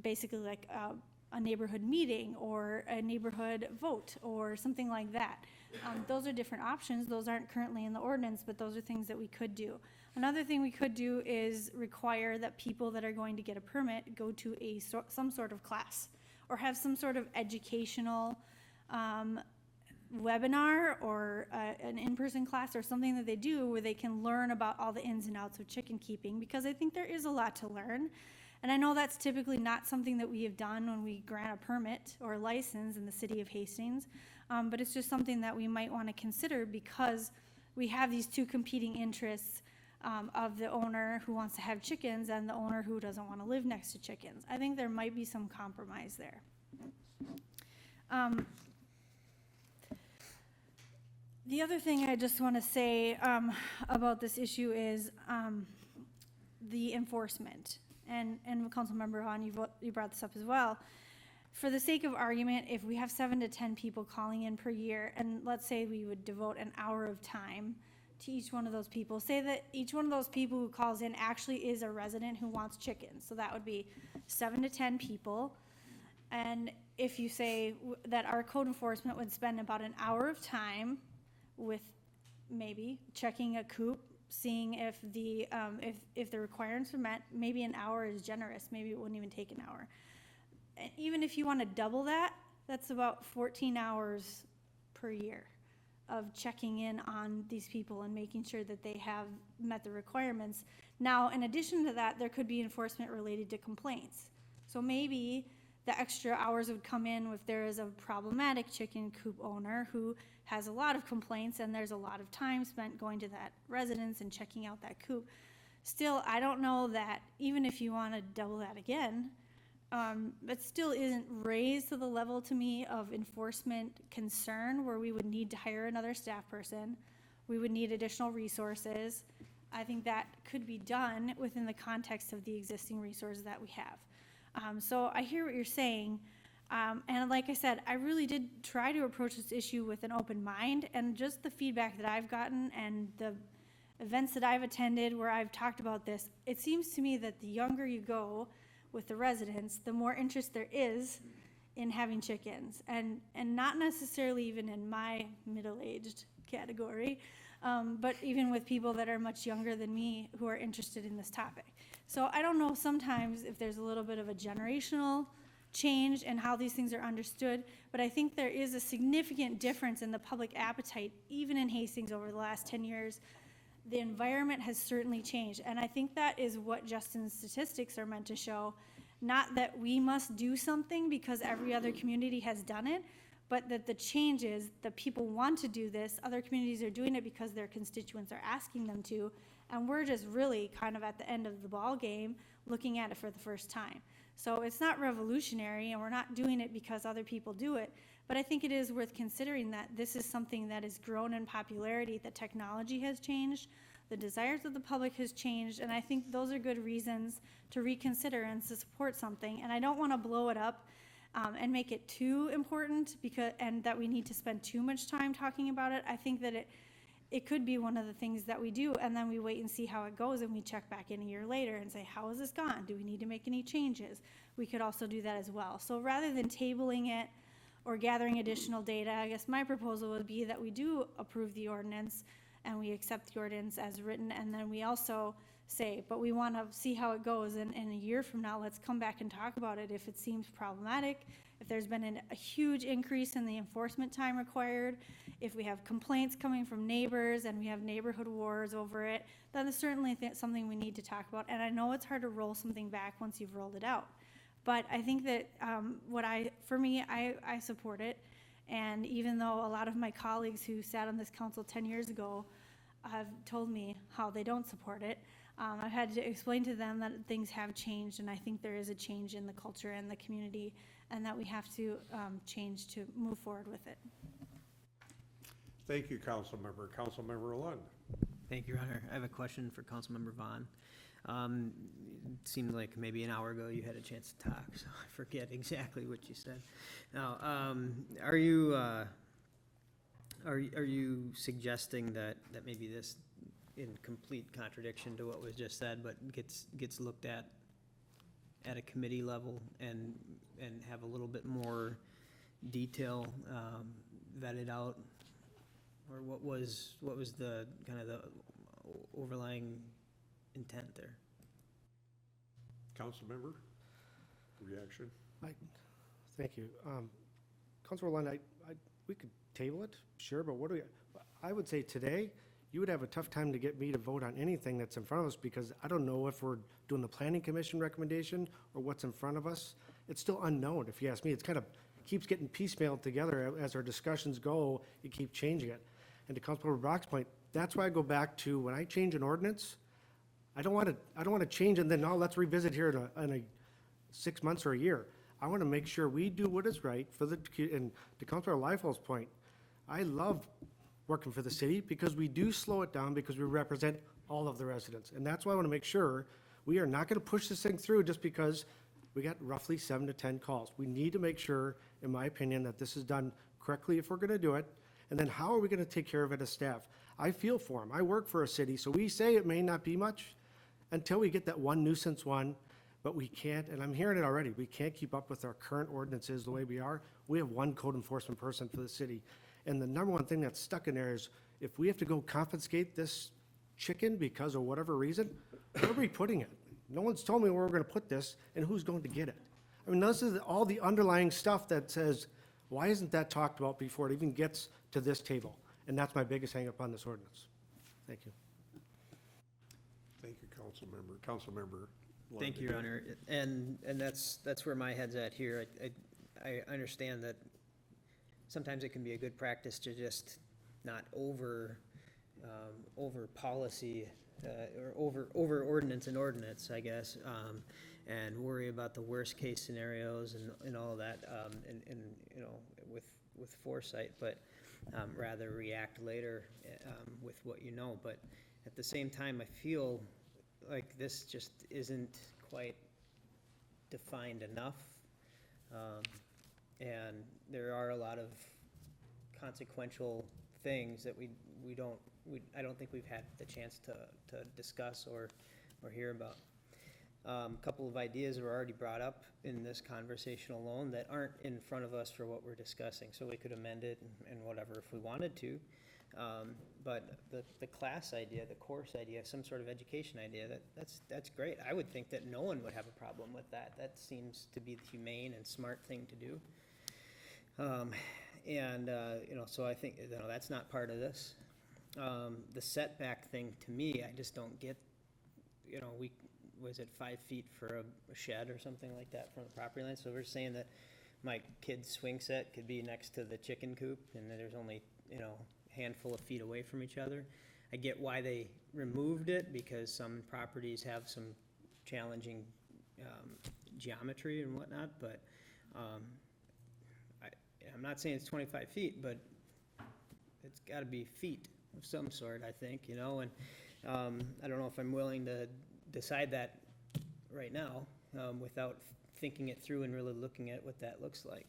basically like a neighborhood meeting or a neighborhood vote or something like that. Those are different options. Those aren't currently in the ordinance, but those are things that we could do. Another thing we could do is require that people that are going to get a permit go to some sort of class or have some sort of educational webinar or an in-person class or something that they do where they can learn about all the ins and outs of chicken keeping, because I think there is a lot to learn. And I know that's typically not something that we have done when we grant a permit or a license in the city of Hastings, but it's just something that we might want to consider because we have these two competing interests of the owner who wants to have chickens and the owner who doesn't want to live next to chickens. I think there might be some compromise there. The other thing I just want to say about this issue is the enforcement. And Councilmember Hahn, you brought this up as well. For the sake of argument, if we have 7 to 10 people calling in per year, and let's say we would devote an hour of time to each one of those people, say that each one of those people who calls in actually is a resident who wants chickens. So that would be 7 to 10 people. And if you say that our code enforcement would spend about an hour of time with maybe checking a coop, seeing if the requirements are met, maybe an hour is generous, maybe it wouldn't even take an hour. And even if you want to double that, that's about 14 hours per year of checking in on these people and making sure that they have met the requirements. Now, in addition to that, there could be enforcement related to complaints. So maybe the extra hours would come in if there is a problematic chicken coop owner who has a lot of complaints and there's a lot of time spent going to that residence and checking out that coop. Still, I don't know that even if you want to double that again, it still isn't raised to the level to me of enforcement concern where we would need to hire another staff person. We would need additional resources. I think that could be done within the context of the existing resources that we have. So I hear what you're saying. And like I said, I really did try to approach this issue with an open mind, and just the feedback that I've gotten and the events that I've attended where I've talked about this, it seems to me that the younger you go with the residents, the more interest there is in having chickens, and not necessarily even in my middle-aged category, but even with people that are much younger than me who are interested in this topic. So I don't know sometimes if there's a little bit of a generational change in how these things are understood, but I think there is a significant difference in the public appetite, even in Hastings over the last 10 years. The environment has certainly changed, and I think that is what Justin's statistics are meant to show. Not that we must do something because every other community has done it, but that the changes, that people want to do this, other communities are doing it because their constituents are asking them to, and we're just really kind of at the end of the ball game looking at it for the first time. So it's not revolutionary, and we're not doing it because other people do it, but I think it is worth considering that this is something that has grown in popularity, that technology has changed, the desires of the public has changed, and I think those are good reasons to reconsider and to support something. And I don't want to blow it up and make it too important and that we need to spend too much time talking about it. I think that it could be one of the things that we do, and then we wait and see how it goes, and we check back in a year later and say, how has this gone? Do we need to make any changes? We could also do that as well. So rather than tabling it or gathering additional data, I guess my proposal would be that we do approve the ordinance and we accept the ordinance as written, and then we also say, but we want to see how it goes, and a year from now, let's come back and talk about it if it seems problematic, if there's been a huge increase in the enforcement time required, if we have complaints coming from neighbors and we have neighborhood wars over it, that is certainly something we need to talk about. And I know it's hard to roll something back once you've rolled it out, but I think that for me, I support it. And even though a lot of my colleagues who sat on this council 10 years ago have told me how they don't support it, I've had to explain to them that things have changed, and I think there is a change in the culture and the community, and that we have to change to move forward with it. Thank you, Councilmember. Councilmember Lund. Thank you, Your Honor. I have a question for Councilmember Vaughn. It seemed like maybe an hour ago you had a chance to talk, so I forget exactly what you said. Now, are you suggesting that maybe this, in complete contradiction to what was just said, but gets looked at a committee level and have a little bit more detail vetted out? Or what was the kind of the overlying intent there? Councilmember, reaction? Thank you. Councilor Lund, we could table it, sure, but I would say today, you would have a tough time to get me to vote on anything that's in front of us, because I don't know if we're doing the planning commission recommendation or what's in front of us. It's still unknown, if you ask me. It's kind of keeps getting piecemealed together as our discussions go. You keep changing it. And to Councilmember Brock's point, that's why I go back to when I change an ordinance, I don't want to change and then, let's revisit here in a 6 months or a year. I want to make sure we do what is right for and to Councilor Leiffeld's point, I love working for the city because we do slow it down because we represent all of the residents. And that's why I want to make sure we are not going to push this thing through just because we got roughly 7 to 10 calls. We need to make sure, in my opinion, that this is done correctly if we're going to do it. And then how are we going to take care of it as staff? I feel for them. I work for a city, so we say it may not be much until we get that one nuisance one, but we can't, and I'm hearing it already, we can't keep up with our current ordinances the way we are. We have one code enforcement person for the city. And the number one thing that's stuck in there is if we have to go confiscate this chicken because of whatever reason, where are we putting it? No one's told me where we're going to put this and who's going to get it. I mean, this is all the underlying stuff that says, why isn't that talked about before it even gets to this table? And that's my biggest hang up on this ordinance. Thank you. Thank you, Councilmember. Councilmember Lund. Thank you, Your Honor. And that's where my head's at here. I understand that sometimes it can be a good practice to just not over policy or over ordinance and ordinance, I guess, and worry about the worst case scenarios and all of that, and with foresight, but rather react later with what you know. But at the same time, I feel like this just isn't quite defined enough, and there are a lot of consequential things that I don't think we've had the chance to discuss or hear about. A couple of ideas were already brought up in this conversation alone that aren't in front of us for what we're discussing, so we could amend it and whatever if we wanted to. But the class idea, the course idea, some sort of education idea, that's great. I would think that no one would have a problem with that. That seems to be the humane and smart thing to do. So I think that's not part of this. The setback thing, to me, I just don't get. Was it 5 feet for a shed or something like that from the property line? So we're saying that my kid's swing set could be next to the chicken coop, and then there's only handful of feet away from each other. I get why they removed it, because some properties have some challenging geometry and whatnot, but I'm not saying it's 25 feet, but it's got to be feet of some sort, I think, and I don't know if I'm willing to decide that right now without thinking it through and really looking at what that looks like.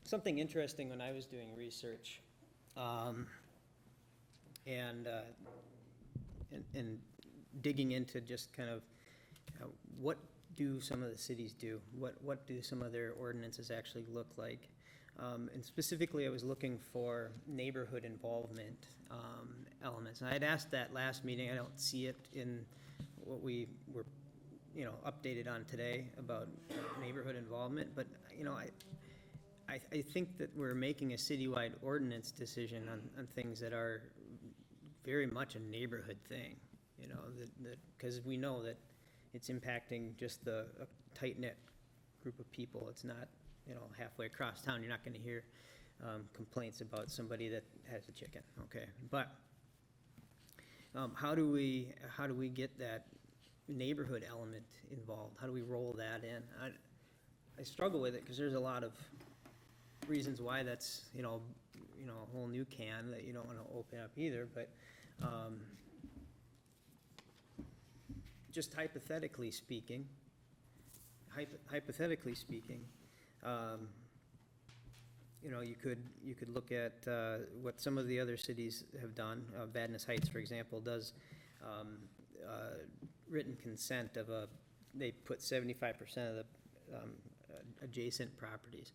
Something interesting when I was doing research and digging into just kind of what do some of the cities do? What do some of their ordinances actually look like? And specifically, I was looking for neighborhood involvement elements. And I had asked that last meeting. I don't see it in what we were, updated on today about neighborhood involvement. But, I think that we're making a citywide ordinance decision on things that are very much a neighborhood thing, because we know that it's impacting just a tight-knit group of people. It's not, halfway across town, you're not gonna hear complaints about somebody that has a chicken, okay? But how do we get that neighborhood element involved? How do we roll that in? I struggle with it because there's a lot of reasons why that's, a whole new can that you don't want to open up either, but just hypothetically speaking, you could look at what some of the other cities have done. Vadnais Heights, for example, does written consent of they put 75% of the adjacent properties.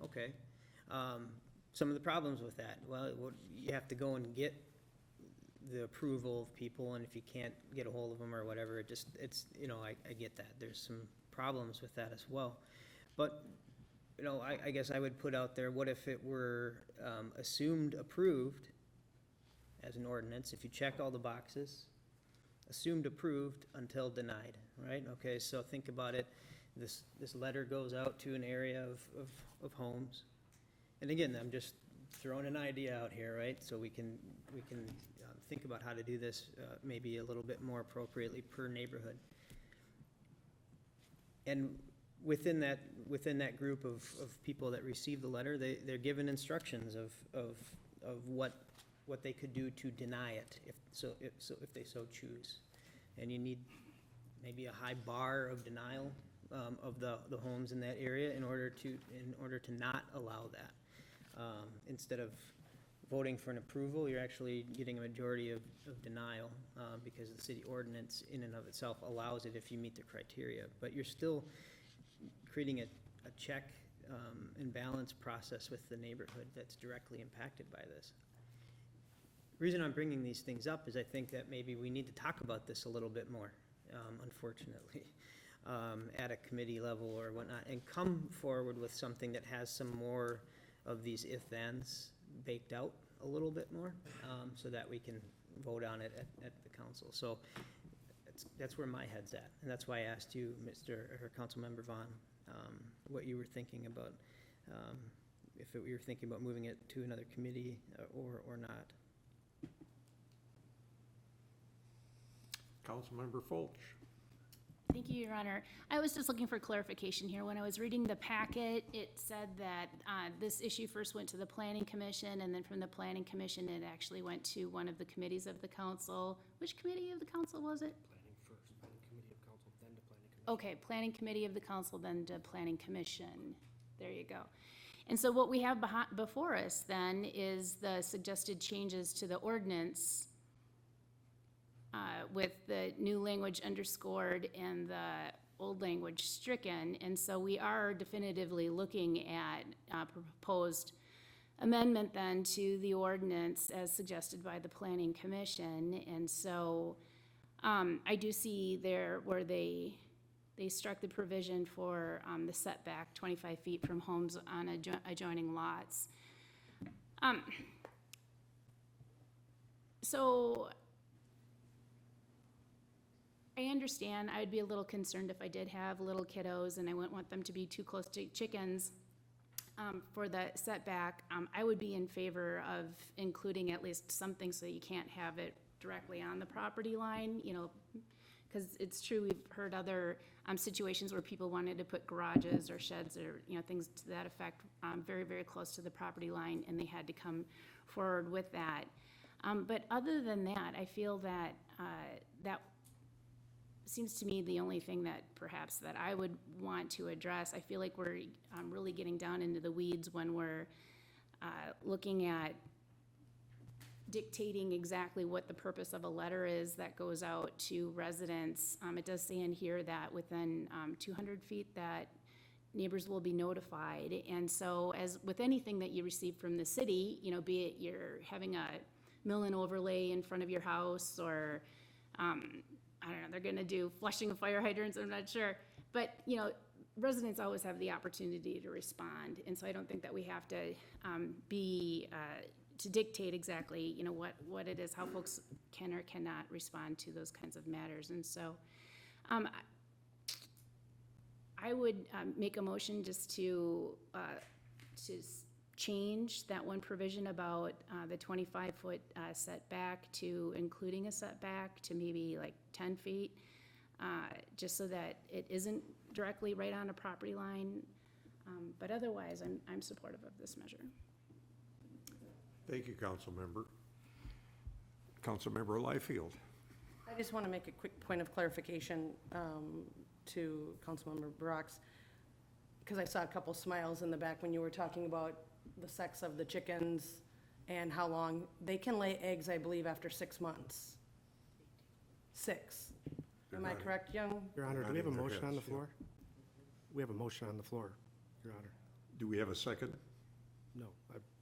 Okay. Some of the problems with that, well, you have to go and get the approval of people, and if you can't get a hold of them or whatever, it's, I get that. There's some problems with that as well. But, I guess I would put out there, what if it were assumed approved as an ordinance, if you check all the boxes, assumed approved until denied, right? Okay, so think about it. This letter goes out to an area of homes. And again, I'm just throwing an idea out here, right? So we can think about how to do this maybe a little bit more appropriately per neighborhood. And within that group of people that receive the letter, they're given instructions of what they could do to deny it if they so choose. And you need maybe a high bar of denial of the homes in that area in order to not allow that. Instead of voting for an approval, you're actually getting a majority of denial because the city ordinance in and of itself allows it if you meet the criteria. But you're still creating a check and balance process with the neighborhood that's directly impacted by this. The reason I'm bringing these things up is I think that maybe we need to talk about this a little bit more, unfortunately, at a committee level or whatnot, and come forward with something that has some more of these if-thens baked out a little bit more, so that we can vote on it at the council. So that's where my head's at, and that's why I asked you, Councilmember Vaughn, what you were thinking about, if you were thinking about moving it to another committee or not. Councilmember Fulch. Thank you, Your Honor. I was just looking for clarification here. When I was reading the packet, it said that this issue first went to the Planning Commission, and then from the Planning Commission, it actually went to one of the committees of the council. Which committee of the council was it? Planning first, Planning Committee of Council, then to Planning Commission. Okay, Planning Committee of the council, then to Planning Commission. There you go. And so what we have before us then is the suggested changes to the ordinance with the new language underscored and the old language stricken. And so we are definitively looking at a proposed amendment then to the ordinance as suggested by the Planning Commission. And so I do see there where they struck the provision for the setback 25 feet from homes on adjoining lots. So I understand I'd be a little concerned if I did have little kiddos and I wouldn't want them to be too close to chickens for the setback. I would be in favor of including at least something so you can't have it directly on the property line, because it's true, we've heard other situations where people wanted to put garages or sheds or, things to that effect very, very close to the property line, and they had to come forward with that. But other than that, I feel that that seems to me the only thing that perhaps that I would want to address. I feel like we're really getting down into the weeds when we're looking at dictating exactly what the purpose of a letter is that goes out to residents. It does say in here that within 200 feet that neighbors will be notified. And so as with anything that you receive from the city, you know, be it you're having a mill and overlay in front of your house, or, I don't know, they're gonna do flushing of fire hydrants, I'm not sure. But, you know, residents always have the opportunity to respond. And so I don't think that we have to to dictate exactly, you know, what it is, how folks can or cannot respond to those kinds of matters. And so I would make a motion just to change that one provision about the 25-foot setback to including a setback to maybe like 10 feet, just so that it isn't directly right on a property line. But otherwise, I'm supportive of this measure. Thank you, Councilmember. Councilmember Liefeld. I just want to make a quick point of clarification to Councilmember Brock's, because I saw a couple smiles in the back when you were talking about the sex of the chickens and how long. They can lay eggs, I believe, after 6 months. 6. Am I correct, Young? Your Honor, do we have a motion on the floor? We have a motion on the floor, Your Honor. Do we have a second? No.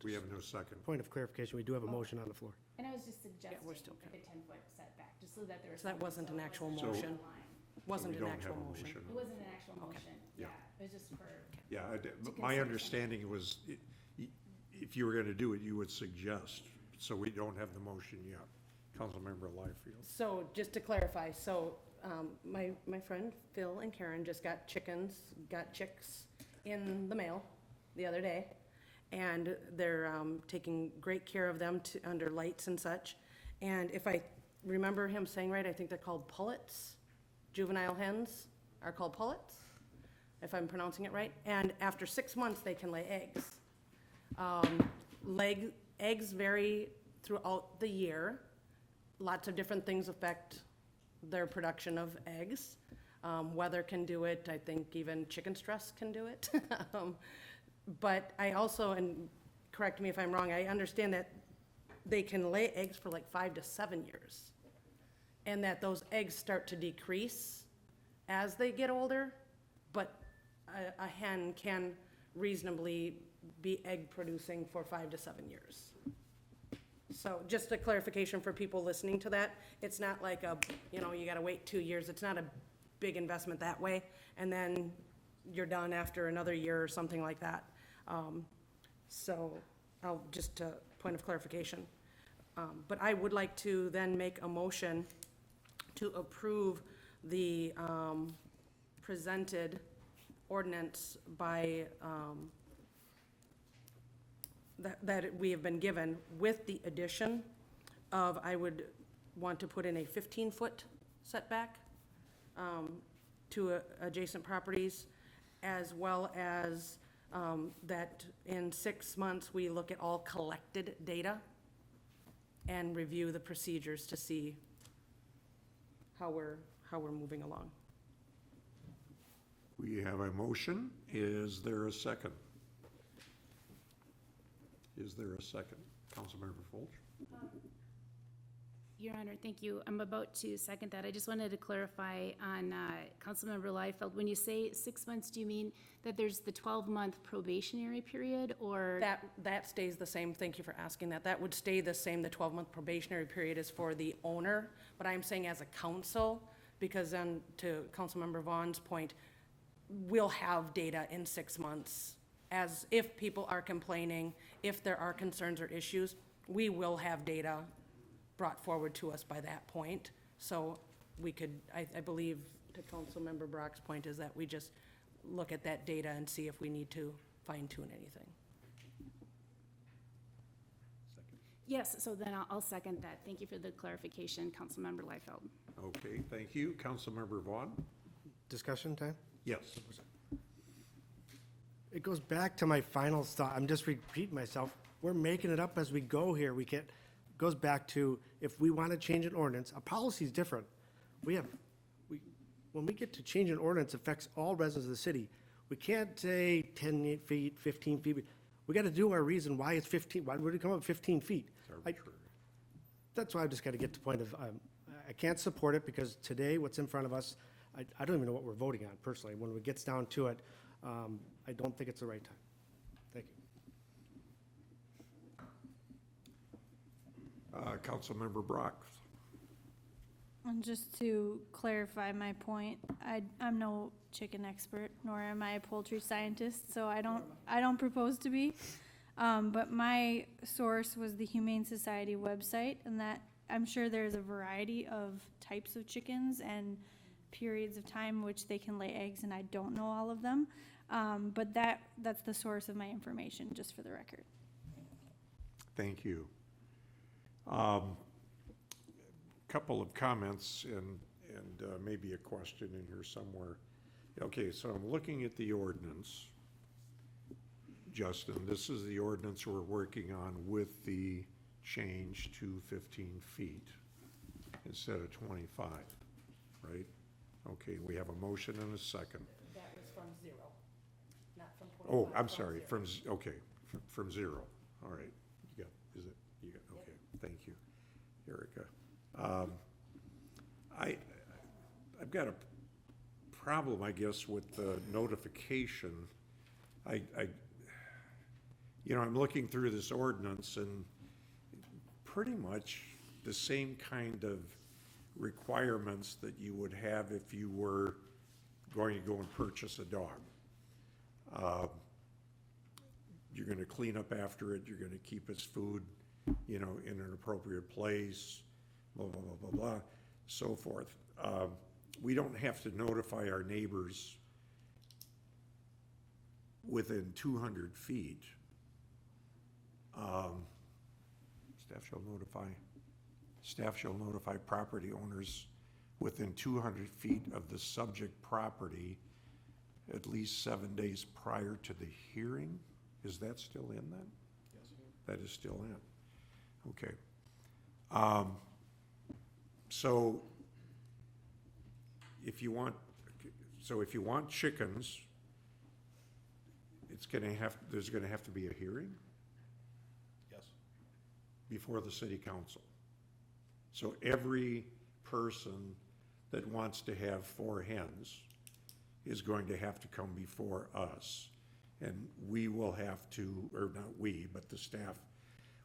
We have no second. Point of clarification, we do have a motion on the floor. And I was just suggesting we're still like a 10-foot setback, just so that there was. So that wasn't an actual So- motion? Wasn't we an don't actual have a motion? It wasn't an actual motion, yeah, Yeah. it was just for. Yeah, consider my something. understanding was, if you were gonna do it, you would suggest, so we don't have the motion yet. Councilmember Liefeld. So just to clarify, so my friend Phil and Karen just got chicks in the mail the other day. And they're taking great care of them under lights and such. And if I remember him saying right, I think they're called pullets. Juvenile hens are called pullets, if I'm pronouncing it right. And after 6 months, they can lay eggs. Eggs vary throughout the year. Lots of different things affect their production of eggs. Weather can do it. I think even chicken stress can do it. But I also, and correct me if I'm wrong, I understand that they can lay eggs for like 5 to 7 years. And that those eggs start to decrease as they get older, but a hen can reasonably be egg producing for 5 to 7 years. So just a clarification for people listening to that, it's not like you gotta wait 2 years, it's not a big investment that way, and then you're done after another year or something like that. So I'll just a point of clarification. But I would like to then make a motion to approve the presented ordinance by, that we have been given, with the addition of, I would want to put in a 15-foot setback to adjacent properties, as well as that in 6 months, we look at all collected data and review the procedures to see how we're moving along. We have a motion. Is there a second? Is there a second? Councilmember Fulch? Your Honor, thank you. I'm about to second that. I just wanted to clarify on Councilmember Liefeld, when you say 6 months, do you mean that there's the 12-month probationary period, or? That stays the same. Thank you for asking that. That would stay the same. The 12-month probationary period is for the owner, but I'm saying as a council, because then to Councilmember Vaughn's point, we'll have data in 6 months. As if people are complaining, if there are concerns or issues, we will have data brought forward to us by that point. So we could, I believe, to Councilmember Brock's point, is that we just look at that data and see if we need to fine tune anything. Yes, so then I'll second that. Thank you for the clarification, Councilmember Liefeld. Okay, thank you. Councilmember Vaughn? Discussion time? Yes. It goes back to my final thought. I'm just repeating myself. We're making it up as we go here. We can't, it goes back to, if we want to change an ordinance, a policy is different. When we get to change an ordinance, it affects all residents of the city. We can't say 10 feet, 15 feet. We got to do our reason why it's 15, why would it come up 15 feet? It's arbitrary. That's why I've just got to get to the point of, I can't support it because today, what's in front of us, I don't even know what we're voting on personally. When it gets down to it, I don't think it's the right time. Thank you. Councilmember Brock. And just to clarify my point, I'm no chicken expert, nor am I a poultry scientist, so I don't propose to be. But my source was the Humane Society website, and that, I'm sure there's a variety of types of chickens and periods of time which they can lay eggs, and I don't know all of them. But that's the source of my information, just for the record. Thank you. Couple of comments and maybe a question in here somewhere. Okay, so I'm looking at the ordinance. Justin, this is the ordinance we're working on with the change to 15 feet instead of 25, right? Okay, we have a motion and a second. That was from 0, not from 25. Oh, I'm sorry, from 0. All right, you got, okay, thank you, Erica. I've got a problem, I guess, with the notification. I'm looking through this ordinance and pretty much the same kind of requirements that you would have if you were going to go and purchase a dog. You're going to clean up after it, you're going to keep its food, in an appropriate place, blah, blah, blah, blah, blah, so forth. We don't have to notify our neighbors within 200 feet. Staff shall notify property owners within 200 feet of the subject property at least 7 days prior to the hearing. Is that still in that? Yes. That is still in. Okay. So if you want chickens, there's gonna have to be a hearing? Yes. Before the city council. So every person that wants to have 4 hens is going to have to come before us. And we will have to, or not we, but the staff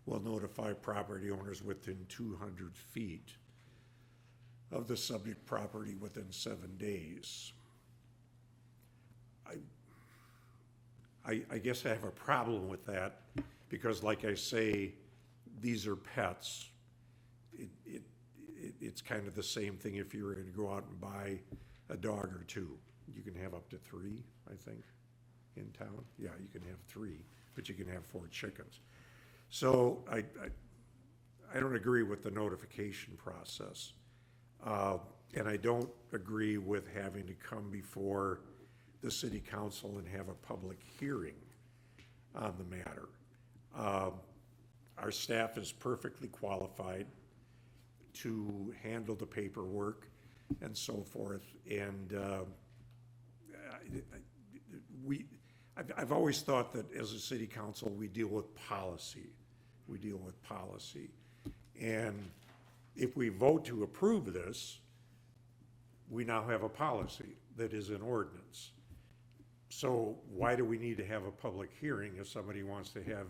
will notify property owners within 200 feet of the subject property within 7 days. I guess I have a problem with that because, like I say, these are pets. It's kind of the same thing if you were going to go out and buy a dog or 2. You can have up to 3, I think, in town. Yeah, you can have 3, but you can have 4 chickens. So I don't agree with the notification process. And I don't agree with having to come before the city council and have a public hearing on the matter. Our staff is perfectly qualified to handle the paperwork and so forth. And I've always thought that as a city council, we deal with policy. And if we vote to approve this, we now have a policy that is an ordinance. So why do we need to have a public hearing if somebody wants to have,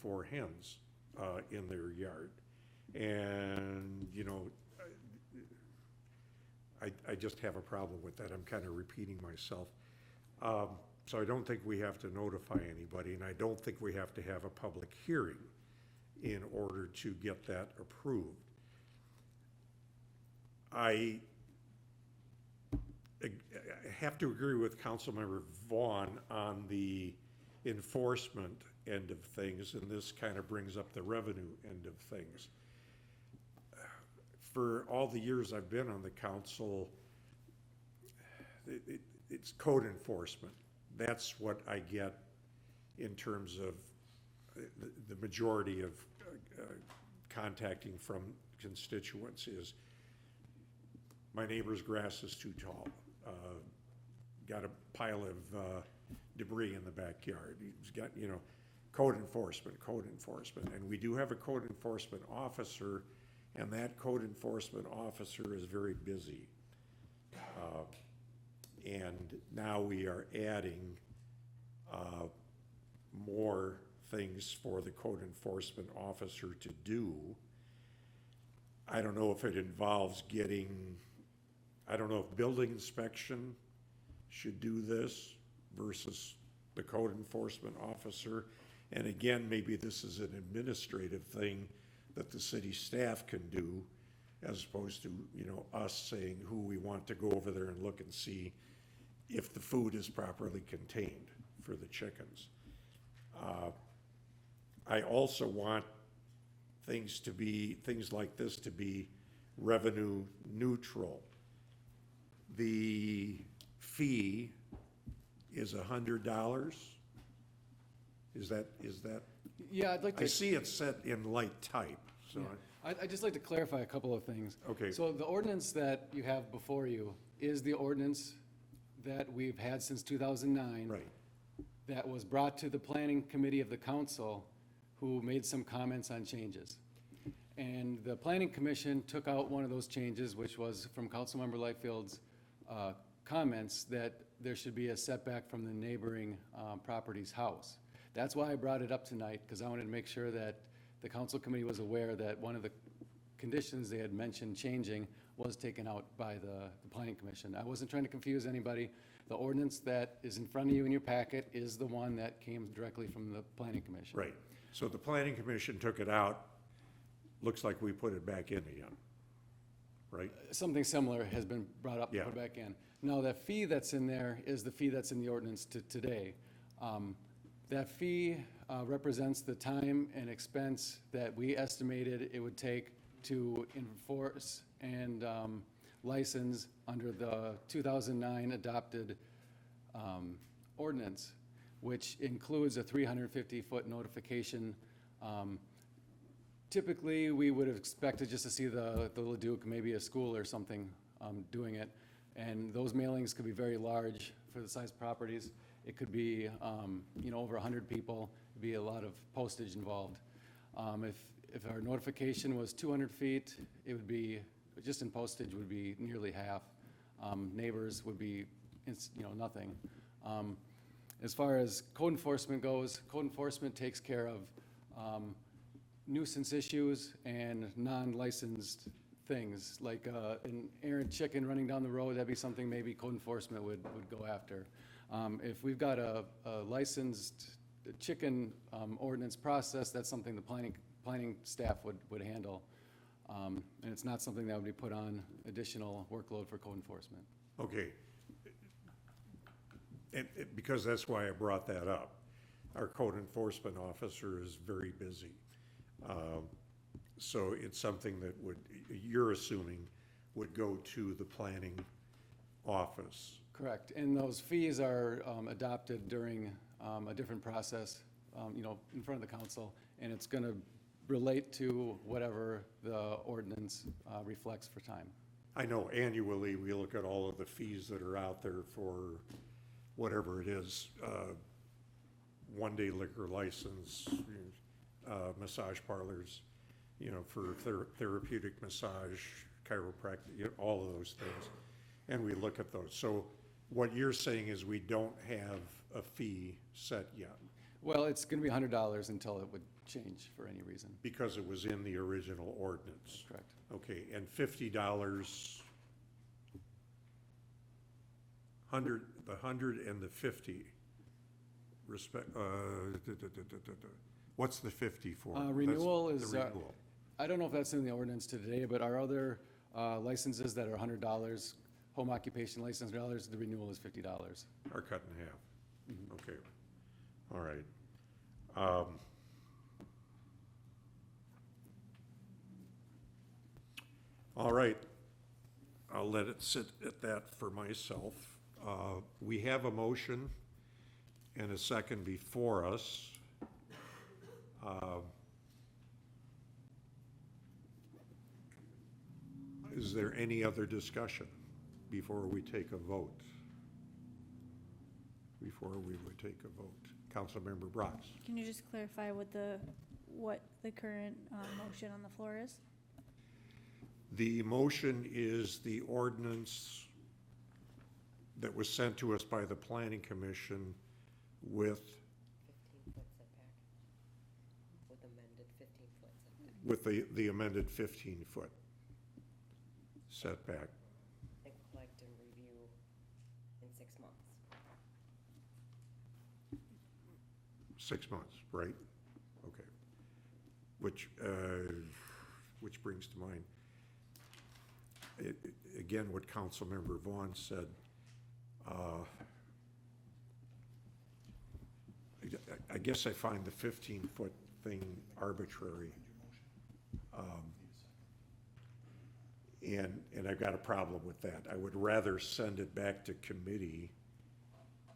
4 hens in their yard? And, I just have a problem with that. I'm kind of repeating myself. So I don't think we have to notify anybody, and I don't think we have to have a public hearing in order to get that approved. I have to agree with Councilmember Vaughn on the enforcement end of things, and this kind of brings up the revenue end of things. For all the years I've been on the council, it's code enforcement. That's what I get in terms of the majority of contacting from constituents is, my neighbor's grass is too tall. Got a pile of debris in the backyard. He's got, code enforcement, and we do have a code enforcement officer, and that code enforcement officer is very busy. And now we are adding more things for the code enforcement officer to do. I don't know if it involves I don't know if building inspection should do this versus the code enforcement officer. And again, maybe this is an administrative thing that the city staff can do, as opposed to, us saying who we want to go over there and look and see if the food is properly contained for the chickens. I also want things like this to be revenue neutral. The fee is $100. Is that? Yeah, I'd like to. I see it set in light type, so. Yeah. I'd just like to clarify a couple of things. Okay. So the ordinance that you have before you is the ordinance that we've had since 2009. Right. That was brought to the planning committee of the council, who made some comments on changes. And the planning commission took out one of those changes, which was from Councilmember Lightfield's comments that there should be a setback from the neighboring property's house. That's why I brought it up tonight, because I wanted to make sure that the council committee was aware that one of the conditions they had mentioned changing was taken out by the planning commission. I wasn't trying to confuse anybody. The ordinance that is in front of you in your packet is the one that came directly from the planning commission. Right. So the planning commission took it out. Looks like we put it back in again, right? Something similar has been brought up and Yeah. put back in. Now, that fee that's in there is the fee that's in the ordinance today. That fee represents the time and expense that we estimated it would take to enforce and license under the 2009 adopted ordinance, which includes a 350-foot notification. Typically, we would have expected just to see the Leduc, maybe a school or something doing it. And those mailings could be very large for the size properties. It could be, over 100 people. It'd be a lot of postage involved. If our notification was 200 feet, it would be, just in postage, would be nearly half. Neighbors would be, nothing. As far as code enforcement goes, code enforcement takes care of nuisance issues and non-licensed things, like an errant chicken running down the road. That'd be something maybe code enforcement would go after. If we've got a licensed chicken ordinance process, that's something the planning staff would handle. And it's not something that would be put on additional workload for code enforcement. Okay. Because that's why I brought that up. Our code enforcement officer is very busy. So it's something that you're assuming, would go to the planning office. Correct, and those fees are adopted during a different process, in front of the council, and it's gonna relate to whatever the ordinance reflects for time. I know annually, we look at all of the fees that are out there for whatever it is, one-day liquor license, massage parlors, for therapeutic massage, chiropractic, all of those things. And we look at those. So what you're saying is we don't have a fee set yet? Well, it's gonna be $100 until it would change for any reason. Because it was in the original ordinance? Correct. Okay, and $50, the 100 and the 50, what's the 50 for? Renewal That's is, the renewal. I don't know if that's in the ordinance today, but our other licenses that are $100, home occupation license $100, the renewal is $50. Are cut in half. Mm-hmm. Okay, all right. All right, I'll let it sit at that for myself. We have a motion and a second before us. Is there any other discussion before we take a vote? before we would take a vote. Councilmember Bratz. Can you just clarify what the current motion on the floor is? The motion is the ordinance that was sent to us by the Planning Commission with 15-foot setback, with amended 15-foot setback. with the amended 15-foot setback. And collect and review in 6 months. 6 months, right? Okay. Which brings to mind, again, what Councilmember Vaughn said. I guess I find the 15-foot thing arbitrary. And I've got a problem with that. I would rather send it back to committee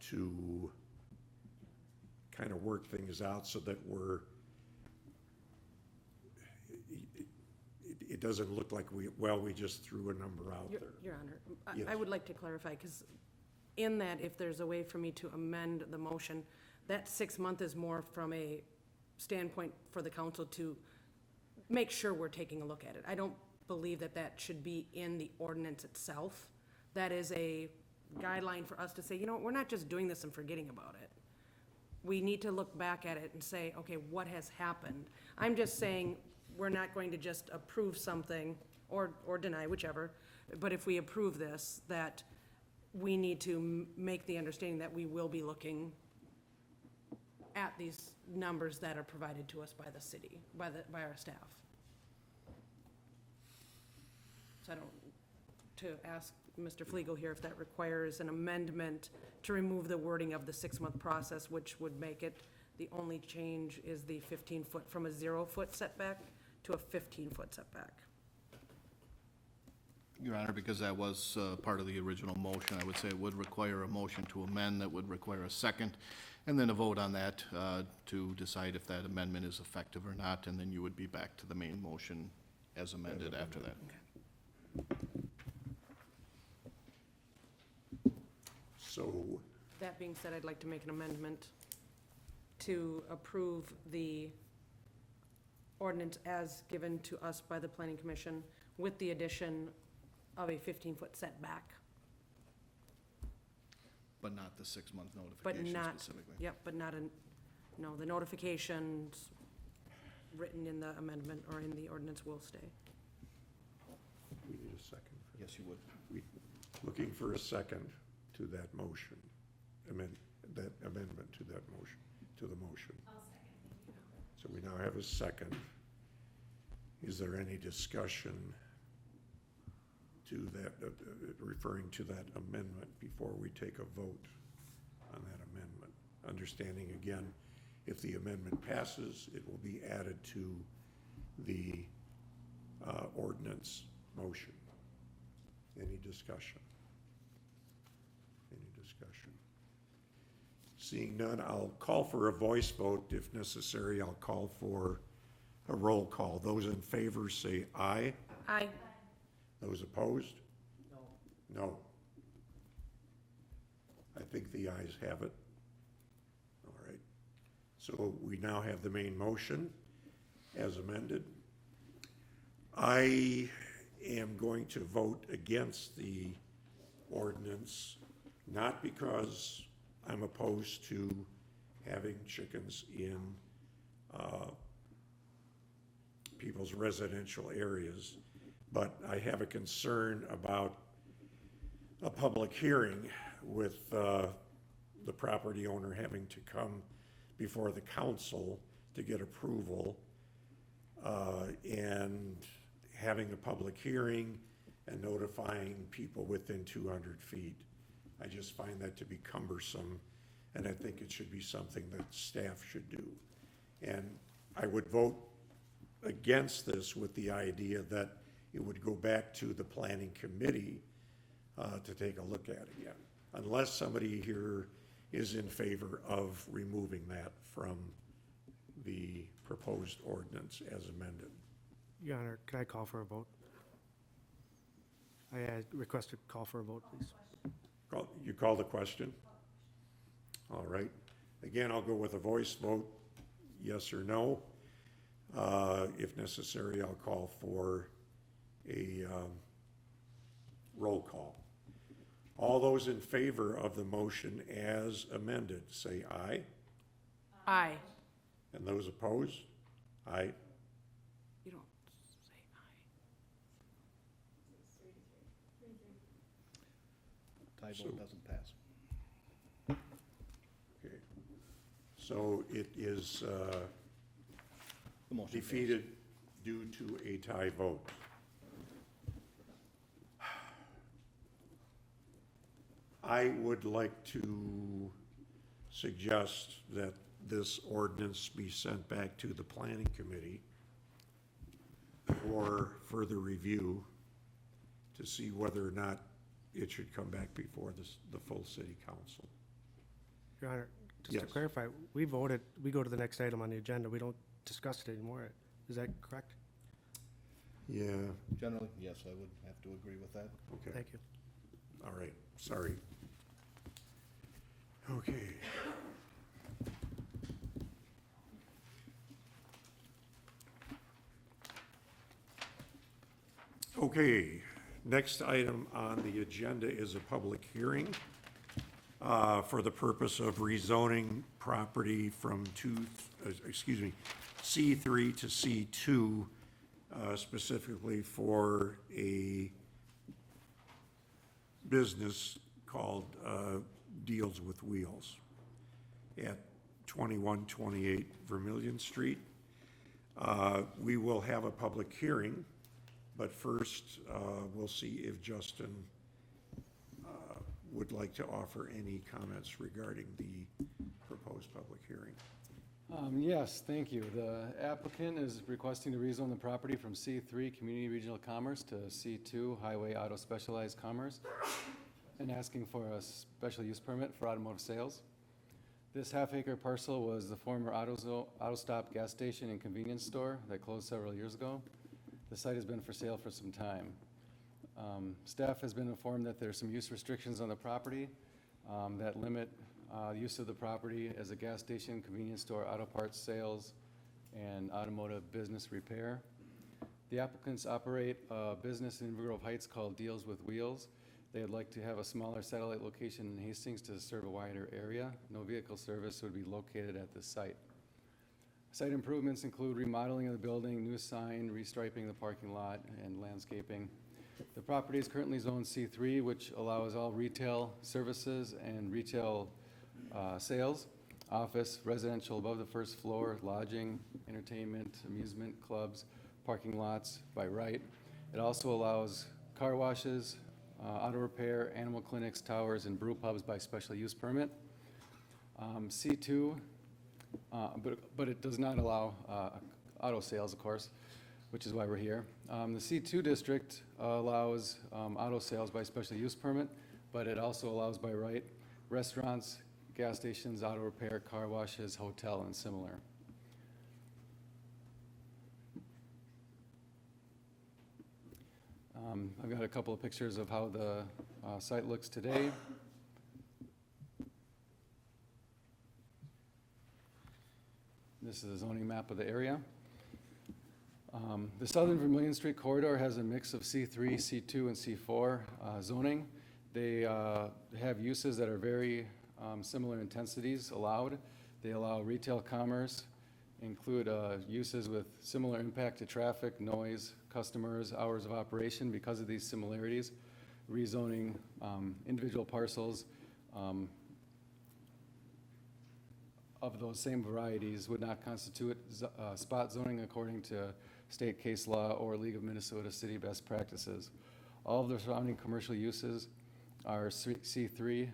to kind of work things out so that it doesn't look like we just threw a number out there. Your Honor, Yes. I would like to clarify, because in that, if there's a way for me to amend the motion, that 6 month is more from a standpoint for the council to make sure we're taking a look at it. I don't believe that that should be in the ordinance itself. That is a guideline for us to say, you know, we're not just doing this and forgetting about it. We need to look back at it and say, okay, what has happened? I'm just saying, we're not going to just approve something or deny, whichever, but if we approve this, that we need to make the understanding that we will be looking at these numbers that are provided to us by the city, by our staff. So I don't, to ask Mr. Flegel here if that requires an amendment to remove the wording of the 6 month process, which would make it, the only change is the 15-foot from a 0-foot setback to a 15-foot setback. Your Honor, because that was part of the original motion, I would say it would require a motion to amend that would require a second, and then a vote on that to decide if that amendment is effective or not, and then you would be back to the main motion as amended after that. So, That being said, I'd like to make an amendment to approve the ordinance as given to us by the Planning Commission with the addition of a 15-foot setback. But not the 6 month But notification not, specifically. yep, but not no, the notifications written in the amendment or in the ordinance will stay. we need a second. Yes, you would. Looking for a second to that motion, that amendment to that motion, to the motion. I'll second. So we now have a second. Is there any discussion to that, referring to that amendment before we take a vote on that amendment? Understanding again, if the amendment passes, it will be added to the ordinance motion. Any discussion? Any discussion? Seeing none, I'll call for a voice vote. If necessary, I'll call for a roll call. Those in favor say aye. Aye. Those opposed? No. No. I think the ayes have it. All right. So we now have the main motion as amended. I am going to vote against the ordinance, not because I'm opposed to having chickens in people's residential areas, but I have a concern about a public hearing with the property owner having to come before the council to get approval, and having a public hearing and notifying people within 200 feet. I just find that to be cumbersome, and I think it should be something that staff should do. And I would vote against this with the idea that it would go back to the planning committee to take a look at again, unless somebody here is in favor of removing that from the proposed ordinance as amended. Your Honor, can I call for a vote? I request a call for a vote, please. You call the question? All right. Again, I'll go with a voice vote, yes or no. If necessary, I'll call for a roll call. All those in favor of the motion as amended, say aye. Aye. And those opposed? Aye. You don't say aye. Tie vote doesn't pass. Okay. So it is The motion fails. defeated due to a tie vote. I would like to suggest that this ordinance be sent back to the planning committee for further review to see whether or not it should come back before the full city council. Your Honor, just to Yes. clarify, we voted, we go to the next item on the agenda. We don't discuss it anymore. Is that correct? Yeah, Generally, yes, I would have to agree with that. okay. Thank you. All right, sorry. Okay. Okay, next item on the agenda is a public hearing for the purpose of rezoning property from C3 to C2, specifically for a business called Deals with Wheels at 2128 Vermillion Street. We will have a public hearing, but first, we'll see if Justin would like to offer any comments regarding the proposed public hearing. Yes, thank you. The applicant is requesting to rezone the property from C3 Community Regional Commerce to C2 Highway Auto Specialized Commerce and asking for a special use permit for automotive sales. This half-acre parcel was the former Auto Stop gas station and convenience store that closed several years ago. The site has been for sale for some time. Staff has been informed that there are some use restrictions on the property that limit use of the property as a gas station, convenience store, auto parts sales, and automotive business repair. The applicants operate a business in Inver Grove Heights called Deals with Wheels. They'd like to have a smaller satellite location in Hastings to serve a wider area. No vehicle service would be located at the site. Site improvements include remodeling of the building, new sign, restriping the parking lot, and landscaping. The property is currently zoned C3, which allows all retail services and retail sales, office, residential above the first floor, lodging, entertainment, amusement clubs, parking lots by right. It also allows car washes, auto repair, animal clinics, towers, and brew pubs by special use permit. C2, but it does not allow auto sales, of course, which is why we're here. The C2 district allows auto sales by special use permit, but it also allows by right restaurants, gas stations, auto repair, car washes, hotel, and similar. I've got a couple of pictures of how the site looks today. This is a zoning map of the area. The Southern Vermillion Street corridor has a mix of C3, C2, and C4 zoning. They have uses that are very similar intensities allowed. They allow retail commerce, include uses with similar impact to traffic, noise, customers, hours of operation because of these similarities. Rezoning individual parcels of those same varieties would not constitute spot zoning according to state case law or League of Minnesota city best practices. All of the surrounding commercial uses are C3,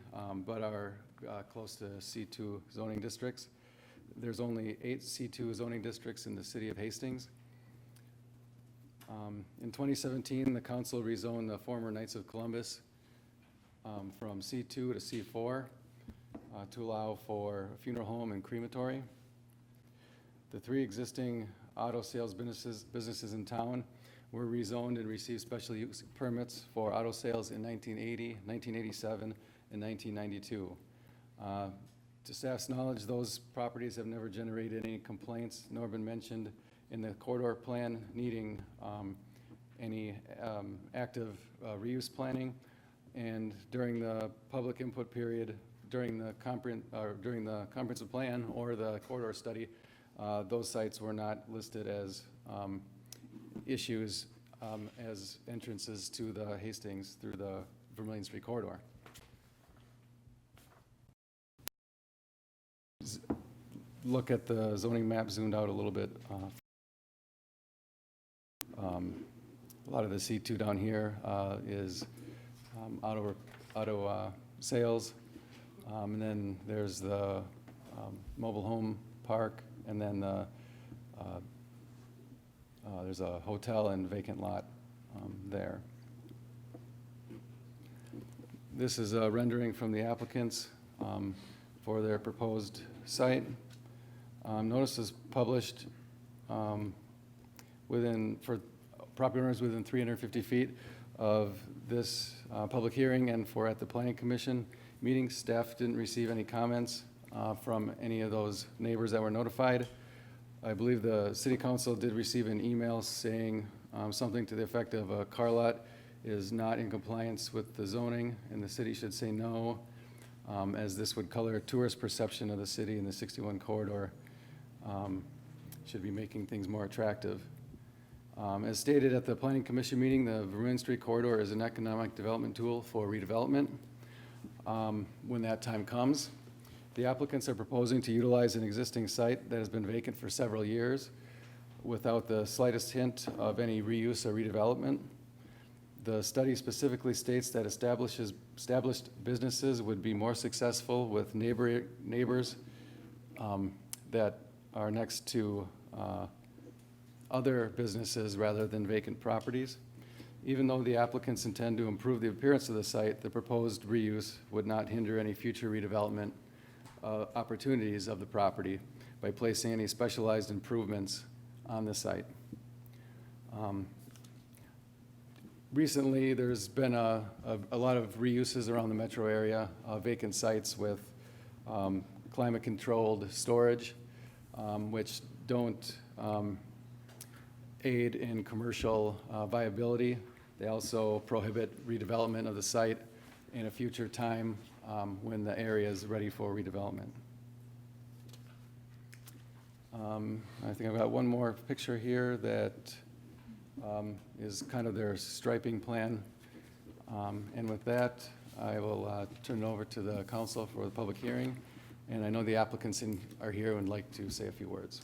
but are close to C2 zoning districts. There's only 8 C2 zoning districts in the city of Hastings. In 2017, the council rezoned the former Knights of Columbus from C2 to C4 to allow for a funeral home and crematory. The 3 existing auto sales businesses in town were rezoned and received special use permits for auto sales in 1980, 1987, and 1992. To staff's knowledge, those properties have never generated any complaints, nor been mentioned in the corridor plan needing any active reuse planning. And during the public input period, during the comprehensive plan or the corridor study, those sites were not listed as issues as entrances to the Hastings through the Vermillion Street corridor. Look at the zoning map zoomed out a little bit. A lot of the C2 down here is auto sales. And then there's the mobile home park, and then there's a hotel and vacant lot there. This is a rendering from the applicants for their proposed site. Notice is published for property owners within 350 feet of this public hearing and for at the Planning Commission meeting. Staff didn't receive any comments from any of those neighbors that were notified. I believe the City Council did receive an email saying something to the effect of a car lot is not in compliance with the zoning and the city should say no, as this would color tourist perception of the city, and the 61 corridor should be making things more attractive. As stated at the Planning Commission meeting, the Vermillion Street corridor is an economic development tool for redevelopment. When that time comes, the applicants are proposing to utilize an existing site that has been vacant for several years without the slightest hint of any reuse or redevelopment. The study specifically states that established businesses would be more successful with neighbors that are next to other businesses rather than vacant properties. Even though the applicants intend to improve the appearance of the site, the proposed reuse would not hinder any future redevelopment opportunities of the property by placing any specialized improvements on the site. Recently, there's been a lot of reuses around the metro area, vacant sites with climate-controlled storage, which don't aid in commercial viability. They also prohibit redevelopment of the site in a future time when the area is ready for redevelopment. I think I've got one more picture here that is kind of their striping plan. And with that, I will turn it over to the council for the public hearing. And I know the applicants are here and would like to say a few words.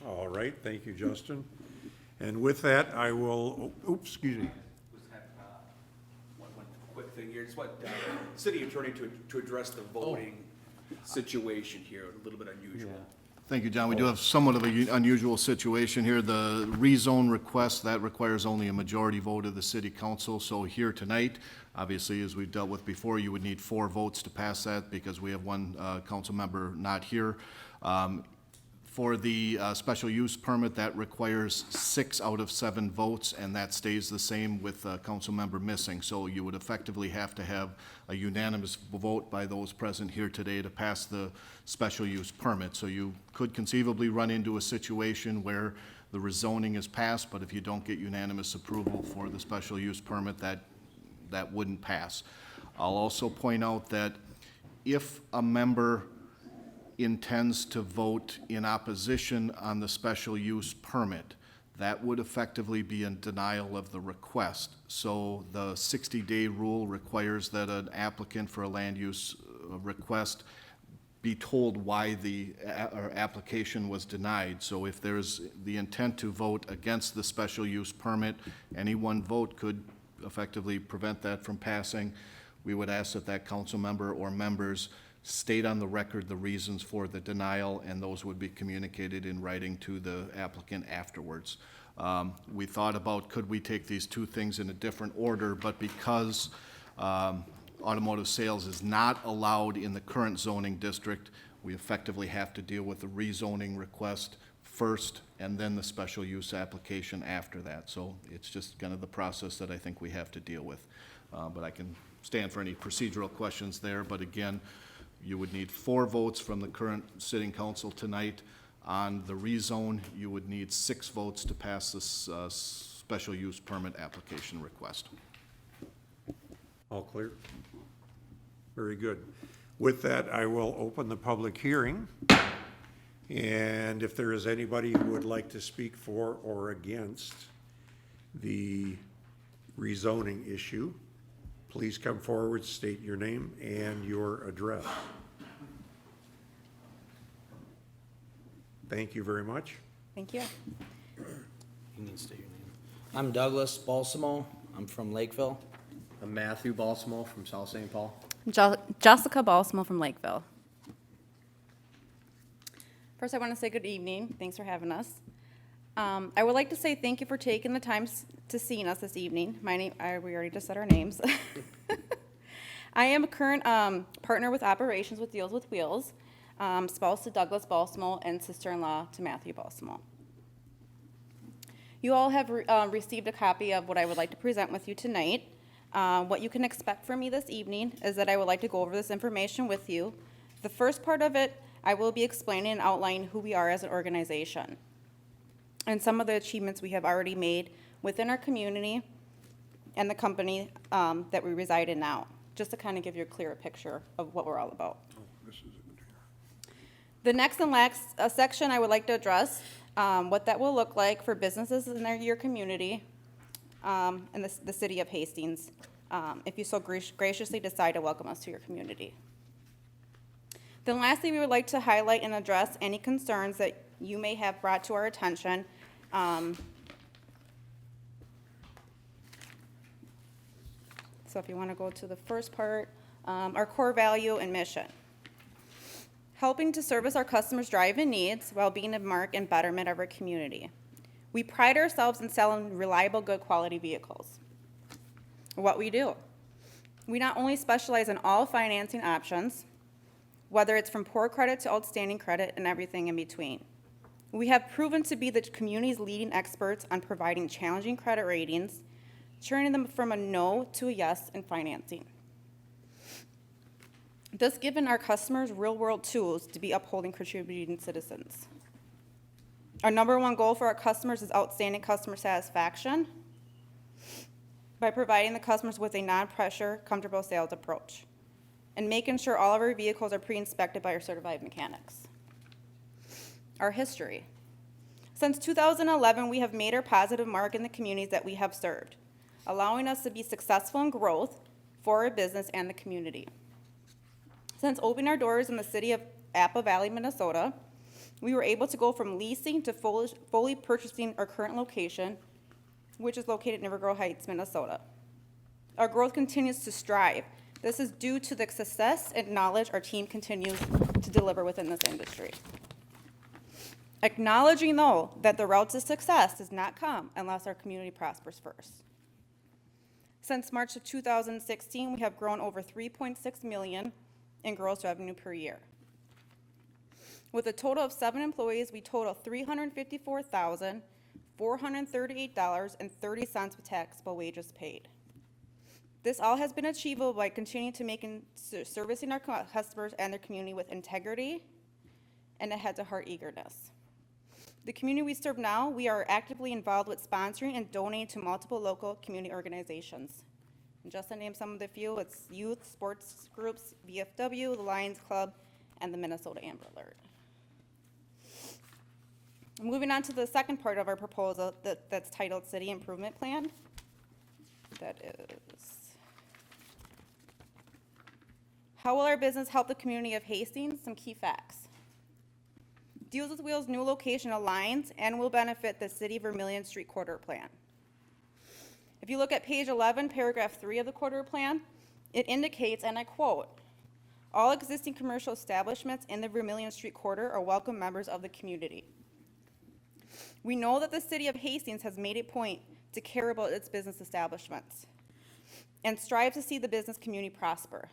All right, thank you, Justin. And with that, I will, excuse me. One quick thing here, just want city attorney to address the voting situation here, a little bit unusual. Yeah. Thank you, John. We do have somewhat of an unusual situation here. The rezone request, that requires only a majority vote of the city council. So here tonight, obviously, as we've dealt with before, you would need 4 votes to pass that because we have one council member not here. For the special use permit, that requires 6 out of 7 votes, and that stays the same with a council member missing. So you would effectively have to have a unanimous vote by those present here today to pass the special use permit. So you could conceivably run into a situation where the rezoning is passed, but if you don't get unanimous approval for the special use permit, that wouldn't pass. I'll also point out that if a member intends to vote in opposition on the special use permit, that would effectively be in denial of the request. So the 60-day rule requires that an applicant for a land use request be told why the application was denied. So if there's the intent to vote against the special use permit, any one vote could effectively prevent that from passing. We would ask that that council member or members state on the record the reasons for the denial, and those would be communicated in writing to the applicant afterwards. We thought about could we take these two things in a different order, but because automotive sales is not allowed in the current zoning district, we effectively have to deal with the rezoning request first and then the special use application after that. So it's just kind of the process that I think we have to deal with. But I can stand for any procedural questions there, but again, You would need 4 votes from the current sitting council tonight. On the rezone, you would need 6 votes to pass this special use permit application request. All clear? Very good. With that, I will open the public hearing. And if there is anybody who would like to speak for or against the rezoning issue, please come forward, state your name and your address. Thank you very much. Thank you. You need to state your name. I'm Douglas Balsamo. I'm from Lakeville. I'm Matthew Balsamo from South St. Paul. Jessica Balsamo from Lakeville. First, I want to say good evening. Thanks for having us. I would like to say thank you for taking the time to seeing us this evening. My name, we already just said our names. I am a current partner with operations with Deals with Wheels, spouse to Douglas Balsamo, and sister-in-law to Matthew Balsamo. You all have received a copy of what I would like to present with you tonight. What you can expect from me this evening is that I would like to go over this information with you. The first part of it, I will be explaining and outlining who we are as an organization and some of the achievements we have already made within our community and the company that we reside in now, just to kind of give you a clearer picture of what we're all about. The next and last section I would like to address what that will look like for businesses in your community in the city of Hastings, if you so graciously decide to welcome us to your community. Then lastly, we would like to highlight and address any concerns that you may have brought to our attention. So if you want to go to the first part, our core value and mission. Helping to service our customers' drive-in needs while being a mark and betterment of our community. We pride ourselves in selling reliable, good quality vehicles. What we do. We not only specialize in all financing options, whether it's from poor credit to outstanding credit and everything in between. We have proven to be the community's leading experts on providing challenging credit ratings, turning them from a no to a yes in financing. Thus giving our customers real-world tools to be upholding contributing citizens. Our number one goal for our customers is outstanding customer satisfaction by providing the customers with a non-pressure, comfortable sales approach and making sure all of our vehicles are pre-inspected by our certified mechanics. Our history. Since 2011, we have made our positive mark in the communities that we have served, allowing us to be successful in growth for our business and the community. Since opening our doors in the city of Apple Valley, Minnesota, we were able to go from leasing to fully purchasing our current location, which is located in River Grove Heights, Minnesota. Our growth continues to strive. This is due to the success and knowledge our team continues to deliver within this industry. Acknowledging, though, that the route to success does not come unless our community prospers first. Since March of 2016, we have grown over $3.6 million in gross revenue per year. With a total of 7 employees, we total $354,438.30 with taxable wages paid. This all has been achievable by continuing to servicing our customers and their community with integrity and a head-to-heart eagerness. The community we serve now, we are actively involved with sponsoring and donating to multiple local community organizations. And just to name some of the few, it's youth, sports groups, VFW, the Lions Club, and the Minnesota Amber Alert. Moving on to the second part of our proposal that's titled City Improvement Plan. That is, how will our business help the community of Hastings? Some key facts. Deals with Wheels' new location aligns and will benefit the City of Vermillion Street Corridor Plan. If you look at page 11, paragraph 3 of the corridor plan, it indicates, and I quote, all existing commercial establishments in the Vermillion Street corridor are welcome members of the community. We know that the City of Hastings has made a point to care about its business establishments and strive to see the business community prosper.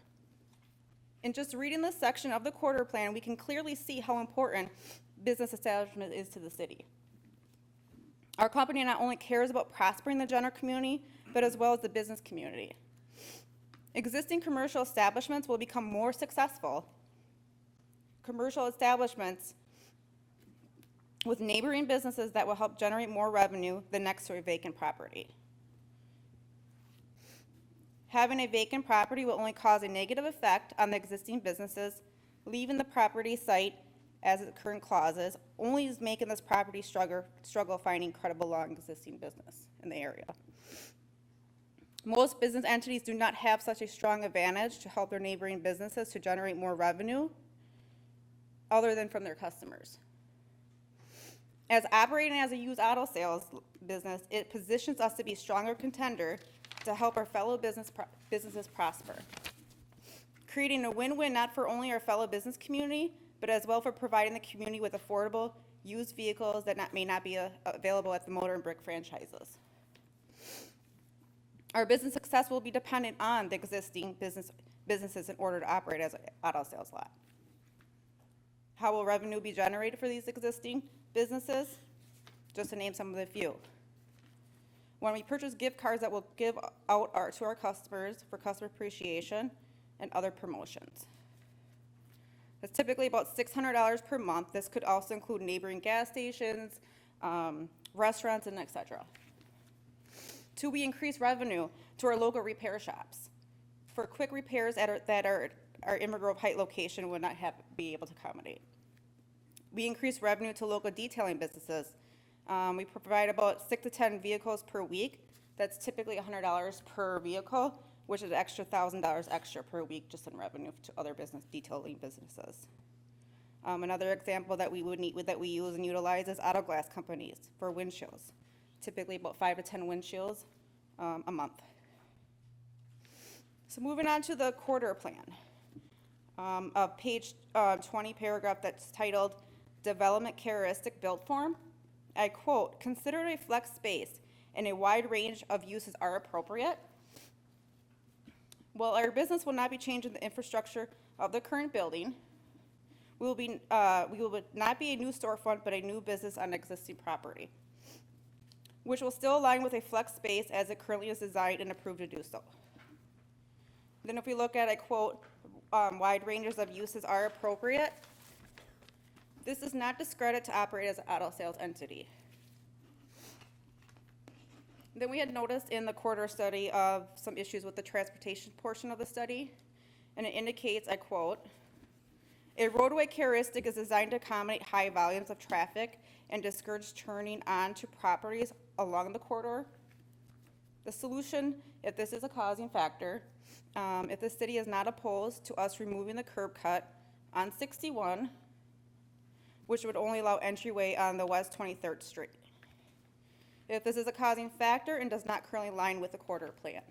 In just reading this section of the corridor plan, we can clearly see how important business establishment is to the city. Our company not only cares about prospering the general community, but as well as the business community. Existing commercial establishments will become more successful commercial establishments with neighboring businesses that will help generate more revenue than next to a vacant property. Having a vacant property will only cause a negative effect on the existing businesses, leaving the property site as its current clauses, only is making this property struggle finding credible long existing business in the area. Most business entities do not have such a strong advantage to help their neighboring businesses to generate more revenue other than from their customers. As operating as a used auto sales business, it positions us to be a stronger contender to help our fellow businesses prosper, creating a win-win not for only our fellow business community, but as well for providing the community with affordable used vehicles that may not be available at the Motor and Brick franchises. Our business success will be dependent on the existing businesses in order to operate as an auto sales lot. How will revenue be generated for these existing businesses? Just to name some of the few. When we purchase gift cards that will give out to our customers for customer appreciation and other promotions. It's typically about $600 per month. This could also include neighboring gas stations, restaurants, and etc. Two, we increase revenue to our local repair shops for quick repairs that our Inver Grove Height location would not be able to accommodate. We increase revenue to local detailing businesses. We provide about 6 to 10 vehicles per week. That's typically $100 per vehicle, which is an extra $1,000 extra per week just in revenue to other detailing businesses. Another example that we use and utilize is auto glass companies for windshields. Typically about 5 to 10 windshields a month. So moving on to the quarter plan. Of page 20 paragraph that's titled Development Characteristic Built Form. I quote, consider a flex space and a wide range of uses are appropriate. While our business will not be changing the infrastructure of the current building, we will not be a new storefront, but a new business on existing property, which will still align with a flex space as it currently is designed and approved to do so. Then if we look at, I quote, wide ranges of uses are appropriate, this does not discredit to operate as an auto sales entity. Then we had noticed in the quarter study of some issues with the transportation portion of the study, and it indicates, I quote, a roadway characteristic is designed to accommodate high volumes of traffic and discourage turning onto properties along the corridor. The solution, if this is a causing factor, if the city is not opposed to us removing the curb cut on 61, which would only allow entryway on the West 23rd Street. If this is a causing factor and does not currently align with the quarter plan.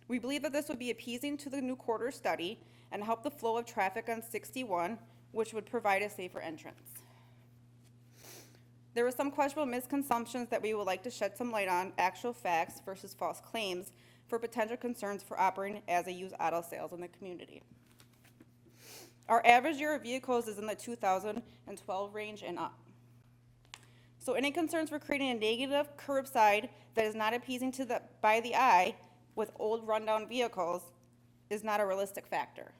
We believe that this would be appeasing to the new quarter study and help the flow of traffic on 61, which would provide a safer entrance. There were some questionable misconceptions that we would like to shed some light on actual facts versus false claims for potential concerns for operating as a used auto sales in the community. Our average year of vehicles is in the 2012 range and up. So any concerns for creating a negative curbside that is not appeasing by the eye with old rundown vehicles is not a realistic factor.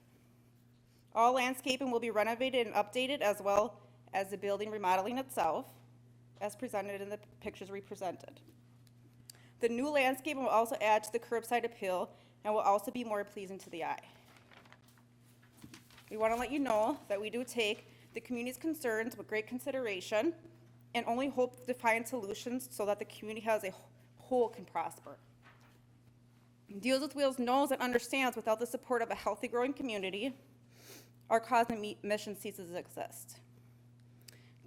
All landscaping will be renovated and updated as well as the building remodeling itself, as presented in the pictures we presented. The new landscaping will also add to the curbside appeal and will also be more pleasing to the eye. We want to let you know that we do take the community's concerns with great consideration and only hope to find solutions so that the community as a whole can prosper. Deals with Wheels knows and understands without the support of a healthy growing community, our cause and mission ceases to exist.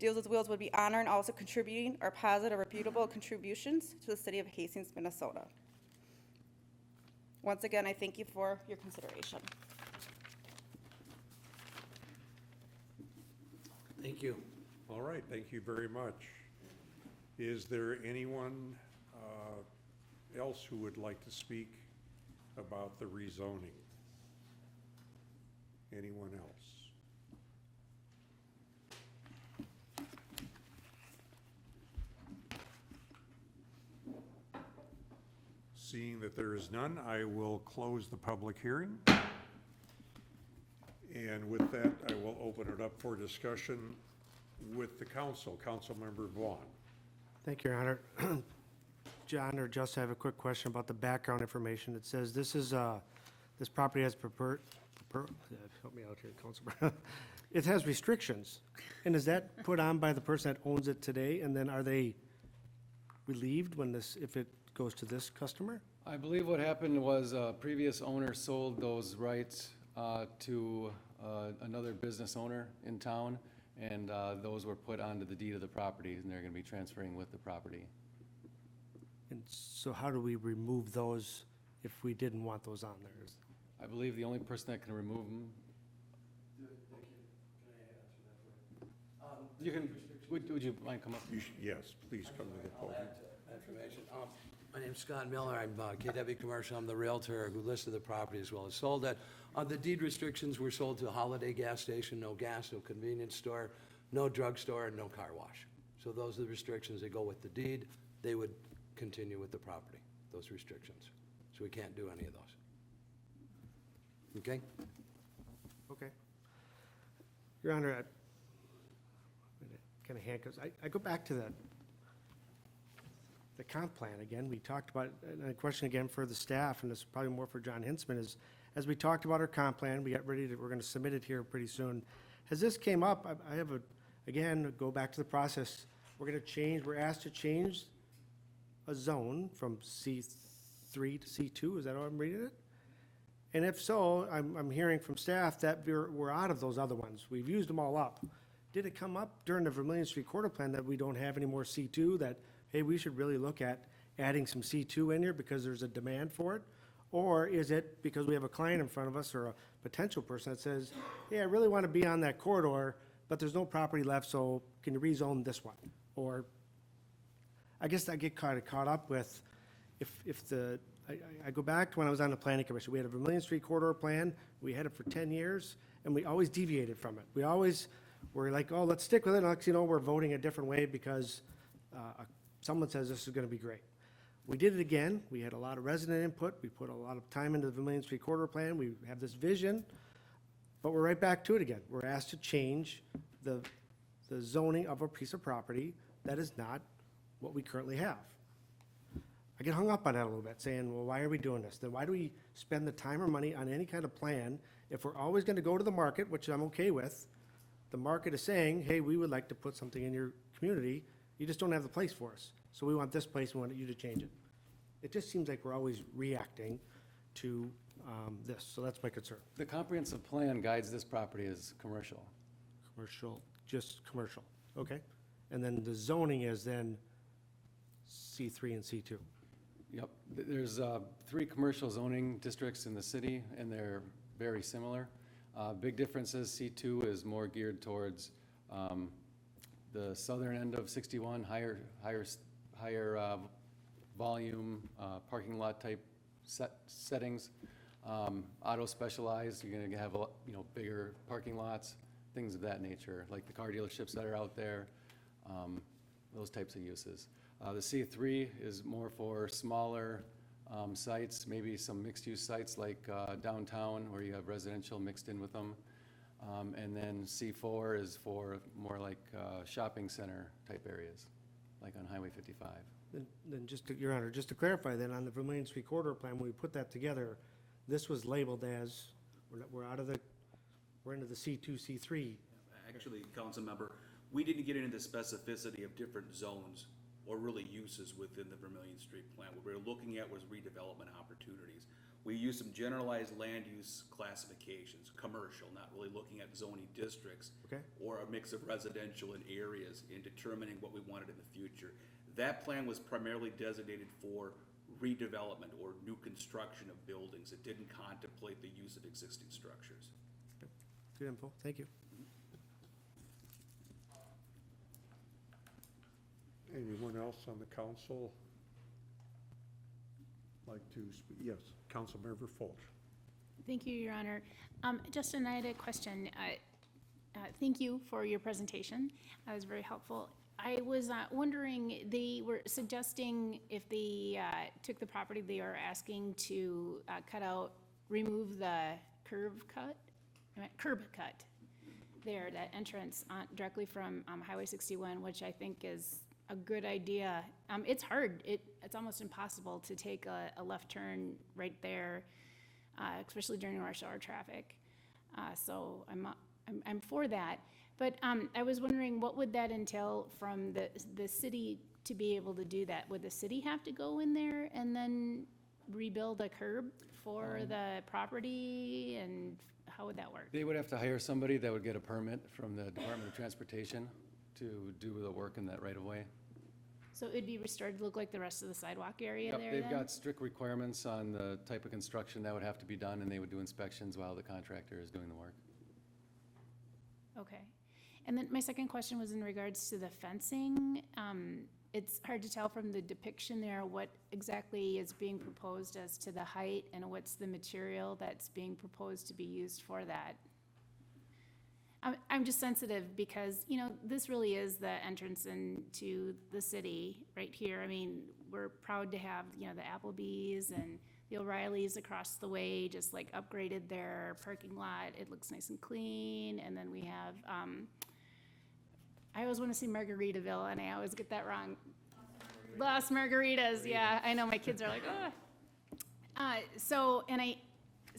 Deals with Wheels would be honored and also contributing our positive, reputable contributions to the city of Hastings, Minnesota. Once again, I thank you for your consideration. Thank you. All right, thank you very much. Is there anyone else who would like to speak about the rezoning? Anyone else? Seeing that there is none, I will close the public hearing. And with that, I will open it up for discussion with the council. Councilmember Vaughn. Thank you, Your Honor. John or Justin, I have a quick question about the background information. It says this is, this property has help me out here, Councilman. It has restrictions. And is that put on by the person that owns it today? And then are they relieved when this, if it goes to this customer? I believe what happened was a previous owner sold those rights to another business owner in town, and those were put onto the deed of the property, and they're going to be transferring with the property. And so how do we remove those if we didn't want those on there? I believe the only person that can remove them. You can, would you mind come up? Yes, please come to the podium. Information. My name's Scott Miller. I'm KW Commercial. I'm the realtor who listed the property as well as sold it. The deed restrictions were sold to a Holiday gas station, no gas, no convenience store, no drugstore, and no car wash. So those are the restrictions that go with the deed. They would continue with the property, those restrictions. So we can't do any of those. Okay? Okay. Your Honor, kind of hand, because I go back to the comp plan again. We talked about, and a question again for the staff, and this is probably more for John Hinsman, is as we talked about our comp plan, we got ready to, we're going to submit it here pretty soon. As this came up, I have a, again, go back to the process. We're going to change, we're asked to change a zone from C3 to C2. Is that how I'm reading it? And if so, I'm hearing from staff that we're out of those other ones. We've used them all up. Did it come up during the Vermilion Street Quarter Plan that we don't have any more C2, that, hey, we should really look at adding some C2 in here because there's a demand for it? Or is it because we have a client in front of us or a potential person that says, hey, I really want to be on that corridor, but there's no property left, so can you rezone this one? Or I guess I get kind of caught up with if the, I go back to when I was on the planning commission. We had a Vermilion Street corridor plan. We had it for 10 years, and we always deviated from it. We always were like, oh, let's stick with it. Next, you know, we're voting a different way because someone says this is going to be great. We did it again. We had a lot of resident input. We put a lot of time into the Vermilion Street corridor plan. We have this vision, but we're right back to it again. We're asked to change the zoning of a piece of property that is not what we currently have. I get hung up on that a little bit, saying, well, why are we doing this? Then why do we spend the time or money on any kind of plan if we're always going to go to the market, which I'm okay with? The market is saying, hey, we would like to put something in your community. You just don't have the place for us. So we want this place, we want you to change it. It just seems like we're always reacting to this, so that's my concern. The comprehensive plan guides this property as commercial. Commercial, just commercial, okay? And then the zoning is then C3 and C2. Yep, there's 3 commercial zoning districts in the city, and they're very similar. Big difference is C2 is more geared towards the southern end of 61, higher volume, parking lot type settings. Auto specialized, you're gonna have bigger parking lots, things of that nature, like the car dealerships that are out there, those types of uses. The C3 is more for smaller sites, maybe some mixed-use sites like downtown where you have residential mixed in with them. And then C4 is for more like shopping center type areas, like on Highway 55. Then just to, Your Honor, just to clarify then, on the Vermilion Street corridor plan, when we put that together, this was labeled as, we're into the C2, C3. Actually, council member, we didn't get into the specificity of different zones or really uses within the Vermilion Street plan. What we were looking at was redevelopment opportunities. We used some generalized land use classifications, commercial, not really looking at zoning districts, okay, or a mix of residential and areas in determining what we wanted in the future. That plan was primarily designated for redevelopment or new construction of buildings. It didn't contemplate the use of existing structures. Good info, thank you. Anyone else on the council like to speak? Yes, Councilmember Fulch. Thank you, Your Honor. Justin, I had a question. Thank you for your presentation. That was very helpful. I was wondering, they were suggesting if they took the property, they are asking to remove the curve cut curb cut there, that entrance directly from Highway 61, which I think is a good idea. It's hard. It's almost impossible to take a left turn right there, especially during rush hour traffic. So I'm for that. But I was wondering, what would that entail from the city to be able to do that? Would the city have to go in there and then rebuild a curb for the property, and how would that work? They would have to hire somebody that would get a permit from the Department of Transportation to do the work in that right of way. So it'd be restored to look like the rest of the sidewalk area Yep, there they've then? got strict requirements on the type of construction that would have to be done, and they would do inspections while the contractor is doing the work. Okay. And then my second question was in regards to the fencing. It's hard to tell from the depiction there what exactly is being proposed as to the height and what's the material that's being proposed to be used for that. I'm just sensitive because, you know, this really is the entrance into the city right here. I mean, we're proud to have, you know, the Applebee's and the O'Reilly's across the way, just like upgraded their parking lot. It looks nice and clean. And then we have, I always want to say Margaritaville, and I always get that wrong. Las Margaritas, yeah. I know my kids are like, oh.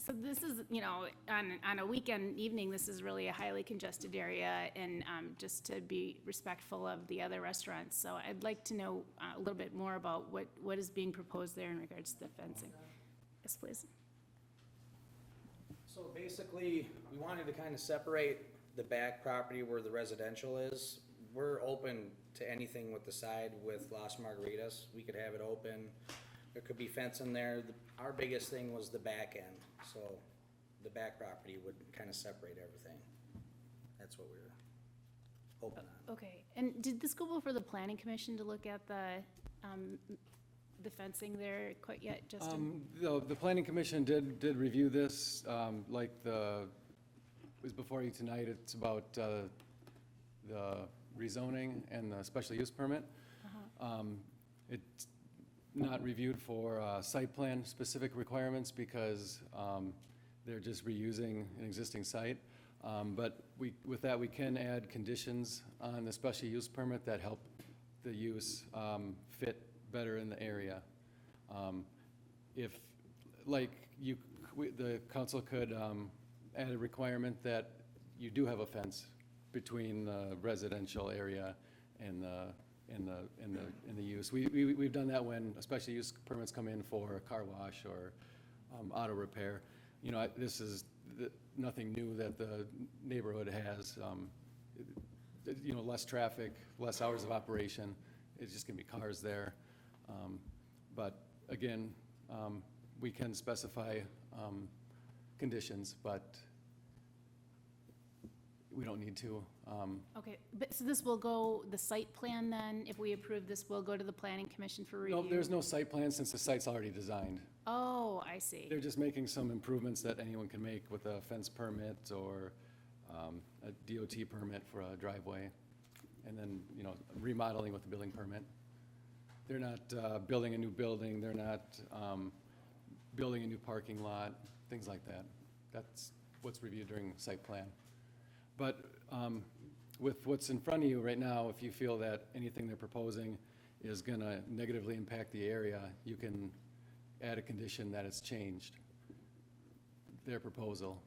So this is, you know, on a weekend evening, this is really a highly congested area, and just to be respectful of the other restaurants. So I'd like to know a little bit more about what is being proposed there in regards to the fencing. Yes, please. So basically, we wanted to kind of separate the back property where the residential is. We're open to anything with the side with Las Margaritas. We could have it open. There could be fence in there. Our biggest thing was the back end. So the back property would kind of separate everything. That's what we were hoping on. Okay, and did this go before the planning commission to look at the fencing there quite yet, Justin? The planning commission did review this, like was before you tonight. It's about the rezoning and the special use permit. It's not reviewed for site plan specific requirements because they're just reusing an existing site. But with that, we can add conditions on the special use permit that help the use fit better in the area. If, like, the council could add a requirement that you do have a fence between the residential area and the use. We've done that when special use permits come in for a car wash or auto repair. You know, this is nothing new that the neighborhood has. You know, less traffic, less hours of operation. It's just gonna be cars there. But again, we can specify conditions, but we don't need to. Okay, but so this will go, the site plan then, if we approve this, will go to the planning commission for review? No, there's no site plan since the site's already designed. Oh, I see. They're just making some improvements that anyone can make with a fence permit or a DOT permit for a driveway. And then, you know, remodeling with the building permit. They're not building a new building, they're not building a new parking lot, things like that. That's what's reviewed during site plan. But with what's in front of you right now, if you feel that anything they're proposing is gonna negatively impact the area, you can add a condition that it's changed, their proposal,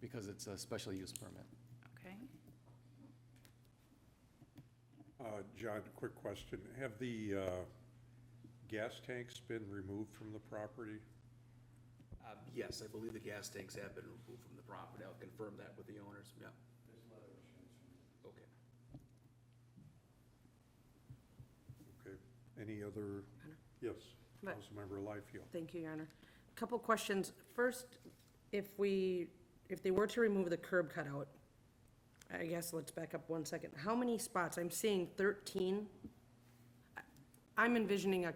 because it's a special use permit. Okay. John, quick question. Have the gas tanks been removed from the property? Yes, I believe the gas tanks have been removed from the property. I'll confirm that with the owners, yeah. Okay. Okay. Any other? Yes, But- Councilmember Liefeld. Thank you, Your Honor. Couple questions. First, if they were to remove the curb cutout, I guess let's back up 1 second. How many spots? I'm seeing 13. I'm envisioning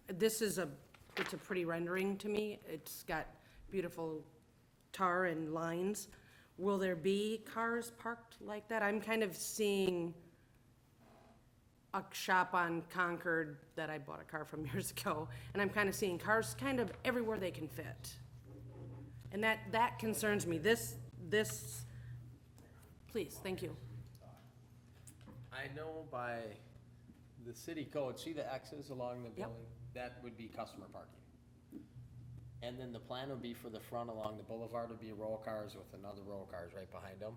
it's a pretty rendering to me. It's got beautiful tar and lines. Will there be cars parked like that? I'm kind of seeing a shop on Concord that I bought a car from years ago, and I'm kind of seeing cars kind of everywhere they can fit. And that concerns me. This this, please, thank you. I know by the city code, see the X's along the building? That would be customer parking. And then the plan would be for the front along the boulevard would be a row of cars with another row of cars right behind them.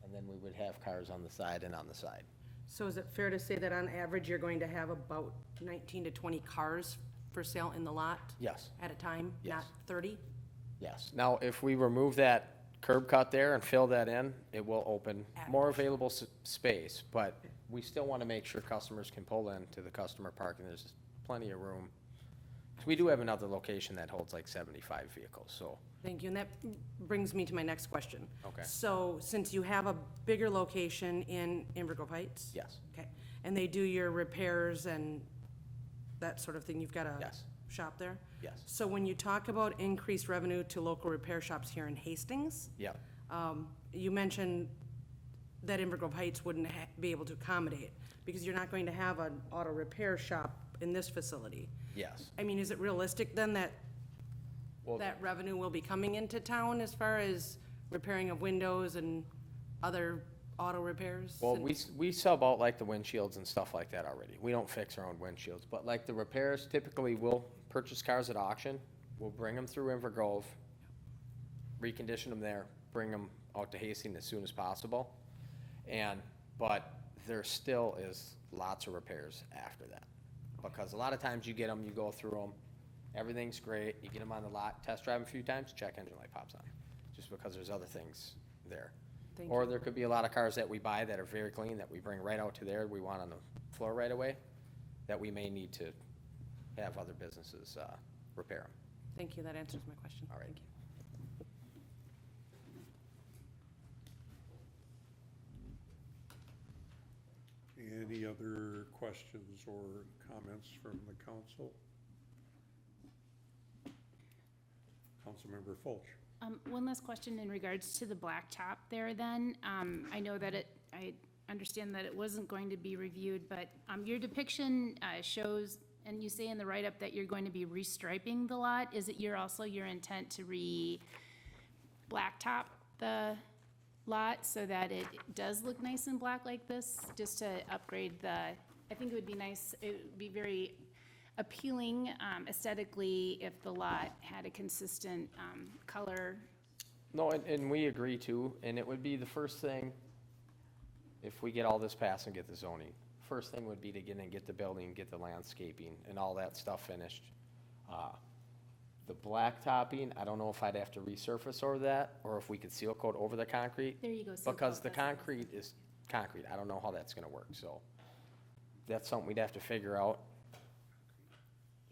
And then we would have cars on the side and on the side. So is it fair to say that on average, you're going to have about 19 to 20 cars for sale in the lot? Yes. At a time, not 30? Yes. Now, if we remove that curb cut there and fill that in, it will open more available space, but we still want to make sure customers can pull in to the customer parking. There's plenty of room. We do have another location that holds like 75 vehicles, so. Thank you, and that brings me to my next question. Okay. So since you have a bigger location in Inver Grove Heights? Yes. Okay, and they do your repairs and that sort of thing, you've got a Yes. shop there? Yes. So when you talk about increased revenue to local repair shops here in Hastings, Yeah. you mentioned that Inver Grove Heights wouldn't be able to accommodate, because you're not going to have an auto repair shop in this facility. Yes. I mean, is it realistic then that Well, that revenue will be coming into town as far as repairing of windows and other auto repairs? Well, we sub out like the windshields and stuff like that already. We don't fix our own windshields, but like the repairs, typically we'll purchase cars at auction. We'll bring them through Inver Grove, recondition them there, bring them out to Hastings as soon as possible. But there still is lots of repairs after that. Because a lot of times you get them, you go through them, everything's great, you get them on the lot, test drive them a few times, check engine light pops on, just because there's other things there. Thank Or you. there could be a lot of cars that we buy that are very clean, that we bring right out to there, we want on the floor right away, that we may need to have other businesses repair them. Thank you, that answers my question. All right. Thank you. Any other questions or comments from the council? Councilmember Fulch. One last question in regards to the blacktop there then. I know that I understand that it wasn't going to be reviewed, but your depiction shows, and you say in the write-up that you're going to be restriping the lot. Is it also your intent to blacktop the lot so that it does look nice and black like this, just to upgrade I think it would be nice, it would be very appealing aesthetically if the lot had a consistent color. No, and we agree too, and it would be the first thing, if we get all this passed and get the zoning, first thing would be to get in and get the building, get the landscaping and all that stuff finished. The blacktopping, I don't know if I'd have to resurface over that, or if we could seal coat over the concrete. There you go. seal Because coat, the that's what I was concrete is concrete, I don't know how that's gonna work, so that's something we'd have to figure out.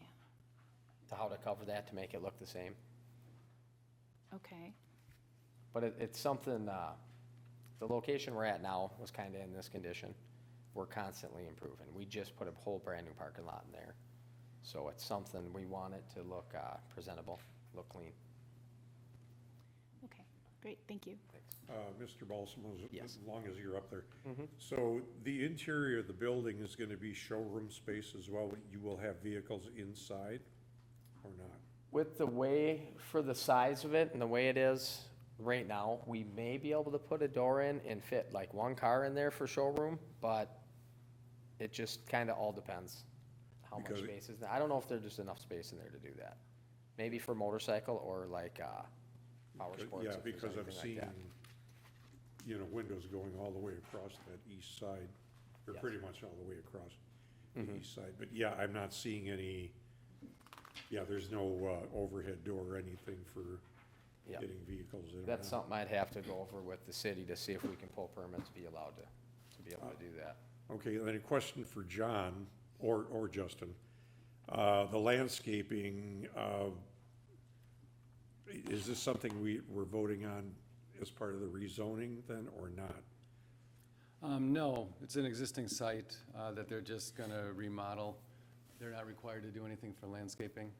Yeah. To how to cover that to make it look the same. Okay. But it's something, the location we're at now was kinda in this condition. We're constantly improving. We just put a whole brand new parking lot in there. So it's something, we want it to look presentable, look clean. Okay, great, thank you. Mr. Balsamo, Yes. as long as you're up there. Mhm. So the interior of the building is gonna be showroom space as well? You will have vehicles inside or not? With the way, for the size of it and the way it is right now, we may be able to put a door in and fit like one car in there for showroom, but it just kinda all depends how much Because space is there. I don't know if there's just enough space in there to do that. Maybe for motorcycle or like, power sports. Yeah, if there's because I've anything seen, like that. Windows going all the way across that east side, or Yes. pretty much all the way across the Mhm. east side. But yeah, I'm not seeing any, there's no overhead door or anything for Yeah. getting vehicles in. or That's out. something I'd have to go over with the city to see if we can pull permits to be allowed to be able to do that. Okay, then a question for John or Justin. The landscaping, is this something we're voting on as part of the rezoning then, or not? No, it's an existing site that they're just gonna remodel. They're not required to do anything for landscaping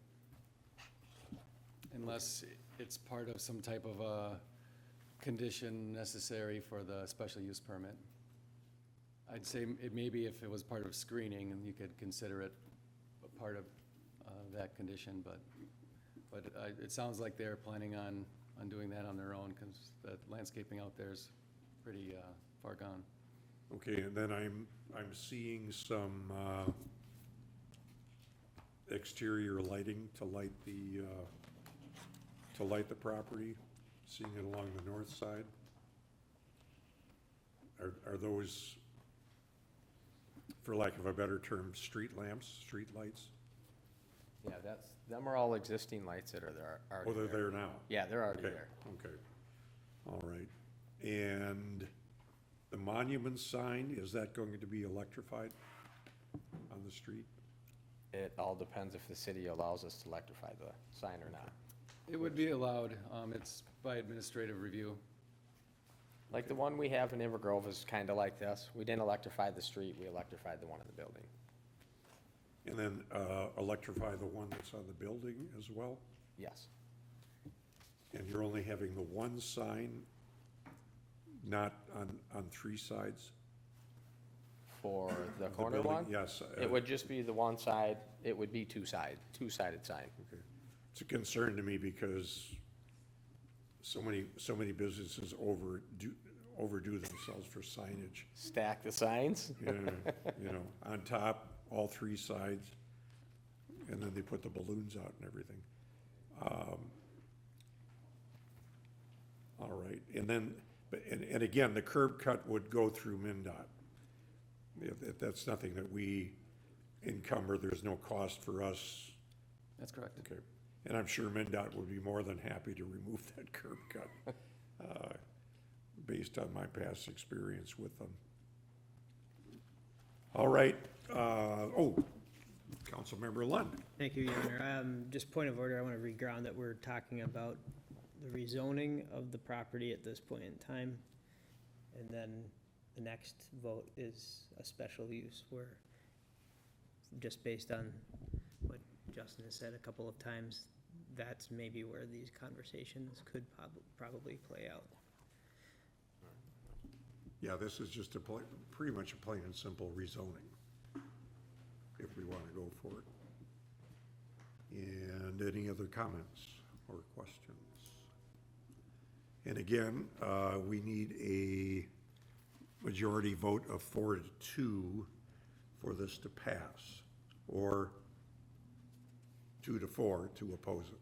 unless it's part of some type of a condition necessary for the special use permit. I'd say it maybe if it was part of screening, and you could consider it a part of that condition, but it sounds like they're planning on on doing that on their own, because the landscaping out there is pretty far gone. Okay, and then I'm seeing some exterior lighting to light the property, seeing it along the north side. Are those, for lack of a better term, street lamps, street lights? Yeah, them are all existing lights that are there already. Oh, they're there now? Yeah, they're already Okay, there. okay, all right. And the monument sign, is that going to be electrified on the street? It all depends if the city allows us to electrify the sign or not. It would be allowed. It's by administrative review. Like the one we have in Invergrove is kind of like this. We didn't electrify the street, we electrified the one in the building. And then electrify the one that's on the building as well? Yes. And you're only having the one sign, not on three sides? For the The corner building, one? yes, It would just be the one side, it would be two-sided sign. Okay. It's a concern to me because so many businesses overdo themselves for signage. Stack the signs? Yeah, you know, on top, all three sides, and then they put the balloons out and everything. All right, and then, and again, the curb cut would go through MnDOT. That's nothing that we encumber, there's no cost for us. That's correct. Okay, and I'm sure MnDOT would be more than happy to remove that curb cut, based on my past experience with them. All right, Councilmember Lund. Thank you, Your Honor. Just point of order, I want to reground that we're talking about the rezoning of the property at this point in time. And then the next vote is a special use where, just based on what Justin has said a couple of times, that's maybe where these conversations could probably play out. Yeah, this is just pretty much a plain and simple rezoning, if we want to go for it. And any other comments or questions? And again, we need a majority vote of 4-2 for this to pass, or 2-4 to oppose it.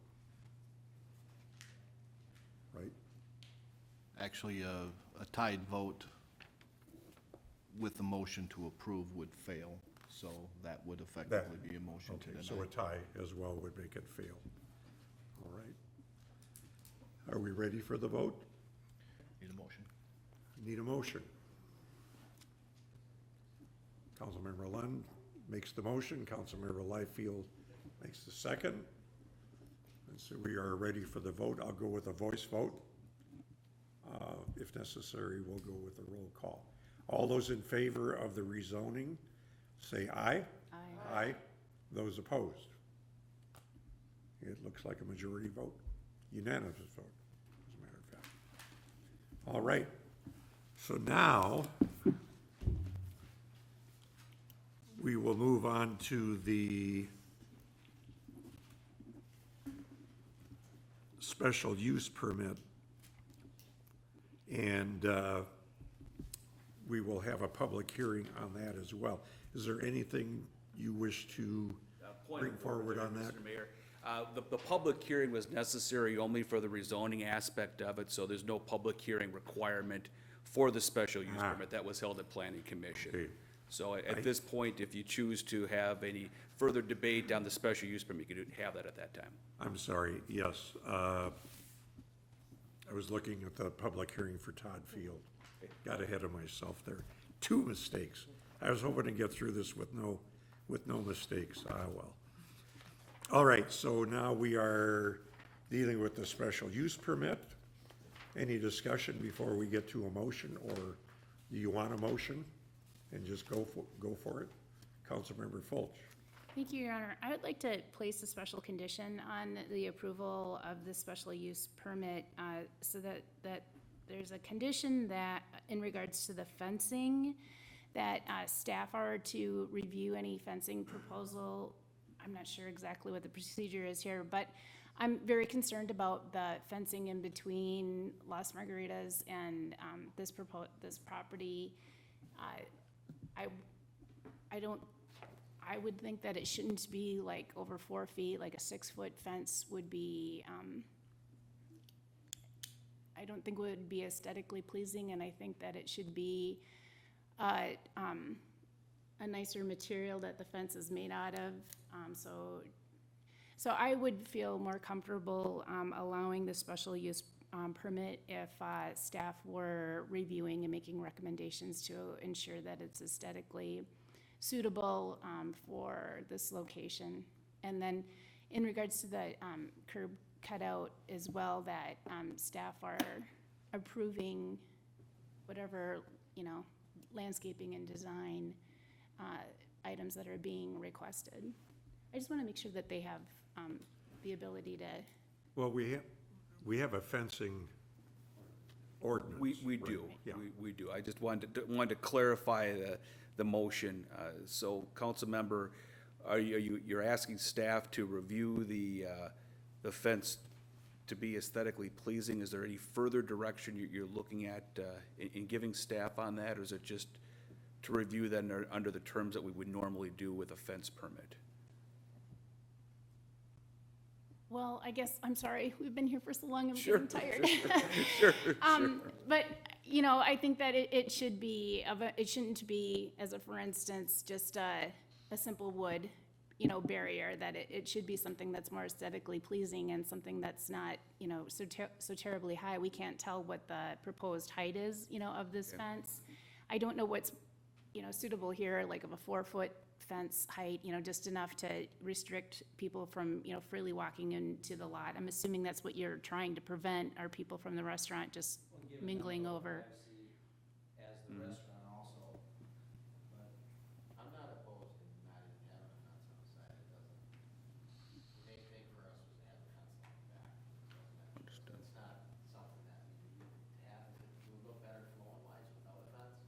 Right? Actually, a tied vote with the motion to approve would fail, so that would effectively be a motion to Okay, deny. so a tie as well would make it fail. All right. Are we ready for the vote? Need a motion? Need a motion. Councilmember Lund makes the motion, Councilmember Liefeld makes the second. And so we are ready for the vote. I'll go with a voice vote. If necessary, we'll go with a roll call. All those in favor of the rezoning, say aye. Aye. Aye. Those opposed? It looks like a majority vote, unanimous vote, as a matter of fact. All right, so now we will move on to the special use permit. And we will have a public hearing on that as well. Is there anything you wish to bring forward on that? Mr. Mayor, the public hearing was necessary only for the rezoning aspect of it, so there's no public hearing requirement for the special use permit. That was held at Planning Commission. Okay. So at this point, if you choose to have any further debate on the special use permit, you could have that at that time. I'm sorry, yes. I was looking at the public hearing for Todd Field. Got ahead of myself there. 2 mistakes. I was hoping to get through this with no mistakes. Ah, well. All right, so now we are dealing with the special use permit. Any discussion before we get to a motion, or do you want a motion and just go for it? Councilmember Fulch. Thank you, Your Honor. I would like to place a special condition on the approval of the special use permit, so that there's a condition that, in regards to the fencing, that staff are to review any fencing proposal. I'm not sure exactly what the procedure is here, but I'm very concerned about the fencing in between Las Margaritas and this property. I would think that it shouldn't be like over 4 feet, like a 6-foot fence would be, I don't think would be aesthetically pleasing, and I think that it should be a nicer material that the fence is made out of. So I would feel more comfortable allowing the special use permit if staff were reviewing and making recommendations to ensure that it's aesthetically suitable for this location. And then in regards to the curb cutout as well, that staff are approving whatever, landscaping and design items that are being requested. I just want to make sure that they have the ability to. Well, we have a fencing ordinance. We do, Yeah. we do. I just wanted to clarify the motion. So, council member, you're asking staff to review the fence to be aesthetically pleasing? Is there any further direction you're looking at in giving staff on that, or is it just to review that under the terms that we would normally do with a fence permit? Well, I guess, I'm sorry, we've been here for so long, I'm Sure, getting tired. Sure. But, I think that it should be, it shouldn't be, as a for instance, just a simple wood, barrier, that it should be something that's more aesthetically pleasing and something that's not, so terribly high. We can't tell what the proposed height is, of this fence. I don't know what's, suitable here, like of a 4-foot fence height, just enough to restrict people from, freely walking into the lot. I'm assuming that's what you're trying to prevent, are people from the restaurant just mingling over. As the restaurant also, but I'm not opposed to not even having a fence on the side. It doesn't, the main thing for us was to have a fence on the back. Understood. It's not something that we need to have. If it would look better flowing wise without a fence,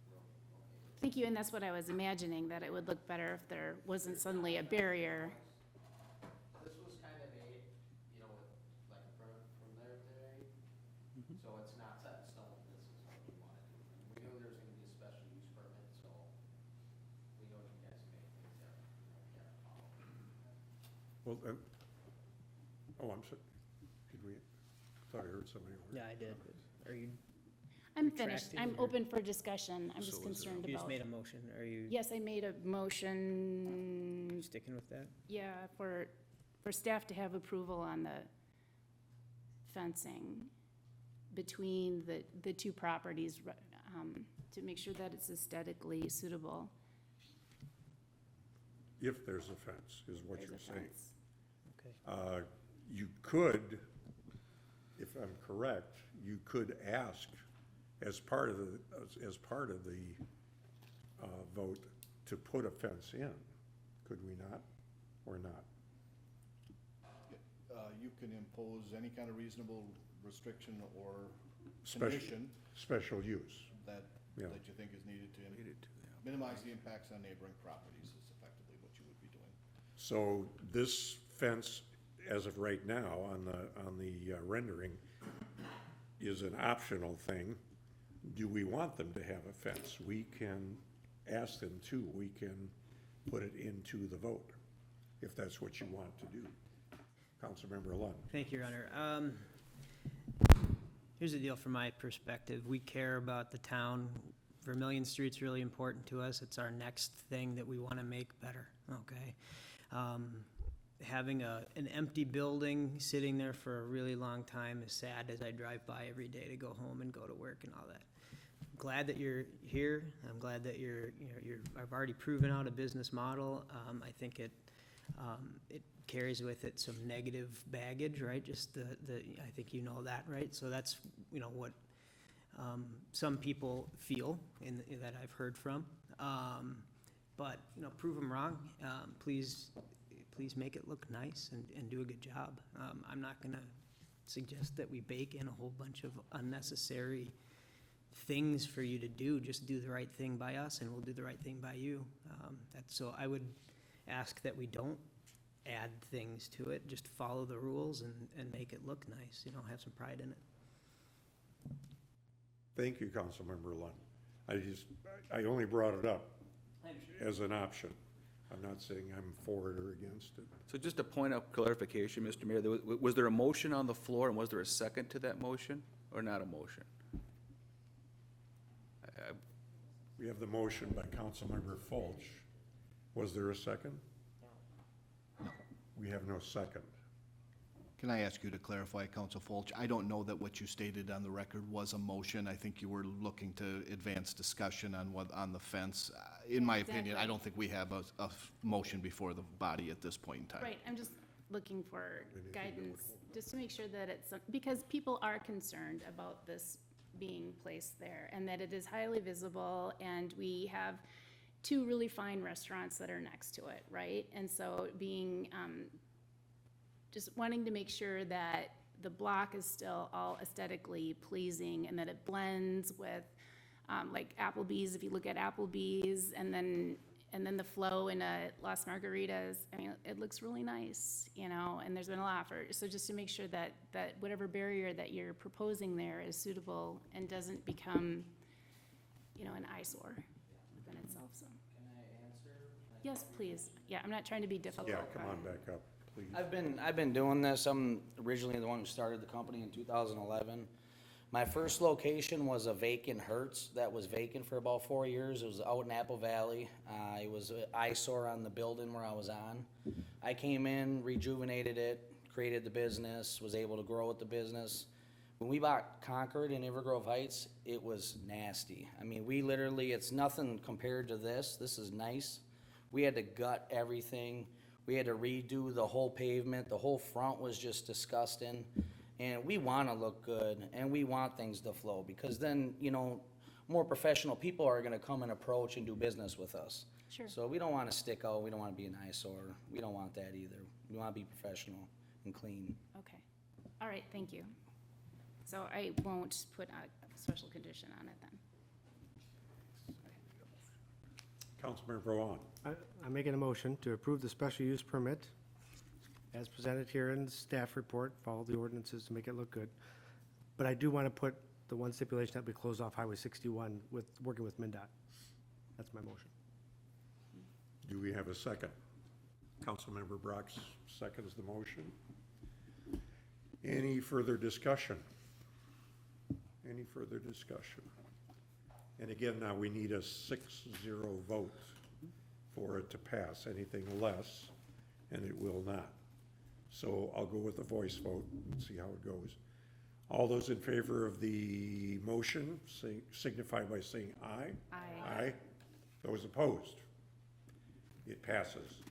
we're okay. Thank you, and that's what I was imagining, that it would look better if there wasn't suddenly a barrier. This was kind of made, with like a permit from there today, so it's not set in stone, this is what we want to do. And we knew there was gonna be a special use permit, so we know you guys make things that, we have to follow. Well, I'm sorry, thought I heard somebody over there. Yeah, I did. Are you? I'm finished. retracting I'm or- open for discussion. I'm just So is there- concerned You just about. made a motion. Are you Yes, I made a motion, sticking with that? yeah, for staff to have approval on the fencing between the two properties, to make sure that it's aesthetically suitable. If there's a fence, is what There's you're a saying. fence. Okay. You could, if I'm correct, you could ask as part of the vote to put a fence in, could we not, or not? You can impose any kind of reasonable restriction or Special- condition Special use. that, Yeah. that you think is needed to minimize the impacts on neighboring properties is effectively what you would be doing. So this fence, as of right now, on the rendering, is an optional thing. Do we want them to have a fence? We can ask them to. We can put it into the vote, if that's what you want to do. Councilmember Lund. Thank you, Your Honor. Here's the deal from my perspective. We care about the town. Vermillion Street's really important to us. It's our next thing that we want to make better, okay? Having an empty building sitting there for a really long time is sad as I drive by every day to go home and go to work and all that. I'm glad that you're here. I'm glad that I've already proven out a business model. I think it carries with it some negative baggage, right? Just I think you know that, right? So that's, what some people feel that I've heard from. But, prove them wrong. Please make it look nice and do a good job. I'm not gonna suggest that we bake in a whole bunch of unnecessary things for you to do. Just do the right thing by us and we'll do the right thing by you. So I would ask that we don't add things to it, just follow the rules and make it look nice, you know, have some pride in it. Thank you, Councilmember Lund. I only brought it up as an option. I'm not saying I'm for it or against it. So just a point of clarification, Mr. Mayor, was there a motion on the floor, and was there a second to that motion, or not a motion? We have the motion by Councilmember Fulch. Was there a second? No. We have no second. Can I ask you to clarify, Council Fulch? I don't know that what you stated on the record was a motion. I think you were looking to advance discussion on the fence. In my opinion, I don't think we have a motion before the body at this point in time. Right, I'm just looking for guidance, just to make sure that it's, because people are concerned about this being placed there, and that it is highly visible, and we have two really fine restaurants that are next to it, right? And so being, just wanting to make sure that the block is still all aesthetically pleasing, and that it blends with, like Applebee's, if you look at Applebee's, and then the flow in Las Margaritas, I mean, it looks really nice, you know, and there's been a lot of effort. So just to make sure that whatever barrier that you're proposing there is suitable and doesn't become, you know, an eyesore within itself, so. Can I answer? Yes, please. Yeah, I'm not trying to be difficult. Yeah, come on back up, please. I've been doing this. I'm originally the one who started the company in 2011. My first location was a vacant Hertz that was vacant for about 4 years. It was out in Apple Valley. It was an eyesore on the building where I was on. I came in, rejuvenated it, created the business, was able to grow with the business. When we bought Concord in Evergrove Heights, it was nasty. I mean, we literally, it's nothing compared to this. This is nice. We had to gut everything. We had to redo the whole pavement. The whole front was just disgusting. And we want to look good, and we want things to flow, because then, you know, more professional people are going to come and approach and do business with us. Sure. So we don't want to stick out. We don't want to be an eyesore. We don't want that either. We want to be professional and clean. Okay. All right, thank you. So I won't put a special condition on it then. Councilmember Vaughn. I'm making a motion to approve the special use permit as presented here in the staff report, follow the ordinances to make it look good. But I do want to put the one stipulation that we close off Highway 61 with, working with MnDOT. That's my motion. Do we have a second? Councilmember Brock seconds the motion. Any further discussion? Any further discussion? And again, now we need a 6-0 vote for it to pass. Anything less, and it will not. So I'll go with a voice vote and see how it goes. All those in favor of the motion signify by saying aye. Aye. Aye. Those opposed? It passes.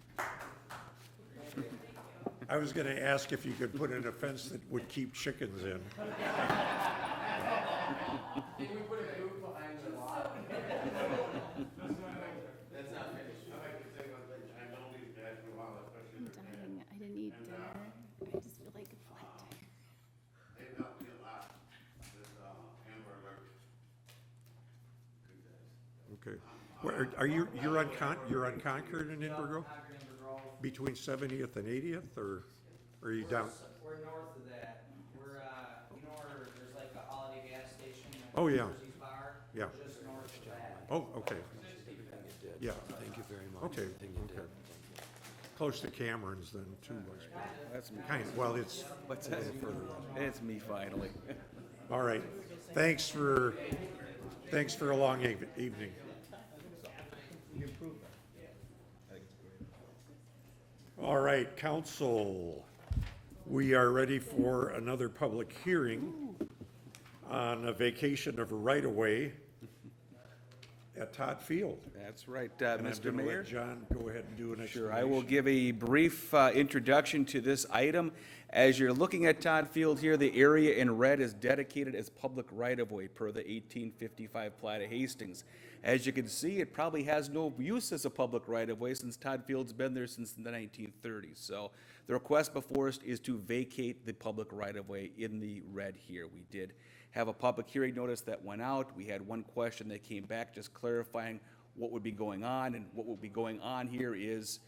I was going to ask if you could put in a fence that would keep chickens in. Can we put a booth behind the lot? That's not finished. I'm dying. I didn't eat dinner. I just feel like a flight. Okay. Where, are you, you're on Concord and Inver Grove? Between 70th and 80th, or are you down? We're north of that. We're, you know where there's like a Holiday gas station? Oh, yeah. Jersey's Bar? Yeah. We're just north of that. Oh, okay. Yeah. Thank you very much. Okay, okay. Close to Cameron's then, too, I suppose. That's me. Kind of, well, it's What's a that? little further away. It's me finally. All right. Thanks for a long evening. All right, council, we are ready for another public hearing on a vacation of a right-of-way at Todd Field. That's right, And I'm Mr. gonna Mayor. let John go ahead and do an explanation. Sure, I will give a brief introduction to this item. As you're looking at Todd Field here, the area in red is dedicated as public right-of-way per the 1855 Plat of Hastings. As you can see, it probably has no use as a public right-of-way since Todd Field's been there since the 1930s. So the request before us is to vacate the public right-of-way in the red here. We did have a public hearing notice that went out. We had one question that came back just clarifying what would be going on, and what would be going on here is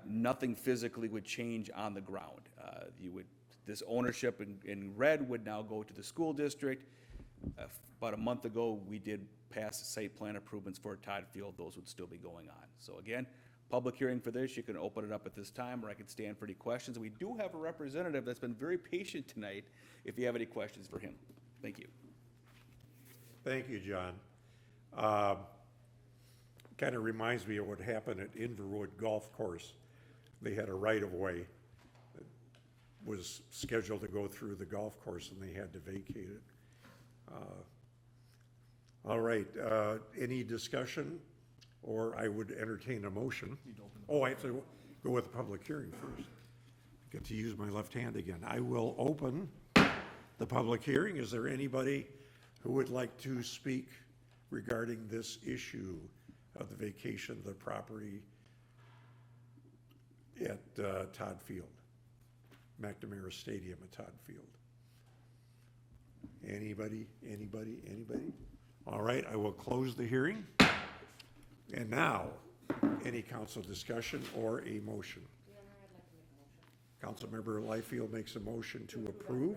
Nothing physically would change on the ground. This ownership in red would now go to the school district. About a month ago, we did pass site plan improvements for Todd Field. Those would still be going on. So again, public hearing for this, you can open it up at this time, or I can stand for any questions. We do have a representative that's been very patient tonight, if you have any questions for him. Thank you. Thank you, John. Kind of reminds me of what happened at Inverwood Golf Course. They had a right-of-way that was scheduled to go through the golf course, and they had to vacate it. All right, any discussion, or I would entertain a motion. Oh, I have to go with the public hearing first. I get to use my left hand again. I will open the public hearing. Is there anybody who would like to speak regarding this issue of the vacation of the property at Todd Field, McNamara Stadium at Todd Field? Anybody? All right, I will close the hearing. And now, any council discussion or a motion? Councilmember Liefeld makes a motion to approve,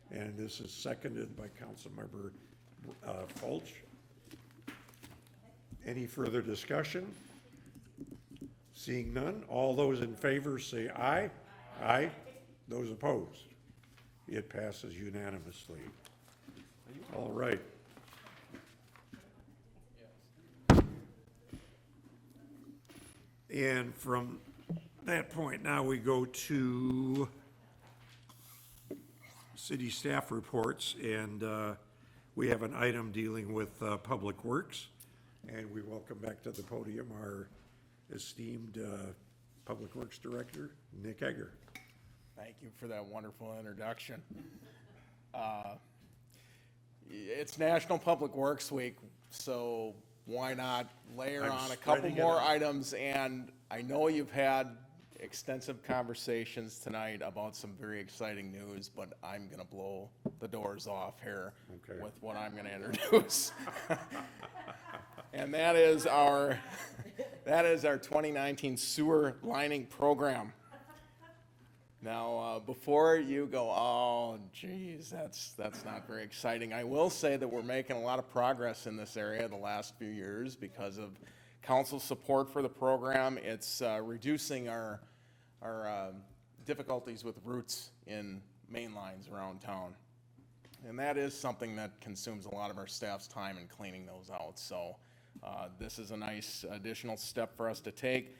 and this is seconded by Councilmember Fulch. Any further discussion? Seeing none, all those in favor say aye. Aye. Those opposed? It passes unanimously. All right. And from that point, now we go to city staff reports, and we have an item dealing with Public Works, and we welcome back to the podium our esteemed Public Works Director, Nick Egger. Thank you for that wonderful introduction. It's National Public Works Week, so why not layer on a couple more items? And I know you've had extensive conversations tonight about some very exciting news, but I'm gonna blow the doors off here with what I'm gonna introduce. And that is our 2019 sewer lining program. Now, before you go, oh, geez, that's not very exciting, I will say that we're making a lot of progress in this area the last few years because of council support for the program. It's reducing our difficulties with roots in main lines around town. And that is something that consumes a lot of our staff's time in cleaning those out. So this is a nice additional step for us to take.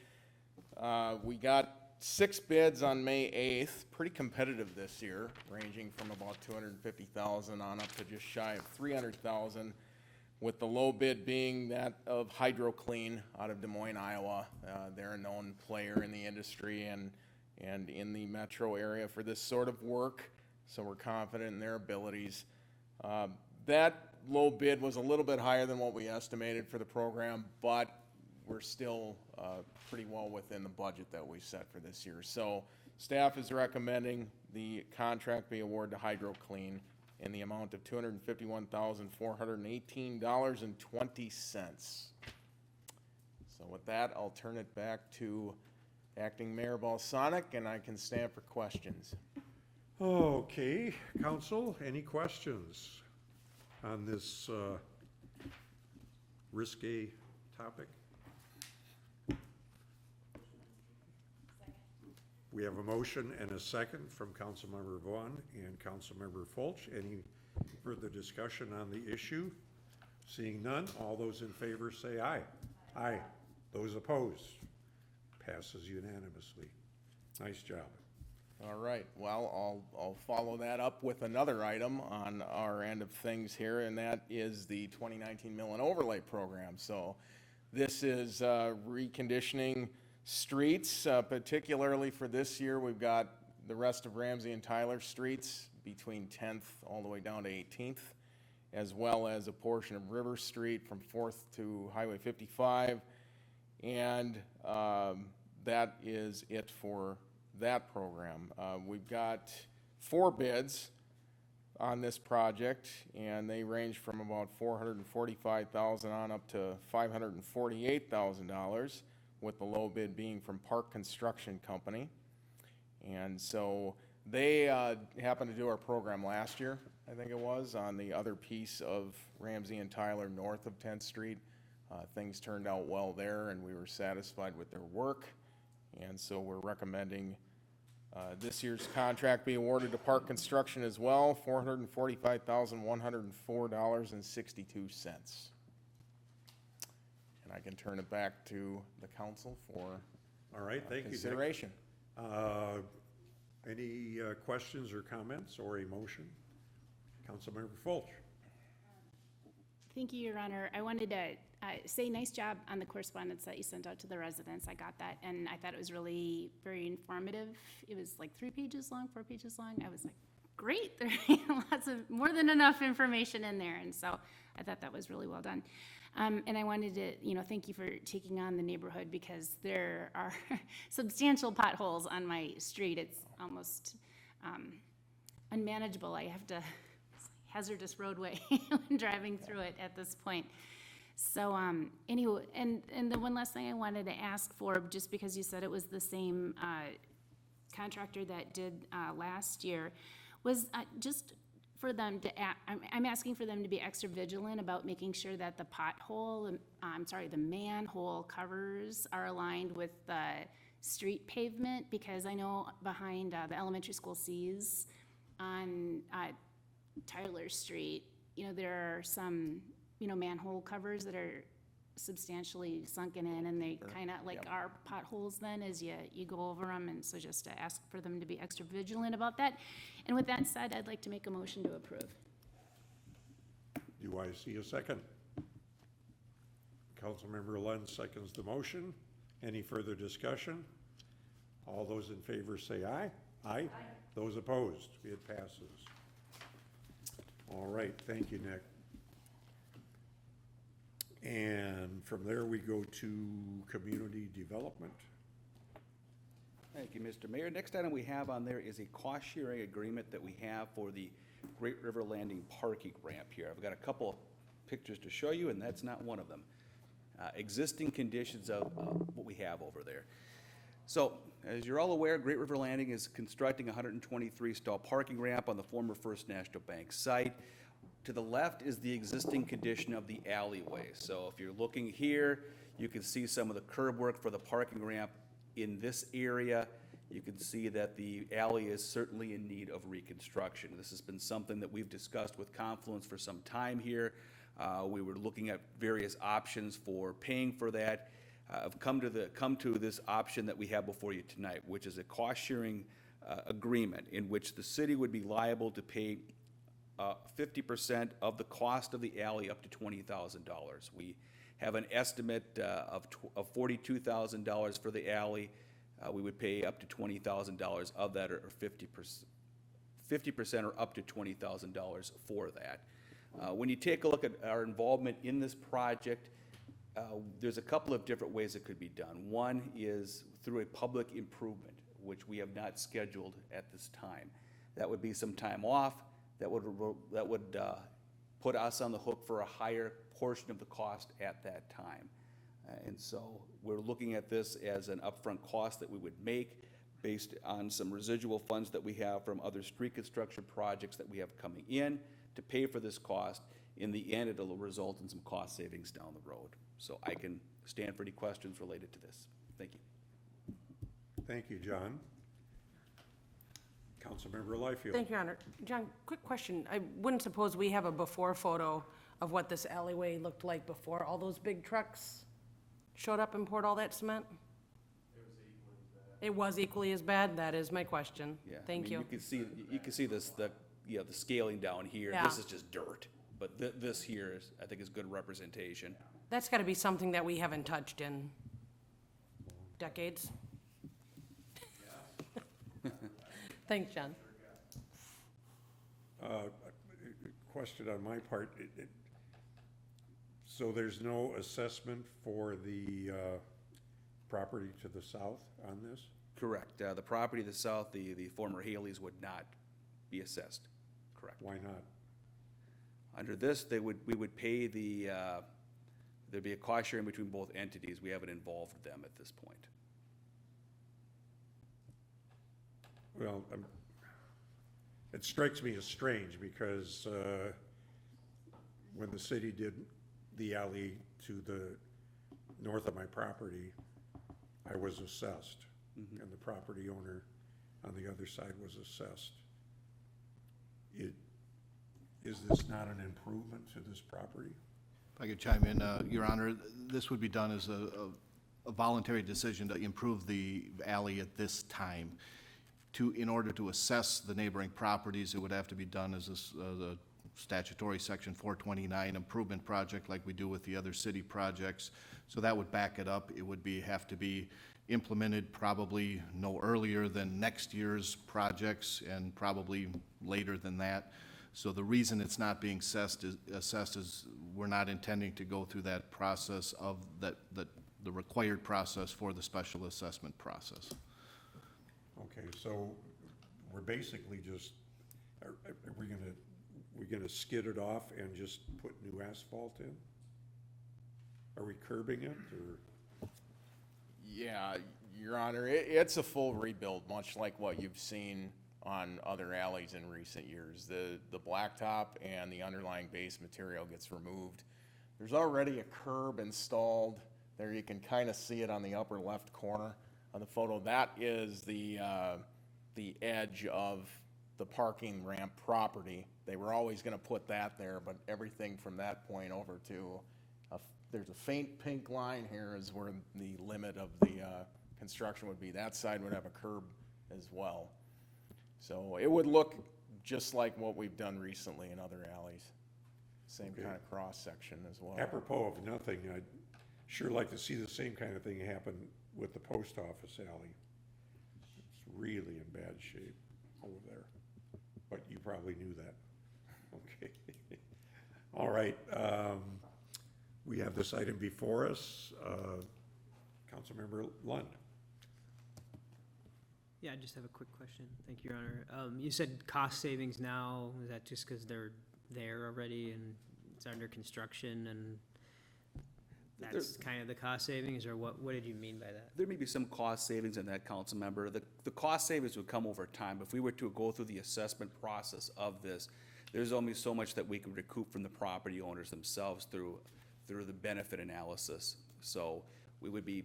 We got 6 bids on May 8th, pretty competitive this year, ranging from about $250,000 on up to just shy of $300,000, with the low bid being that of HydroClean out of Des Moines, Iowa. They're a known player in the industry and in the metro area for this sort of work, so we're confident in their abilities. That low bid was a little bit higher than what we estimated for the program, but we're still pretty well within the budget that we set for this year. So staff is recommending the contract be awarded to HydroClean in the amount of $251,418.20. So with that, I'll turn it back to Acting Mayor Balsonic, and I can stand for questions. Okay, council, any questions on this risque topic? We have a motion and a second from Councilmember Vaughn and Councilmember Fulch. Any further discussion on the issue? Seeing none, all those in favor say aye. Aye. Those opposed? Passes unanimously. Nice job. All right, well, I'll follow that up with another item on our end of things here, and that is the 2019 Mill and Overlay Program. So this is reconditioning streets, particularly for this year. We've got the rest of Ramsey and Tyler streets between 10th all the way down to 18th, as well as a portion of River Street from 4th to Highway 55. And that is it for that program. We've got 4 bids on this project, and they range from about $445,000 on up to $548,000, with the low bid being from Park Construction Company. And so they happened to do our program last year, I think it was, on the other piece of Ramsey and Tyler north of 10th Street. Things turned out well there, and we were satisfied with their work. And so we're recommending this year's contract be awarded to Park Construction as well, $445,104.62. And I can turn it back to the council for All right, thank you, Nick. consideration. Any questions or comments or a motion? Councilmember Fulch. Thank you, Your Honor. I wanted to say nice job on the correspondence that you sent out to the residents. I got that, and I thought it was really very informative. It was like 3 pages long, 4 pages long. I was like, great, there's lots of, more than enough information in there, and so I thought that was really well done. And I wanted to, thank you for taking on the neighborhood, because there are substantial potholes on my street. It's almost unmanageable. I have to, hazardous roadway when driving through it at this point. So anyway, and the one last thing I wanted to ask for, just because you said it was the same contractor that did last year, was just for them to, I'm asking for them to be extra vigilant about making sure that the the manhole covers are aligned with the street pavement, because I know behind the elementary school C's on Tyler Street, there are some, manhole covers that are substantially sunken in, and they kind of like are potholes then as you go over them, and so just to ask for them to be extra vigilant about that. And with that said, I'd like to make a motion to approve. Do I see a second? Councilmember Lund seconds the motion. Any further discussion? All those in favor say aye. Aye. Those opposed? It passes. All right, thank you, Nick. And from there, we go to community development. Thank you, Mr. Mayor. Next item we have on there is a cost-sharing agreement that we have for the Great River Landing parking ramp here. I've got a couple of pictures to show you, and that's not one of them. Existing conditions of what we have over there. So, as you're all aware, Great River Landing is constructing a 123-stall parking ramp on the former First National Bank site. To the left is the existing condition of the alleyway. So if you're looking here, you can see some of the curb work for the parking ramp in this area. You can see that the alley is certainly in need of reconstruction. This has been something that we've discussed with Confluence for some time here. We were looking at various options for paying for that. I've come to this option that we have before you tonight, which is a cost-sharing agreement in which the city would be liable to pay 50% of the cost of the alley up to $20,000. We have an estimate of $42,000 for the alley. We would pay up to $20,000 of that, or 50% or up to $20,000 for that. When you take a look at our involvement in this project, there's a couple of different ways it could be done. One is through a public improvement, which we have not scheduled at this time. That would be some time off. That would put us on the hook for a higher portion of the cost at that time. And so we're looking at this as an upfront cost that we would make based on some residual funds that we have from other street construction projects that we have coming in to pay for this cost. In the end, it'll result in some cost savings down the road. So I can stand for any questions related to this. Thank you. Thank you, John. Councilmember Liefeld. Thank you, Your Honor. John, quick question. I wouldn't suppose we have a before photo of what this alleyway looked like before all those big trucks showed up and poured all that cement? It was equally as bad? That is my question. Yeah, Thank you. You can see this, the scaling down here. Yeah. This is just dirt, but this here is, I think, is good representation. That's got to be something that we haven't touched in decades. Thanks, John. Question on my part. So there's no assessment for the property to the south on this? Correct. The property to the south, the former Haley's, would not be assessed. Correct. Why not? Under this, we would pay the There'd be a cost sharing between both entities. We haven't involved them at this point. Well, it strikes me as strange because when the city did the alley to the north of my property, I was assessed, and the property owner on the other side was assessed. Is this not an improvement to this property? If I could chime in, Your Honor, this would be done as a voluntary decision to improve the alley at this time. In order to assess the neighboring properties, it would have to be done as a statutory section 429 improvement project like we do with the other city projects. So that would back it up. It would have to be implemented probably no earlier than next year's projects and probably later than that. So the reason it's not being assessed is we're not intending to go through that process of the required process for the special assessment process. Okay, so we're basically just, are we gonna skid it off and just put new asphalt in? Are we curbing it, or? Yeah, Your Honor, it's a full rebuild, much like what you've seen on other alleys in recent years. The blacktop and the underlying base material gets removed. There's already a curb installed there. You can kind of see it on the upper left corner of the photo. That is the edge of the parking ramp property. They were always going to put that there, but everything from that point over to there's a faint pink line here is where the limit of the construction would be. That side would have a curb as well. So it would look just like what we've done recently in other alleys. Same kind of cross section as well. Apropos of nothing, I'd sure like to see the same kind of thing happen with the post office alley. It's really in bad shape over there, but you probably knew that. Okay. All right. We have this item before us. Councilmember Lund. Yeah, I just have a quick question. Thank you, Your Honor. You said cost savings now. Is that just because they're there already and it's under construction and that's kind of the cost savings, or what did you mean by that? There may be some cost savings in that, council member. The cost savings would come over time. If we were to go through the assessment process of this, there's only so much that we could recoup from the property owners themselves through the benefit analysis. So we would be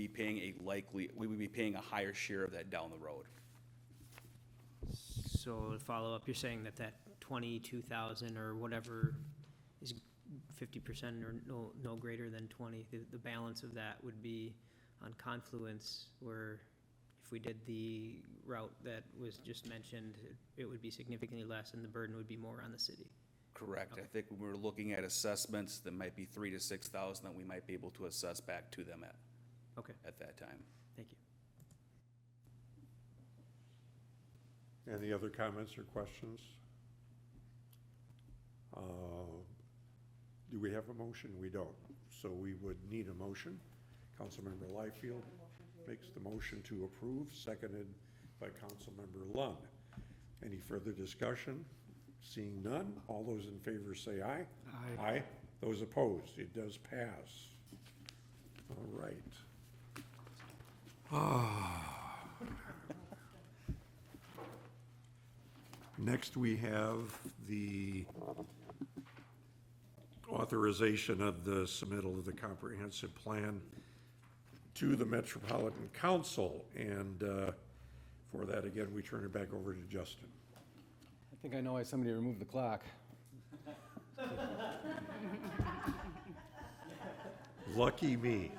paying a higher share of that down the road. So to follow up, you're saying that 22,000 or whatever is 50% or no greater than 20, the balance of that would be on Confluence, where if we did the route that was just mentioned, it would be significantly less and the burden would be more on the city. Correct. Okay. I think when we're looking at assessments, there might be 3,000 to 6,000 that we might be able to assess back to them at that time. Thank you. Any other comments or questions? Do we have a motion? We don't. So we would need a motion. Councilmember Liefeld makes the motion to approve, seconded by Councilmember Lund. Any further discussion? Seeing none, all those in favor say aye. Aye. Aye. Those opposed, it does pass. All right. Next, we have the authorization of the submittal of the comprehensive plan to the Metropolitan Council. And for that, again, we turn it back over to Justin. I think I know why somebody removed the clock. Lucky me.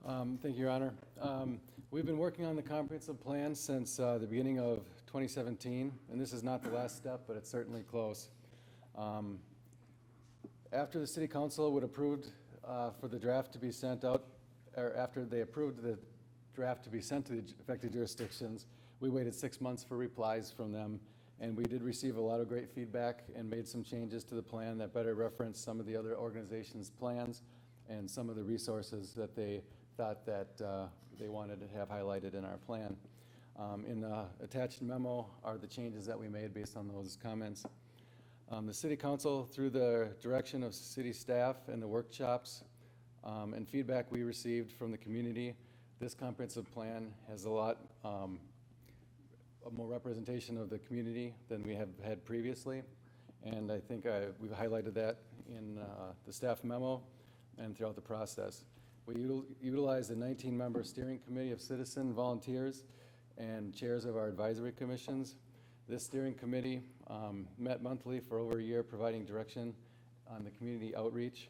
Thank you, Your Honor. We've been working on the comprehensive plan since the beginning of 2017, and this is not the last step, but it's certainly close. After the City Council would approved for the draft to be sent out, or after they approved the draft to be sent to the affected jurisdictions, we waited 6 months for replies from them, and we did receive a lot of great feedback and made some changes to the plan that better reference some of the other organizations' plans and some of the resources that they thought that they wanted to have highlighted in our plan. In the attached memo are the changes that we made based on those comments. The city council, through the direction of city staff and the workshops and feedback we received from the community, this comprehensive plan has a lot more representation of the community than we have had previously. And I think we've highlighted that in the staff memo and throughout the process. We utilize the 19-member steering committee of citizen volunteers and chairs of our advisory commissions. This steering committee met monthly for over a year, providing direction on the community outreach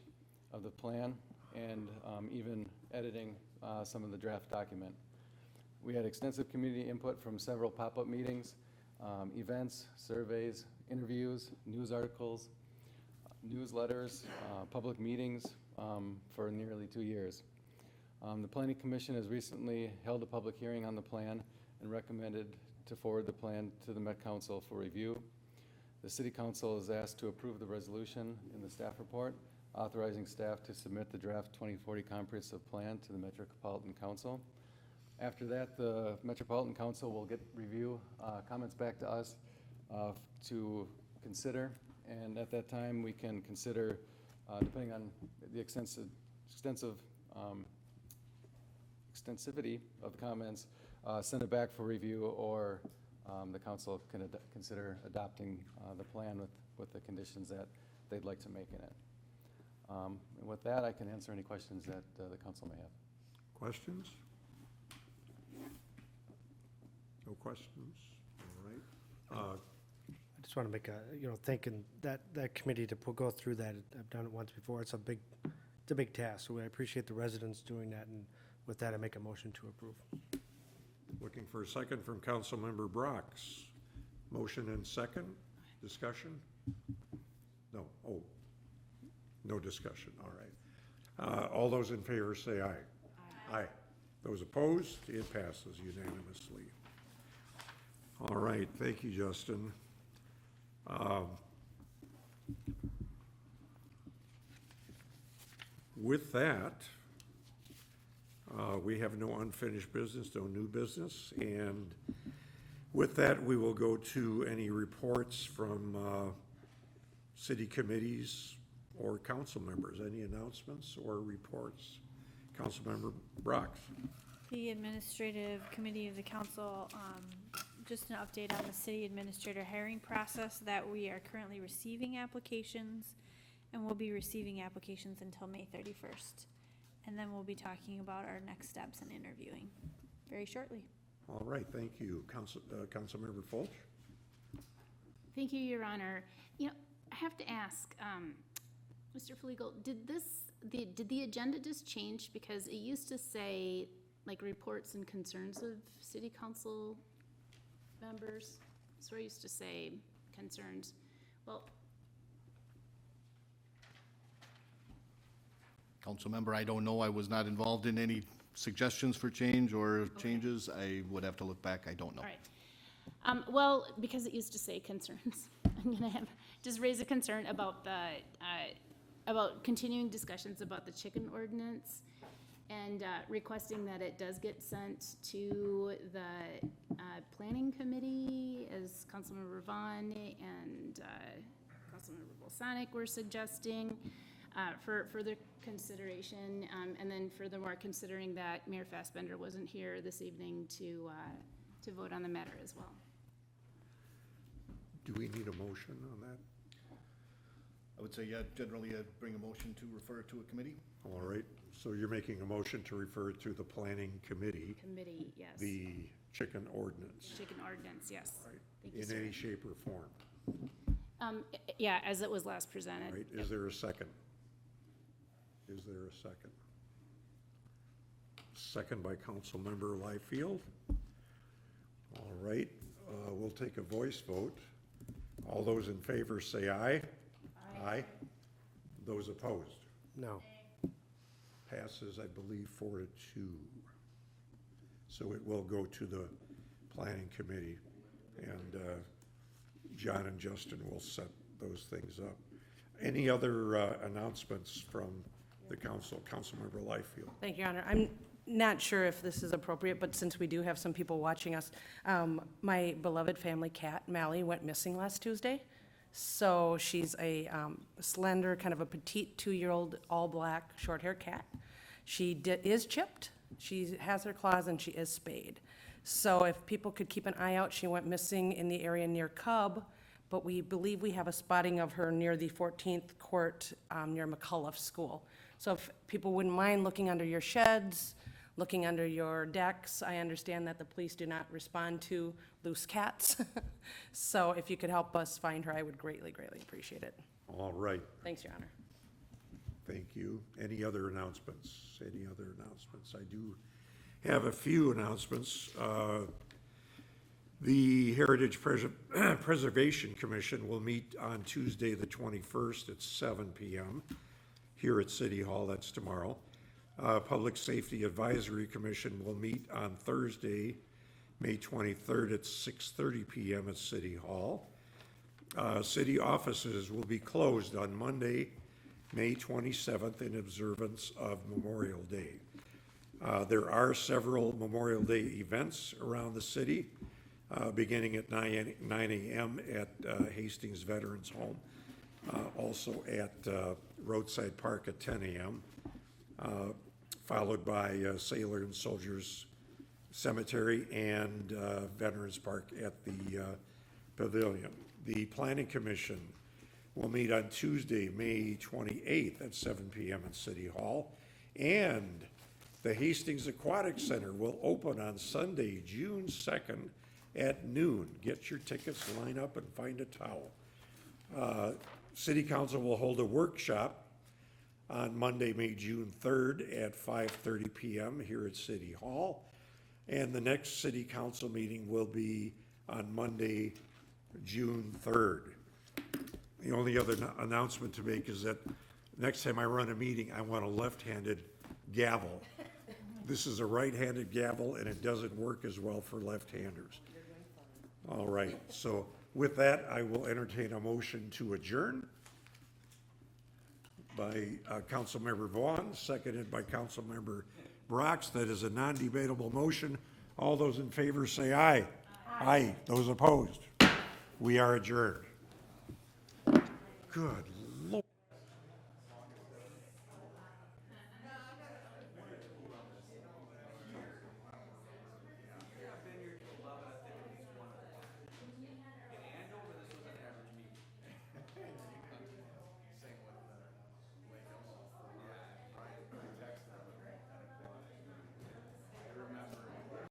of the plan and even editing some of the draft document. We had extensive community input from several pop-up meetings, events, surveys, interviews, news articles, newsletters, public meetings for nearly 2 years. The Planning Commission has recently held a public hearing on the plan and recommended to forward the plan to the Met Council for review. The City Council is asked to approve the resolution in the staff report, authorizing staff to submit the draft 2040 comprehensive plan to the Metropolitan Council. After that, the Metropolitan Council will review comments back to us to consider, and at that time we can consider, depending on the extensivity of the comments, send it back for review, or the council can consider adopting the plan with the conditions that they'd like to make in it. And with that, I can answer any questions that the council may have. Questions? No questions? All right. I just want to make thinking that committee to go through that, I've done it once before, it's a big task, so I appreciate the residents doing that, and with that, I make a motion to approve. Looking for a second from Councilmember Brox. Motion and second. Discussion? No. Oh, no discussion. All right. All those in favor say aye. Aye. Those opposed? It passes unanimously. All right. Thank you, Justin. With that, we have no unfinished business, no new business, and with that, we will go to any reports from city committees or council members. Any announcements or reports? Councilmember Brox. The administrative committee of the council, just an update on the city administrator hiring process, that we are currently receiving applications, and we'll be receiving applications until May 31st. And then we'll be talking about our next steps and interviewing very shortly. All right, thank you. Councilmember Fulch? Thank you, Your Honor. I have to ask, Mr. Flegel, did the agenda just change? Because it used to say, like, reports and concerns of city council members. So I used to say concerns. Well, Councilmember, I don't know. I was not involved in any suggestions for change or changes. I would have to look back. I don't know. all right. Well, because it used to say concerns, I'm gonna just raise a concern about about continuing discussions about the chicken ordinance, and requesting that it does get sent to the planning committee, as Councilmember Vaughn and Councilmember Bolsonic were suggesting, for further consideration, and then furthermore, considering that Mayor Fassbender wasn't here this evening to vote on the matter as well. Do we need a motion on that? I would say, yeah, generally I'd bring a motion to refer it to a committee. All right, so you're making a motion to refer to the planning committee. Committee, yes. The chicken ordinance. Chicken ordinance, yes. All right. Thank you, In sir. any shape or form. Yeah, as it was last presented. Right, is there a second? Is there a second? Second by Councilmember Liefeld. All right, we'll take a voice vote. All those in favor say aye. Aye. Those opposed? No. Passes, I believe, 4-2. So it will go to the planning committee, and John and Justin will set those things up. Any other announcements from the council? Councilmember Liefeld. Thank you, Your Honor. I'm not sure if this is appropriate, but since we do have some people watching us, my beloved family cat, Mally, went missing last Tuesday. So she's a slender, kind of a petite 2-year-old, all-black, short-haired cat. She is chipped, she has her claws, and she is spayed. So if people could keep an eye out, she went missing in the area near Cub, but we believe we have a spotting of her near the 14th Court, near McCullough School. So if people wouldn't mind looking under your sheds, looking under your decks, I understand that the police do not respond to loose cats. So if you could help us find her, I would greatly, greatly appreciate it. All right, Thanks, Your Honor. thank you. Any other announcements? Any other announcements? I do have a few announcements. The Heritage Preservation Commission will meet on Tuesday, the 21st at 7 p.m. here at City Hall. That's tomorrow. Public Safety Advisory Commission will meet on Thursday, May 23rd at 6:30 p.m. at City Hall. City offices will be closed on Monday, May 27th in observance of Memorial Day. There are several Memorial Day events around the city, beginning at 9 a.m. at Hastings Veterans Home, also at Roadside Park at 10 a.m., followed by Sailor and Soldiers Cemetery and Veterans Park at the Pavilion. The Planning Commission will meet on Tuesday, May 28th at 7 p.m. at City Hall, and the Hastings Aquatic Center will open on Sunday, June 2nd at noon. Get your tickets, line up, and find a towel. City Council will hold a workshop on Monday, June 3rd at 5:30 p.m. here at City Hall. And the next City Council meeting will be on Monday, June 3rd. The only other announcement to make is that next time I run a meeting, I want a left-handed gavel. This is a right-handed gavel, and it doesn't work as well for left-handers. All right, so with that, I will entertain a motion to adjourn by Councilmember Vaughn, seconded by Councilmember Brox. That is a non-debatable motion. All those in favor say aye. Aye. Those opposed? We are adjourned. Good